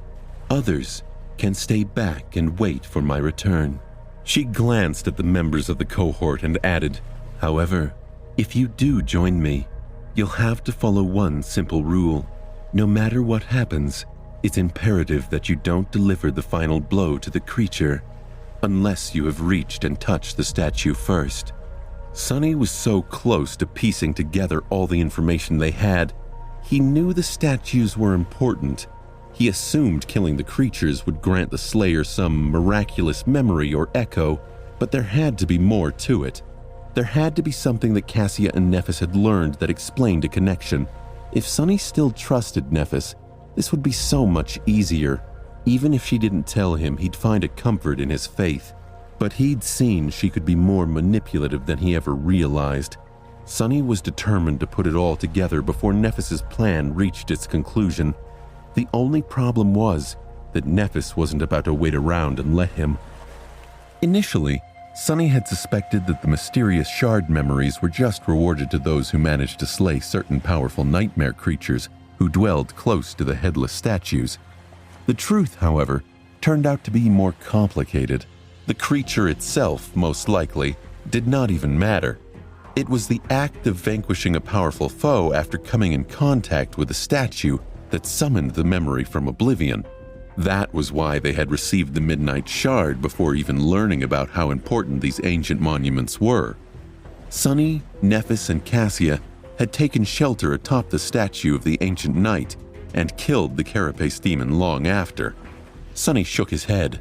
Others can stay back and wait for my return. She glanced at the members of the cohort and added, However, if you do join me, you'll have to follow one simple rule. No matter what happens, it's imperative that you don't deliver the final blow to the creature unless you have reached and touched the statue first. Sonny was so close to piecing together all the information they had. He knew the statues were important. He assumed killing the creatures would grant the Slayer some miraculous memory or echo, but there had to be more to it. There had to be something that Cassia and Nephis had learned that explained a connection. If Sonny still trusted Nephis, this would be so much easier. Even if she didn't tell him, he'd find a comfort in his faith. But he'd seen she could be more manipulative than he ever realized. Sonny was determined to put it all together before Nephis's plan reached its conclusion. The only problem was that Nephis wasn't about to wait around and let him. Initially, Sonny had suspected that the mysterious shard memories were just rewarded to those who managed to slay certain powerful nightmare creatures, who dwelled close to the headless statues. The truth, however, turned out to be more complicated. The creature itself, most likely, did not even matter. It was the act of vanquishing a powerful foe after coming in contact with a statue that summoned the memory from oblivion. That was why they had received the Midnight Shard before even learning about how important these ancient monuments were. Sunny, Nephis, and Cassia had taken shelter atop the statue of the ancient knight and killed the Carapace demon long after. Sunny shook his head.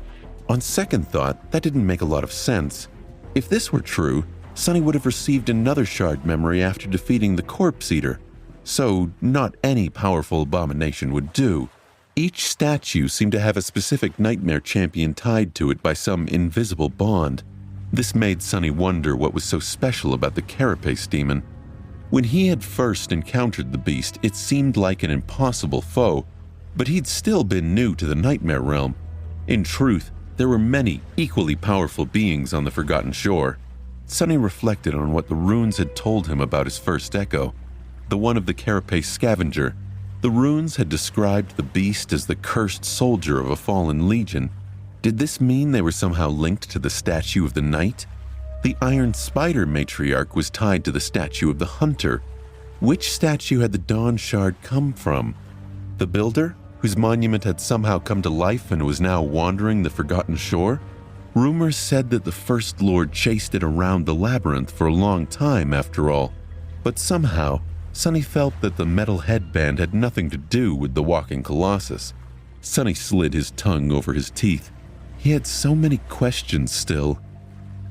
On second thought, that didn't make a lot of sense. If this were true, Sunny would have received another shard memory after defeating the Corpse Eater, so not any powerful abomination would do. Each statue seemed to have a specific nightmare champion tied to it by some invisible bond. This made Sunny wonder what was so special about the Carapace demon. When he had first encountered the beast, it seemed like an impossible foe, but he'd still been new to the Nightmare Realm. In truth, there were many equally powerful beings on the Forgotten Shore. Sunny reflected on what the runes had told him about his first echo, the one of the Carapace scavenger. The runes had described the beast as the cursed soldier of a fallen legion. Did this mean they were somehow linked to the statue of the knight? The Iron Spider matriarch was tied to the statue of the hunter. Which statue had the Dawn Shard come from? The builder, whose monument had somehow come to life and was now wandering the Forgotten Shore? Rumors said that the First Lord chased it around the labyrinth for a long time after all, but somehow Sunny felt that the metal headband had nothing to do with the walking colossus. Sunny slid his tongue over his teeth. He had so many questions still.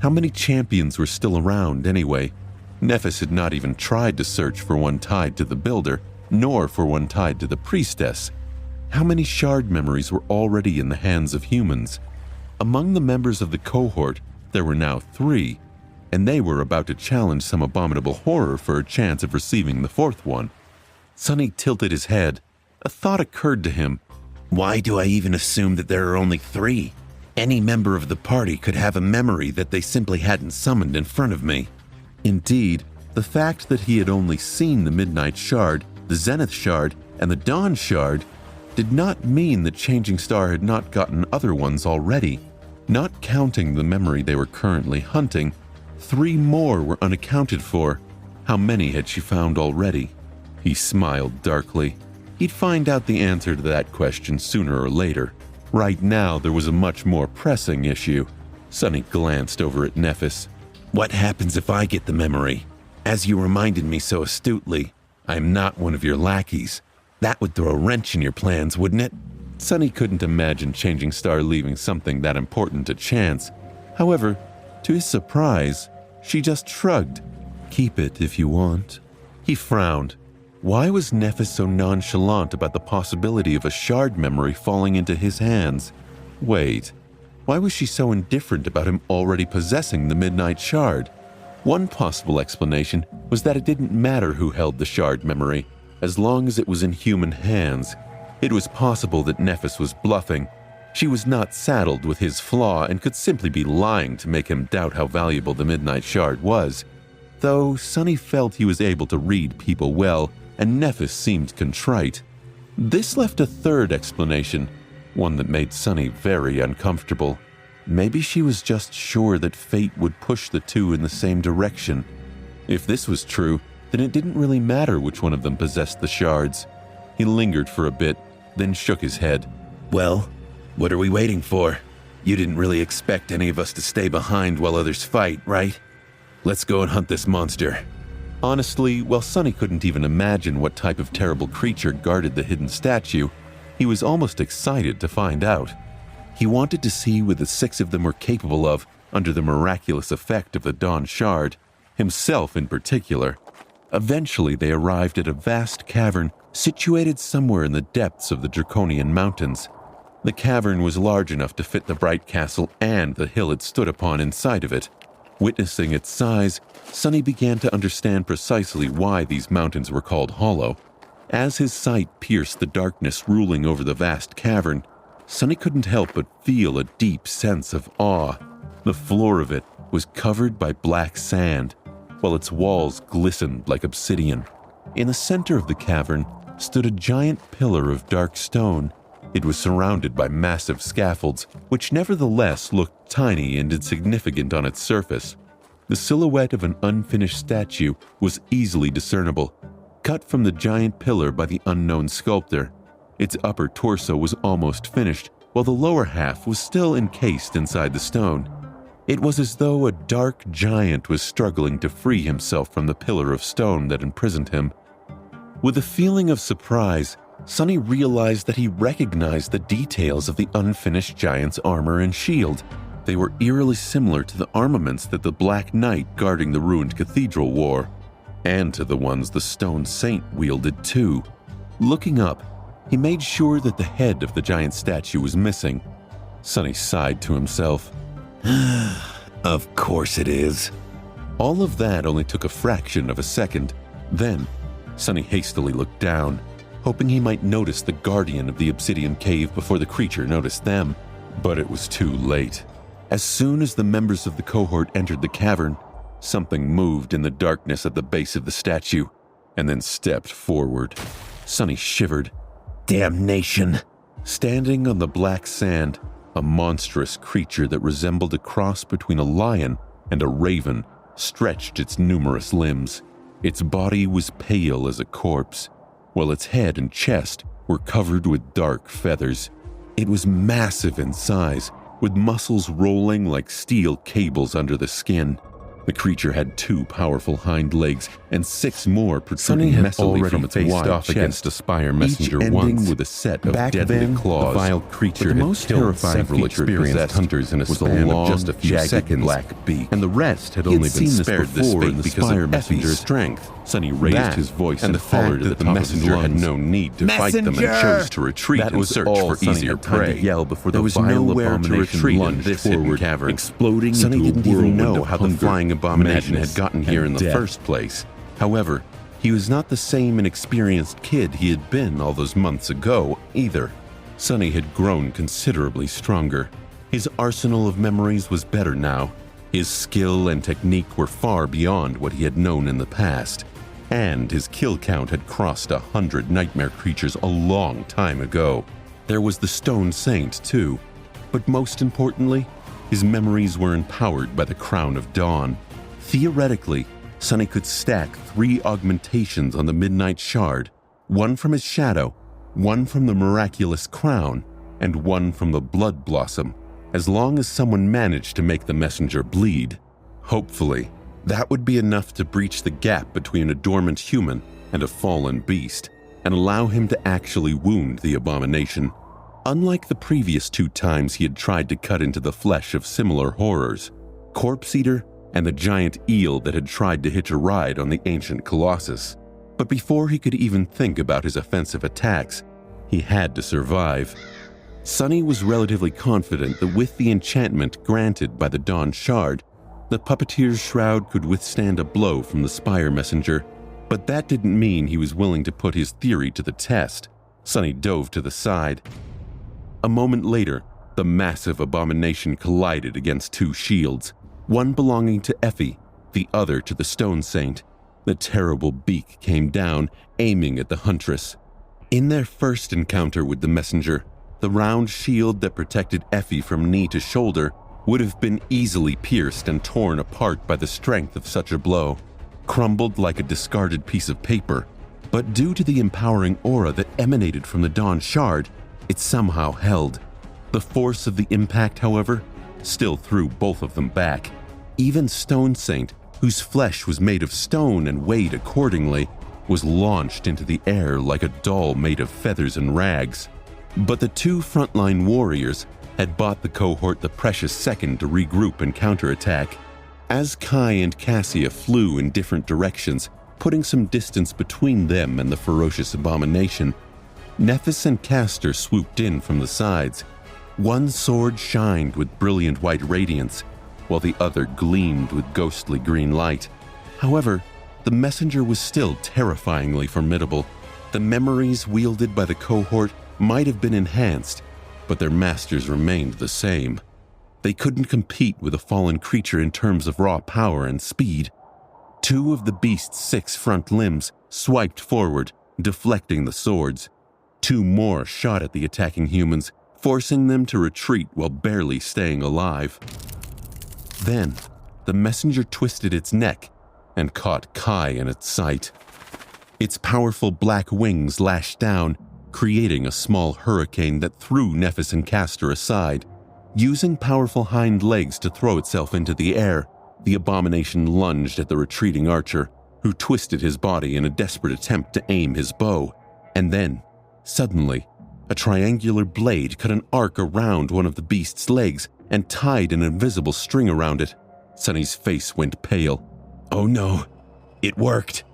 How many champions were still around anyway? Nephis had not even tried to search for one tied to the builder, nor for one tied to the priestess. How many shard memories were already in the hands of humans? Among the members of the cohort, there were now 3, and they were about to challenge some abominable horror for a chance of receiving the 4th one. Sunny tilted his head. A thought occurred to him. Why do I even assume that there are only 3? Any member of the party could have a memory that they simply hadn't summoned in front of me. Indeed, the fact that he had only seen the Midnight Shard, the Zenith Shard, and the Dawn Shard did not mean that Changing Star had not gotten other ones already. Not counting the memory they were currently hunting, 3 more were unaccounted for. How many had she found already? He smiled darkly. He'd find out the answer to that question sooner or later. Right now, there was a much more pressing issue. Sunny glanced over at Nephis. What happens if I get the memory? As you reminded me so astutely, I am not one of your lackeys. That would throw a wrench in your plans, wouldn't it? Sunny couldn't imagine Changing Star leaving something that important to chance. However, to his surprise, she just shrugged. Keep it if you want. He frowned. Why was Nephis so nonchalant about the possibility of a shard memory falling into his hands? Wait, why was she so indifferent about him already possessing the Midnight Shard? One possible explanation was that it didn't matter who held the shard memory, as long as it was in human hands. It was possible that Nephis was bluffing. She was not saddled with his flaw and could simply be lying to make him doubt how valuable the Midnight Shard was. Though Sunny felt he was able to read people well, and Nephis seemed contrite. This left a third explanation, one that made Sunny very uncomfortable. Maybe she was just sure that fate would push the two in the same direction. If this was true, then it didn't really matter which one of them possessed the shards. He lingered for a bit, then shook his head. Well, what are we waiting for? You didn't really expect any of us to stay behind while others fight, right? Let's go and hunt this monster. Honestly, while Sunny couldn't even imagine what type of terrible creature guarded the hidden statue, he was almost excited to find out. He wanted to see what the 6 of them were capable of under the miraculous effect of the Dawn Shard, himself in particular. Eventually, they arrived at a vast cavern situated somewhere in the depths of the Draconian Mountains. The cavern was large enough to fit the Bright Castle and the hill it stood upon inside of it. Witnessing its size, Sunny began to understand precisely why these mountains were called hollow. As his sight pierced the darkness ruling over the vast cavern, Sunny couldn't help but feel a deep sense of awe. The floor of it was covered by black sand, while its walls glistened like obsidian. In the center of the cavern, stood a giant pillar of dark stone. It was surrounded by massive scaffolds, which nevertheless looked tiny and insignificant on its surface. The silhouette of an unfinished statue was easily discernible, cut from the giant pillar by the unknown sculptor. Its upper torso was almost finished, while the lower half was still encased inside the stone. It was as though a dark giant was struggling to free himself from the pillar of stone that imprisoned him. With a feeling of surprise, Sonny realized that he recognized the details of the unfinished giant's armor and shield. They were eerily similar to the armaments that the Black Knight guarding the ruined cathedral wore, and to the ones the Stone Saint wielded too. Looking up, he made sure that the head of the giant statue was missing. Sonny sighed to himself. Of course it is. All of that only took a fraction of a second. Then, Sonny hastily looked down, hoping he might notice the guardian of the obsidian cave before the creature noticed them. But it was too late. As soon as the members of the cohort entered the cavern, something moved in the darkness at the base of the statue, and then stepped forward. Sonny shivered. Damnation! Standing on the black sand, a monstrous creature that resembled a cross between a lion and a raven stretched its numerous limbs. Its body was pale as a corpse, while its head and chest were covered with dark feathers. It was massive in size, with muscles rolling like steel cables under the skin. The creature had 2 powerful hind legs and 6 more protruding messily from its wide chest, against a spire messenger each once, ending with a set of back deadly then, claws. the vile creature But the had most killed terrifying several feature it experienced possessed hunters in a was span a long, of just a few jagged seconds, black beak, and the rest had He only had been seen this spared before in the because spire of messenger's Effie's strength. Sonny raised That, his voice and and the fact hollered that at the the top of his messenger had lungs. no need to fight them and Messenger! chose to retreat That and was search all for Sonny easier had time to prey. yell before There the was vile nowhere to abomination retreat in lunged this hidden forward, cavern, exploding Sonny into a didn't even whirlwind know of how the hunger, flying abomination madness, had gotten here in and the death. first place. However, he was not the same inexperienced kid he had been all those months ago either. Sonny had grown considerably stronger. His arsenal of memories was better now. His skill and technique were far beyond what he had known in the past. And his kill count had crossed 100 nightmare creatures a long time ago. There was the Stone Saint, too. But most importantly, his memories were empowered by the Crown of Dawn. Theoretically, Sonny could stack 3 augmentations on the Midnight Shard, one from his shadow, one from the miraculous crown, and one from the Blood Blossom, as long as someone managed to make the messenger bleed. Hopefully, that would be enough to breach the gap between a dormant human and a fallen beast, and allow him to actually wound the abomination. Unlike the previous 2 times he had tried to cut into the flesh of similar horrors, Corpse Eater and the giant eel that had tried to hitch a ride on the ancient Colossus. But before he could even think about his offensive attacks, he had to survive. Sonny was relatively confident that with the enchantment granted by the Dawn Shard, the puppeteer's shroud could withstand a blow from the Spire Messenger, but that didn't mean he was willing to put his theory to the test. Sonny dove to the side. A moment later, the massive abomination collided against 2 shields, one belonging to Effie, the other to the Stone Saint. The terrible beak came down, aiming at the huntress. In their first encounter with the messenger, the round shield that protected Effie from knee to shoulder would have been easily pierced and torn apart by the strength of such a blow, crumbled like a discarded piece of paper. But due to the empowering aura that emanated from the Dawn Shard, it somehow held. The force of the impact, however, still threw both of them back. Even Stone Saint, whose flesh was made of stone and weighed accordingly, was launched into the air like a doll made of feathers and rags. But the 2 frontline warriors had bought the cohort the precious second to regroup and counterattack. As Kai and Cassia flew in different directions, putting some distance between them and the ferocious abomination, Nephis and Castor swooped in from the sides. One sword shined with brilliant white radiance, while the other gleamed with ghostly green light. However, the messenger was still terrifyingly formidable. The memories wielded by the cohort might have been enhanced, but their masters remained the same. They couldn't compete with a fallen creature in terms of raw power and speed. 2 of the beast's 6 front limbs swiped forward, deflecting the swords. 2 more shot at the attacking humans, forcing them to retreat while barely staying alive. Then, the messenger twisted its neck and caught Kai in its sight. Its powerful black wings lashed down, creating a small hurricane that threw Nephis and Castor aside. Using powerful hind legs to throw itself into the air, the abomination lunged at the retreating archer, who twisted his body in a desperate attempt to aim his bow. And then, suddenly, a triangular blade cut an arc around one of the beast's legs and tied an invisible string around it. Sonny's face went pale. Oh no, it worked.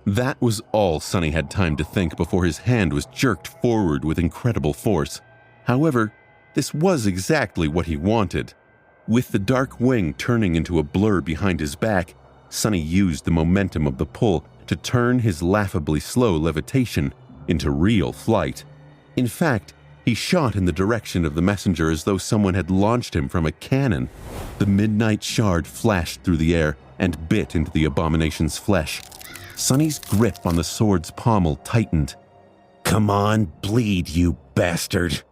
That was all Sonny had time to think before his hand was jerked forward with incredible force. However, this was exactly what he wanted. With the dark wing turning into a blur behind his back, Sonny used the momentum of the pull to turn his laughably slow levitation into real flight. In fact, he shot in the direction of the messenger as though someone had launched him from a cannon. The midnight shard flashed through the air and bit into the abomination's flesh. Sonny's grip on the sword's pommel tightened. Come on, bleed, you bastard.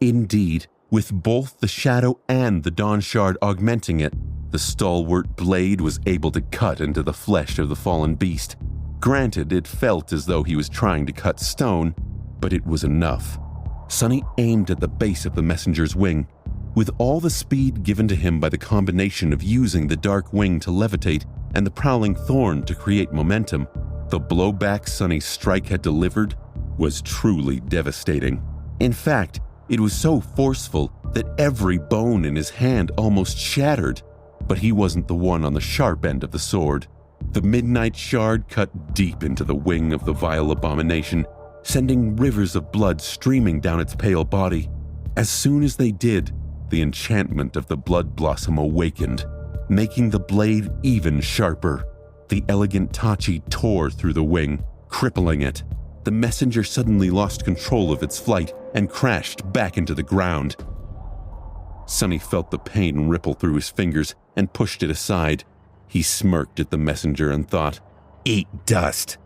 Indeed, with both the shadow and the dawn shard augmenting it, the stalwart blade was able to cut into the flesh of the fallen beast. Granted, it felt as though he was trying to cut stone, but it was enough. Sonny aimed at the base of the messenger's wing. With all the speed given to him by the combination of using the dark wing to levitate and the prowling thorn to create momentum, the blowback Sonny's strike had delivered was truly devastating. In fact, it was so forceful that every bone in his hand almost shattered. But he wasn't the one on the sharp end of the sword. The midnight shard cut deep into the wing of the vile abomination, sending rivers of blood streaming down its pale body. As soon as they did, the enchantment of the blood blossom awakened, making the blade even sharper. The elegant Tachi tore through the wing, crippling it. The messenger suddenly lost control of its flight and crashed back into the ground. Sonny felt the pain ripple through his fingers and pushed it aside. He smirked at the messenger and thought, "Eat dust."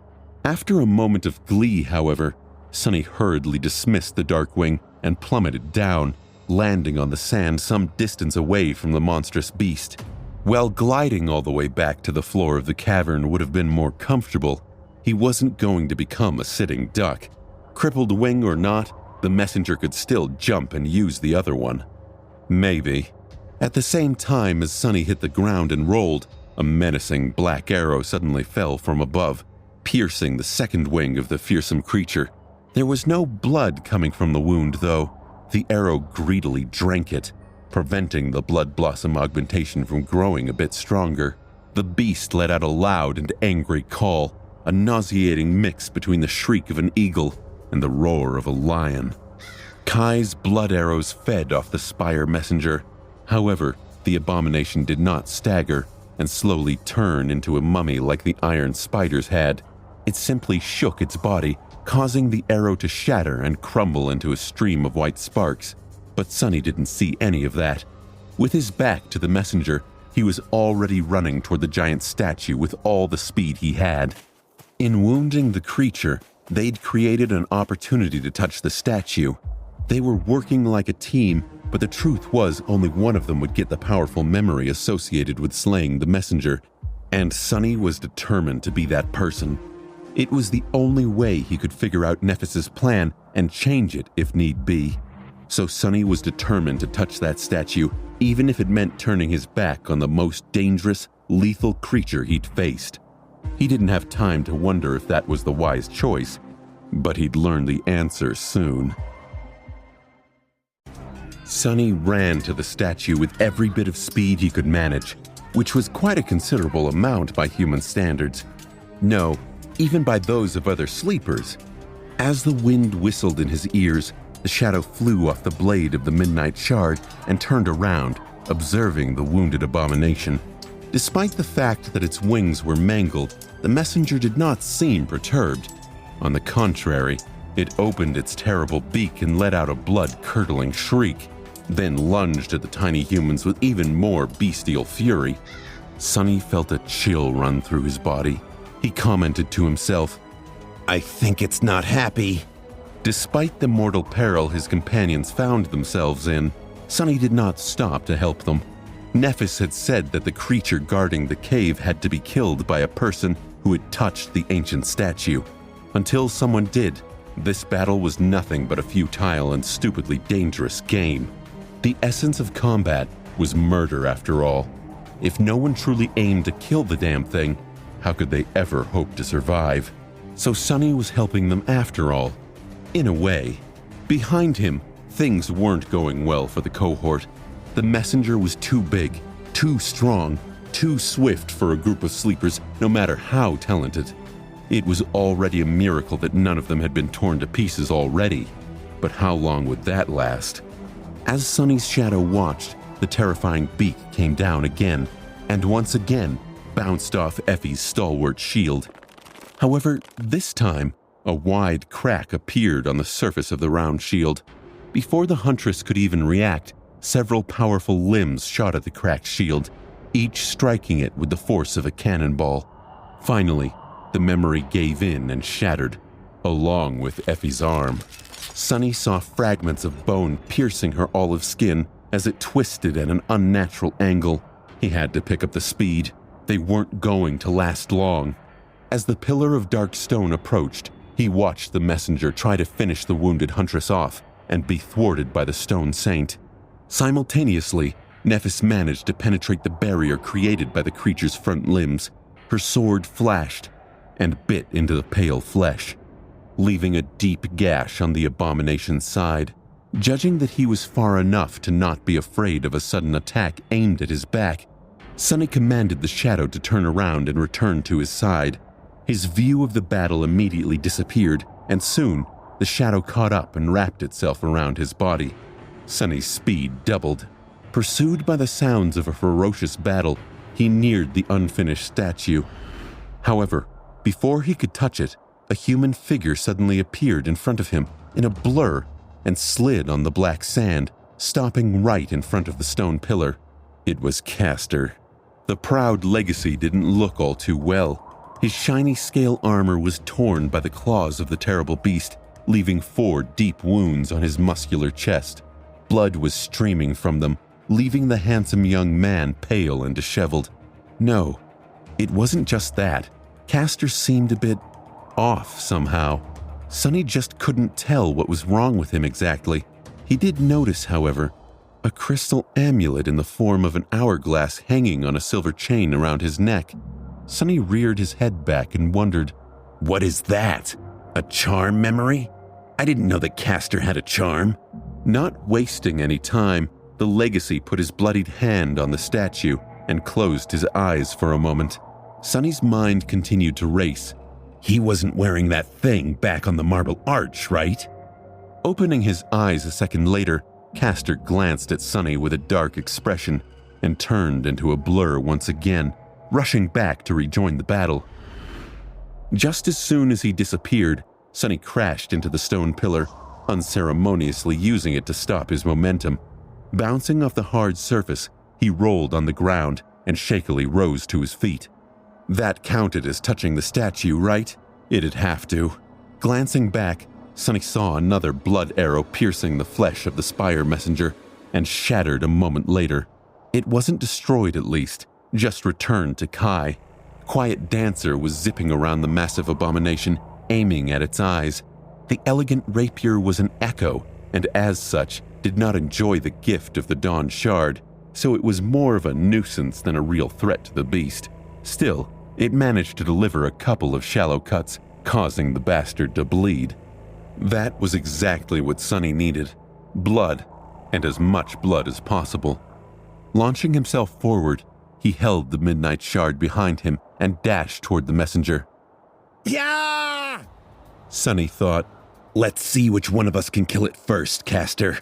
After a moment of glee, however, Sonny hurriedly dismissed the dark wing and plummeted down, landing on the sand some distance away from the monstrous beast. While gliding all the way back to the floor of the cavern would have been more comfortable, he wasn't going to become a sitting duck. Crippled wing or not, the messenger could still jump and use the other one. Maybe. At the same time as Sonny hit the ground and rolled, a menacing black arrow suddenly fell from above, piercing the second wing of the fearsome creature. There was no blood coming from the wound, though. The arrow greedily drank it, preventing the blood blossom augmentation from growing a bit stronger. The beast let out a loud and angry call, a nauseating mix between the shriek of an eagle and the roar of a lion. Kai's blood arrows fed off the spire messenger. However, the abomination did not stagger and slowly turn into a mummy like the iron spiders had. It simply shook its body, causing the arrow to shatter and crumble into a stream of white sparks. But Sonny didn't see any of that. With his back to the messenger, he was already running toward the giant statue with all the speed he had. In wounding the creature, they'd created an opportunity to touch the statue. They were working like a team, but the truth was only one of them would get the powerful memory associated with slaying the messenger, and Sonny was determined to be that person. It was the only way he could figure out Nephis's plan and change it if need be. So Sonny was determined to touch that statue, even if it meant turning his back on the most dangerous, lethal creature he'd faced. He didn't have time to wonder if that was the wise choice, but he'd learn the answer soon. Sonny ran to the statue with every bit of speed he could manage, which was quite a considerable amount by human standards. No, even by those of other sleepers. As the wind whistled in his ears, the shadow flew off the blade of the midnight shard and turned around, observing the wounded abomination. Despite the fact that its wings were mangled, the messenger did not seem perturbed. On the contrary, it opened its terrible beak and let out a blood-curdling shriek, then lunged at the tiny humans with even more bestial fury. Sonny felt a chill run through his body. He commented to himself, I think it's not happy. Despite the mortal peril his companions found themselves in, Sunny did not stop to help them. Nephis had said that the creature guarding the cave had to be killed by a person who had touched the ancient statue. Until someone did, this battle was nothing but a futile and stupidly dangerous game. The essence of combat was murder after all. If no one truly aimed to kill the damn thing, how could they ever hope to survive? So Sunny was helping them after all. In a way. Behind him, things weren't going well for the cohort. The messenger was too big, too strong, too swift for a group of sleepers, no matter how talented. It was already a miracle that none of them had been torn to pieces already. But how long would that last? As Sunny's shadow watched, the terrifying beak came down again, and once again bounced off Effie's stalwart shield. However, this time, a wide crack appeared on the surface of the round shield. Before the huntress could even react, several powerful limbs shot at the cracked shield, each striking it with the force of a cannonball. Finally, the memory gave in and shattered, along with Effie's arm. Sunny saw fragments of bone piercing her olive skin as it twisted at an unnatural angle. He had to pick up the speed. They weren't going to last long. As the pillar of dark stone approached, he watched the messenger try to finish the wounded huntress off and be thwarted by the stone saint. Simultaneously, Nephis managed to penetrate the barrier created by the creature's front limbs. Her sword flashed and bit into the pale flesh, leaving a deep gash on the abomination's side. Judging that he was far enough to not be afraid of a sudden attack aimed at his back, Sunny commanded the shadow to turn around and return to his side. His view of the battle immediately disappeared, and soon the shadow caught up and wrapped itself around his body. Sunny's speed doubled. Pursued by the sounds of a ferocious battle, he neared the unfinished statue. However, before he could touch it, a human figure suddenly appeared in front of him in a blur and slid on the black sand, stopping right in front of the stone pillar. It was Castor. The proud legacy didn't look all too well. His shiny scale armor was torn by the claws of the terrible beast, leaving 4 deep wounds on his muscular chest. Blood was streaming from them, leaving the handsome young man pale and disheveled. No, it wasn't just that. Castor seemed a bit off somehow. Sunny just couldn't tell what was wrong with him exactly. He did notice, however, a crystal amulet in the form of an hourglass hanging on a silver chain around his neck. Sunny reared his head back and wondered, What is that? A charm memory? I didn't know that Castor had a charm. Not wasting any time, the legacy put his bloodied hand on the statue and closed his eyes for a moment. Sunny's mind continued to race. He wasn't wearing that thing back on the marble arch, right? Opening his eyes a second later, Castor glanced at Sunny with a dark expression and turned into a blur once again, rushing back to rejoin the battle. Just as soon as he disappeared, Sunny crashed into the stone pillar, unceremoniously using it to stop his momentum. Bouncing off the hard surface, he rolled on the ground and shakily rose to his feet. That counted as touching the statue, right? It'd have to. Glancing back, Sunny saw another blood arrow piercing the flesh of the spire messenger and shattered a moment later. It wasn't destroyed at least, just returned to Kai. Quiet Dancer was zipping around the massive abomination, aiming at its eyes. The elegant rapier was an echo, and as such, did not enjoy the gift of the Dawn Shard, so it was more of a nuisance than a real threat to the beast. Still, it managed to deliver a couple of shallow cuts, causing the bastard to bleed. That was exactly what Sunny needed. Blood, and as much blood as possible. Launching himself forward, he held the Midnight Shard behind him and dashed toward the messenger. Yeah! Sunny thought, Let's see which one of us can kill it first, Castor.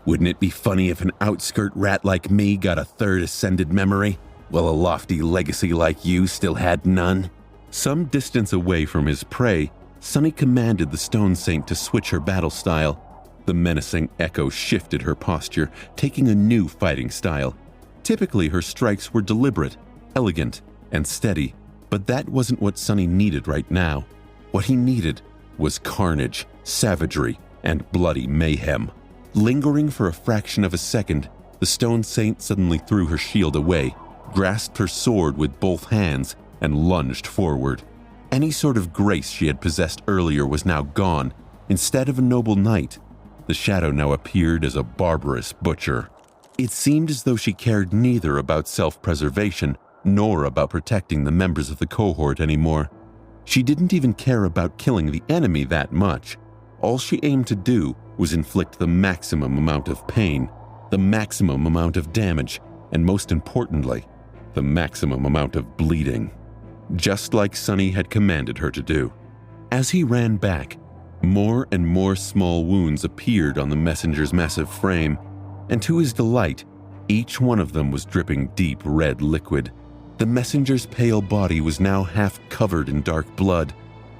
Wouldn't it be funny if an outskirt rat like me got a third ascended memory, while a lofty legacy like you still had none? Some distance away from his prey, Sunny commanded the Stone Saint to switch her battle style. The menacing echo shifted her posture, taking a new fighting style. Typically, her strikes were deliberate, elegant, and steady, but that wasn't what Sunny needed right now. What he needed was carnage, savagery, and bloody mayhem. Lingering for a fraction of a second, the stone saint suddenly threw her shield away, grasped her sword with both hands, and lunged forward. Any sort of grace she had possessed earlier was now gone. Instead of a noble knight, the shadow now appeared as a barbarous butcher. It seemed as though she cared neither about self-preservation nor about protecting the members of the cohort anymore. She didn't even care about killing the enemy that much. All she aimed to do was inflict the maximum amount of pain, the maximum amount of damage, and most importantly, the maximum amount of bleeding. Just like Sunny had commanded her to do. As he ran back, more and more small wounds appeared on the messenger's massive frame, and to his delight, each one of them was dripping deep red liquid. The messenger's pale body was now half covered in dark blood.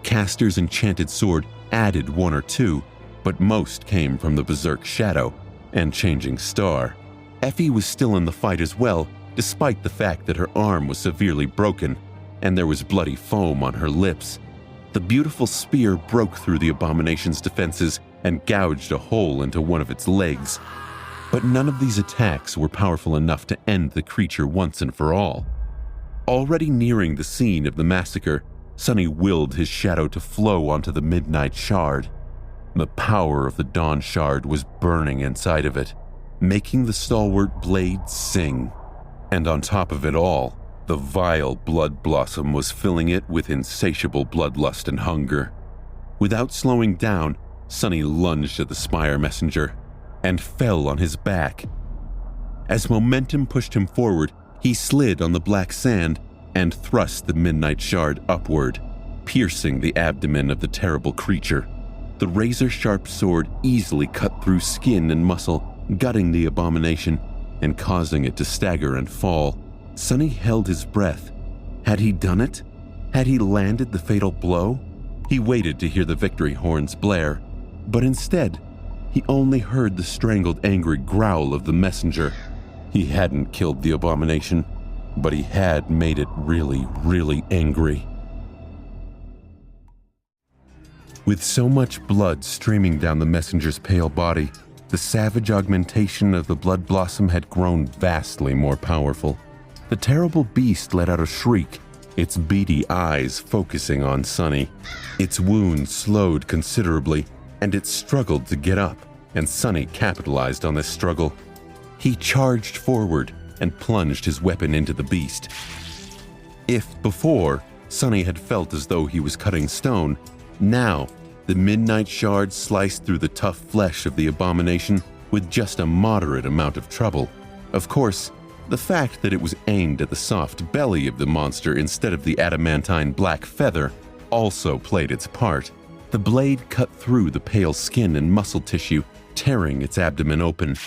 Castor's enchanted sword added one or two, but most came from the Berserk Shadow and Changing Star. Effie was still in the fight as well, despite the fact that her arm was severely broken, and there was bloody foam on her lips. The beautiful spear broke through the abomination's defenses and gouged a hole into one of its legs. But none of these attacks were powerful enough to end the creature once and for all. Already nearing the scene of the massacre, Sunny willed his shadow to flow onto the Midnight Shard. The power of the Dawn Shard was burning inside of it, making the stalwart blade sing. And on top of it all, the vile Blood Blossom was filling it with insatiable bloodlust and hunger. Without slowing down, Sunny lunged at the Spire Messenger and fell on his back. As momentum pushed him forward, he slid on the black sand and thrust the Midnight Shard upward, piercing the abdomen of the terrible creature. The razor-sharp sword easily cut through skin and muscle, gutting the abomination and causing it to stagger and fall. Sunny held his breath. Had he done it? Had he landed the fatal blow? He waited to hear the victory horns blare, but instead, he only heard the strangled, angry growl of the messenger. He hadn't killed the abomination, but he had made it really, really angry. With so much blood streaming down the messenger's pale body, the savage augmentation of the Blood Blossom had grown vastly more powerful. The terrible beast let out a shriek, its beady eyes focusing on Sunny. Its wound slowed considerably, and it struggled to get up, and Sunny capitalized on this struggle. He charged forward and plunged his weapon into the beast. If before, Sunny had felt as though he was cutting stone, now the Midnight Shard sliced through the tough flesh of the abomination with just a moderate amount of trouble. Of course, the fact that it was aimed at the soft belly of the monster instead of the adamantine black feather also played its part. The blade cut through the pale skin and muscle tissue, tearing its abdomen open.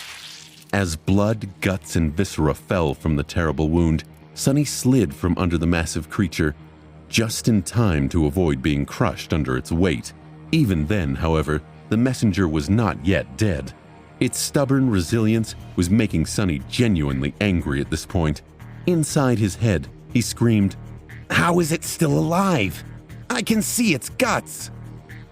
As blood, guts, and viscera fell from the terrible wound, Sunny slid from under the massive creature, just in time to avoid being crushed under its weight. Even then, however, the messenger was not yet dead. Its stubborn resilience was making Sunny genuinely angry at this point. Inside his head, he screamed, "How is it still alive? I can see its guts!"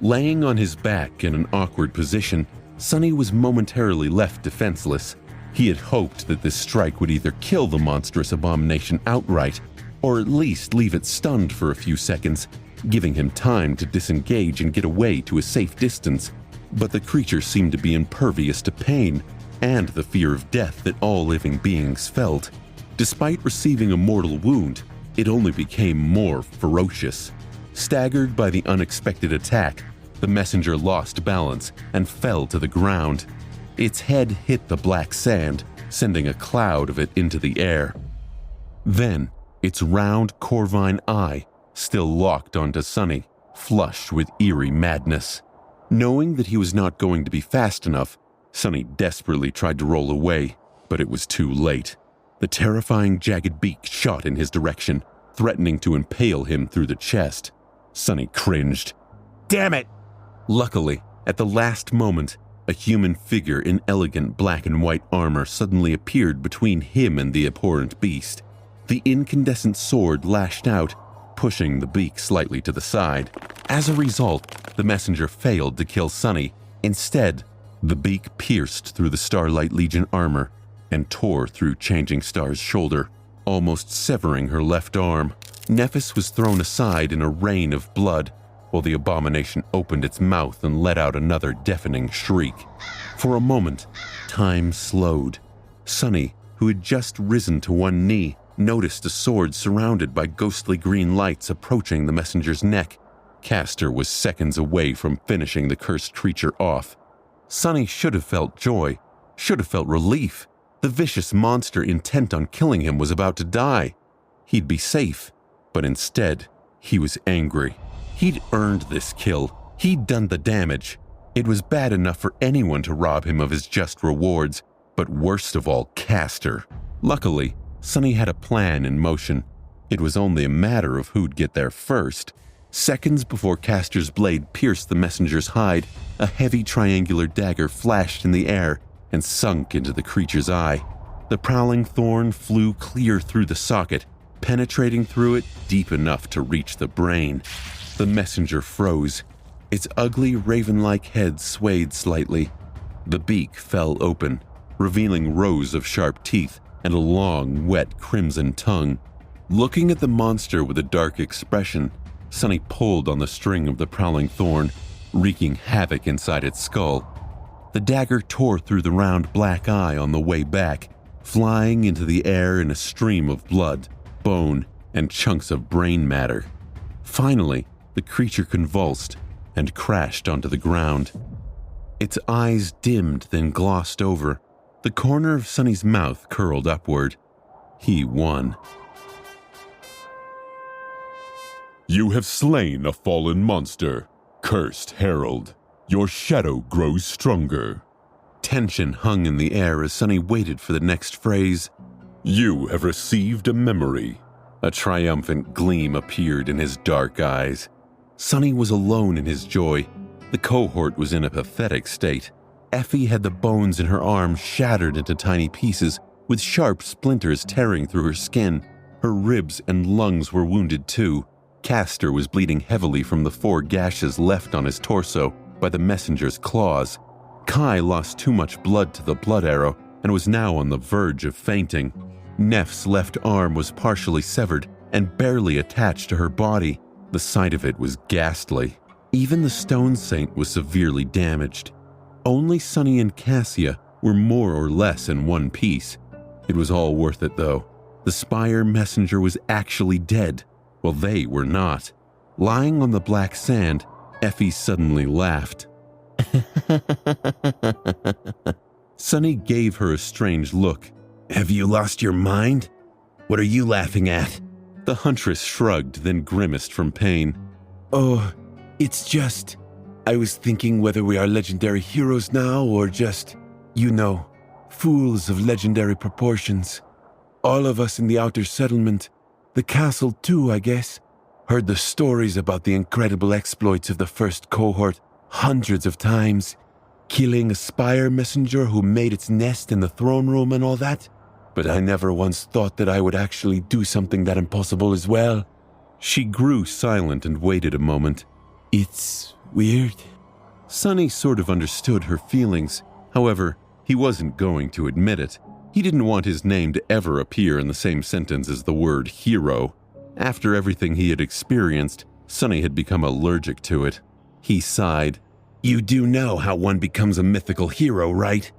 Laying on his back in an awkward position, Sunny was momentarily left defenseless. He had hoped that this strike would either kill the monstrous abomination outright, or at least leave it stunned for a few seconds, giving him time to disengage and get away to a safe distance. But the creature seemed to be impervious to pain and the fear of death that all living beings felt. Despite receiving a mortal wound, it only became more ferocious. Staggered by the unexpected attack, the messenger lost balance and fell to the ground. Its head hit the black sand, sending a cloud of it into the air. Then, its round corvine eye still locked onto Sunny, flushed with eerie madness. Knowing that he was not going to be fast enough, Sunny desperately tried to roll away, but it was too late. The terrifying jagged beak shot in his direction, threatening to impale him through the chest. Sunny cringed. "Damn it!" Luckily, at the last moment, a human figure in elegant black and white armor suddenly appeared between him and the abhorrent beast. The incandescent sword lashed out, pushing the beak slightly to the side. As a result, the messenger failed to kill Sunny. Instead, the beak pierced through the Starlight Legion armor and tore through Changing Star's shoulder, almost severing her left arm. Nephis was thrown aside in a rain of blood, while the abomination opened its mouth and let out another deafening shriek. For a moment, time slowed. Sunny, who had just risen to one knee, noticed a sword surrounded by ghostly green lights approaching the messenger's neck. Castor was seconds away from finishing the cursed creature off. Sunny should have felt joy, should have felt relief. The vicious monster intent on killing him was about to die. He'd be safe, but instead, he was angry. He'd earned this kill. He'd done the damage. It was bad enough for anyone to rob him of his just rewards, but worst of all, Castor. Luckily, Sunny had a plan in motion. It was only a matter of who'd get there first. Seconds before Castor's blade pierced the messenger's hide, a heavy triangular dagger flashed in the air and sunk into the creature's eye. The prowling thorn flew clear through the socket, penetrating through it deep enough to reach the brain. The messenger froze. Its ugly raven-like head swayed slightly. The beak fell open, revealing rows of sharp teeth and a long, wet crimson tongue. Looking at the monster with a dark expression, Sunny pulled on the string of the prowling thorn, wreaking havoc inside its skull. The dagger tore through the round black eye on the way back, flying into the air in a stream of blood, bone, and chunks of brain matter. Finally, the creature convulsed and crashed onto the ground. Its eyes dimmed, then glossed over. The corner of Sunny's mouth curled upward. He won. You have slain a fallen monster. Cursed Herald. Your shadow grows stronger. Tension hung in the air as Sunny waited for the next phrase. You have received a memory. A triumphant gleam appeared in his dark eyes. Sunny was alone in his joy. The cohort was in a pathetic state. Effie had the bones in her arm shattered into tiny pieces, with sharp splinters tearing through her skin. Her ribs and lungs were wounded too. Castor was bleeding heavily from the 4 gashes left on his torso by the messenger's claws. Kai lost too much blood to the blood arrow and was now on the verge of fainting. Neph's left arm was partially severed and barely attached to her body. The sight of it was ghastly. Even the Stone Saint was severely damaged. Only Sunny and Cassia were more or less in one piece. It was all worth it, though. The Spire messenger was actually dead, while they were not. Lying on the black sand, Effie suddenly laughed. Sunny gave her a strange look. Have you lost your mind? What are you laughing at? The huntress shrugged, then grimaced from pain. Oh, it's just... I was thinking whether we are legendary heroes now or just, fools of legendary proportions. All of us in the outer settlement, the castle too, I guess, heard the stories about the incredible exploits of the first cohort hundreds of times, killing a Spire messenger who made its nest in the throne room and all that. But I never once thought that I would actually do something that impossible as well. She grew silent and waited a moment. It's weird. Sunny sort of understood her feelings. However, he wasn't going to admit it. He didn't want his name to ever appear in the same sentence as the word hero. After everything he had experienced, Sunny had become allergic to it. He sighed. You do know how one becomes a mythical hero, right?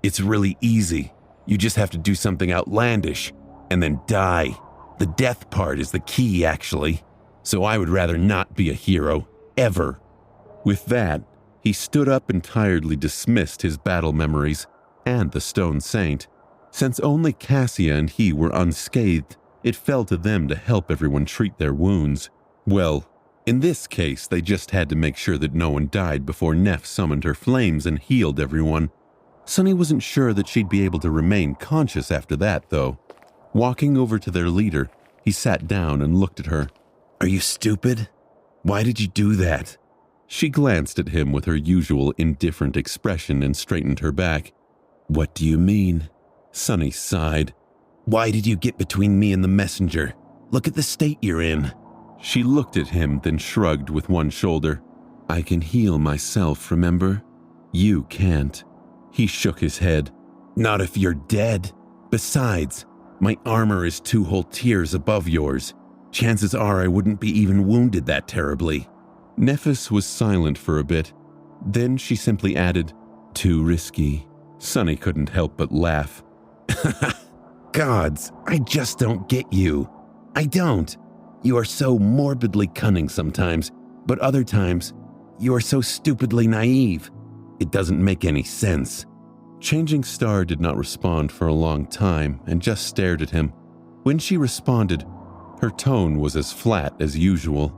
It's really easy. You just have to do something outlandish and then die. The death part is the key, actually. So I would rather not be a hero, ever. With that, he stood up and tiredly dismissed his battle memories and the Stone Saint. Since only Cassia and he were unscathed, it fell to them to help everyone treat their wounds. Well, in this case, they just had to make sure that no one died before Neph summoned her flames and healed everyone. Sunny wasn't sure that she'd be able to remain conscious after that, though. Walking over to their leader, he sat down and looked at her. Are you stupid? Why did you do that? She glanced at him with her usual indifferent expression and straightened her back. What do you mean? Sunny sighed. Why did you get between me and the messenger? Look at the state you're in. She looked at him, then shrugged with one shoulder. I can heal myself, remember? You can't. He shook his head. Not if you're dead. Besides, my armor is 2 whole tiers above yours. Chances are I wouldn't be even wounded that terribly. Nephis was silent for a bit. Then she simply added, too risky. Sunny couldn't help but laugh. Gods, I just don't get you. I don't. You are so morbidly cunning sometimes, but other times, you are so stupidly naive. It doesn't make any sense. Changing Star did not respond for a long time and just stared at him. When she responded, her tone was as flat as usual.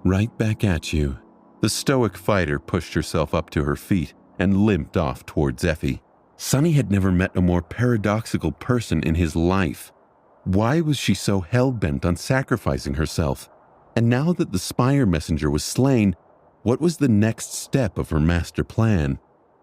Right back at you. The stoic fighter pushed herself up to her feet and limped off towards Effie. Sunny had never met a more paradoxical person in his life. Why was she so hell-bent on sacrificing herself? And now that the Spire messenger was slain, what was the next step of her master plan?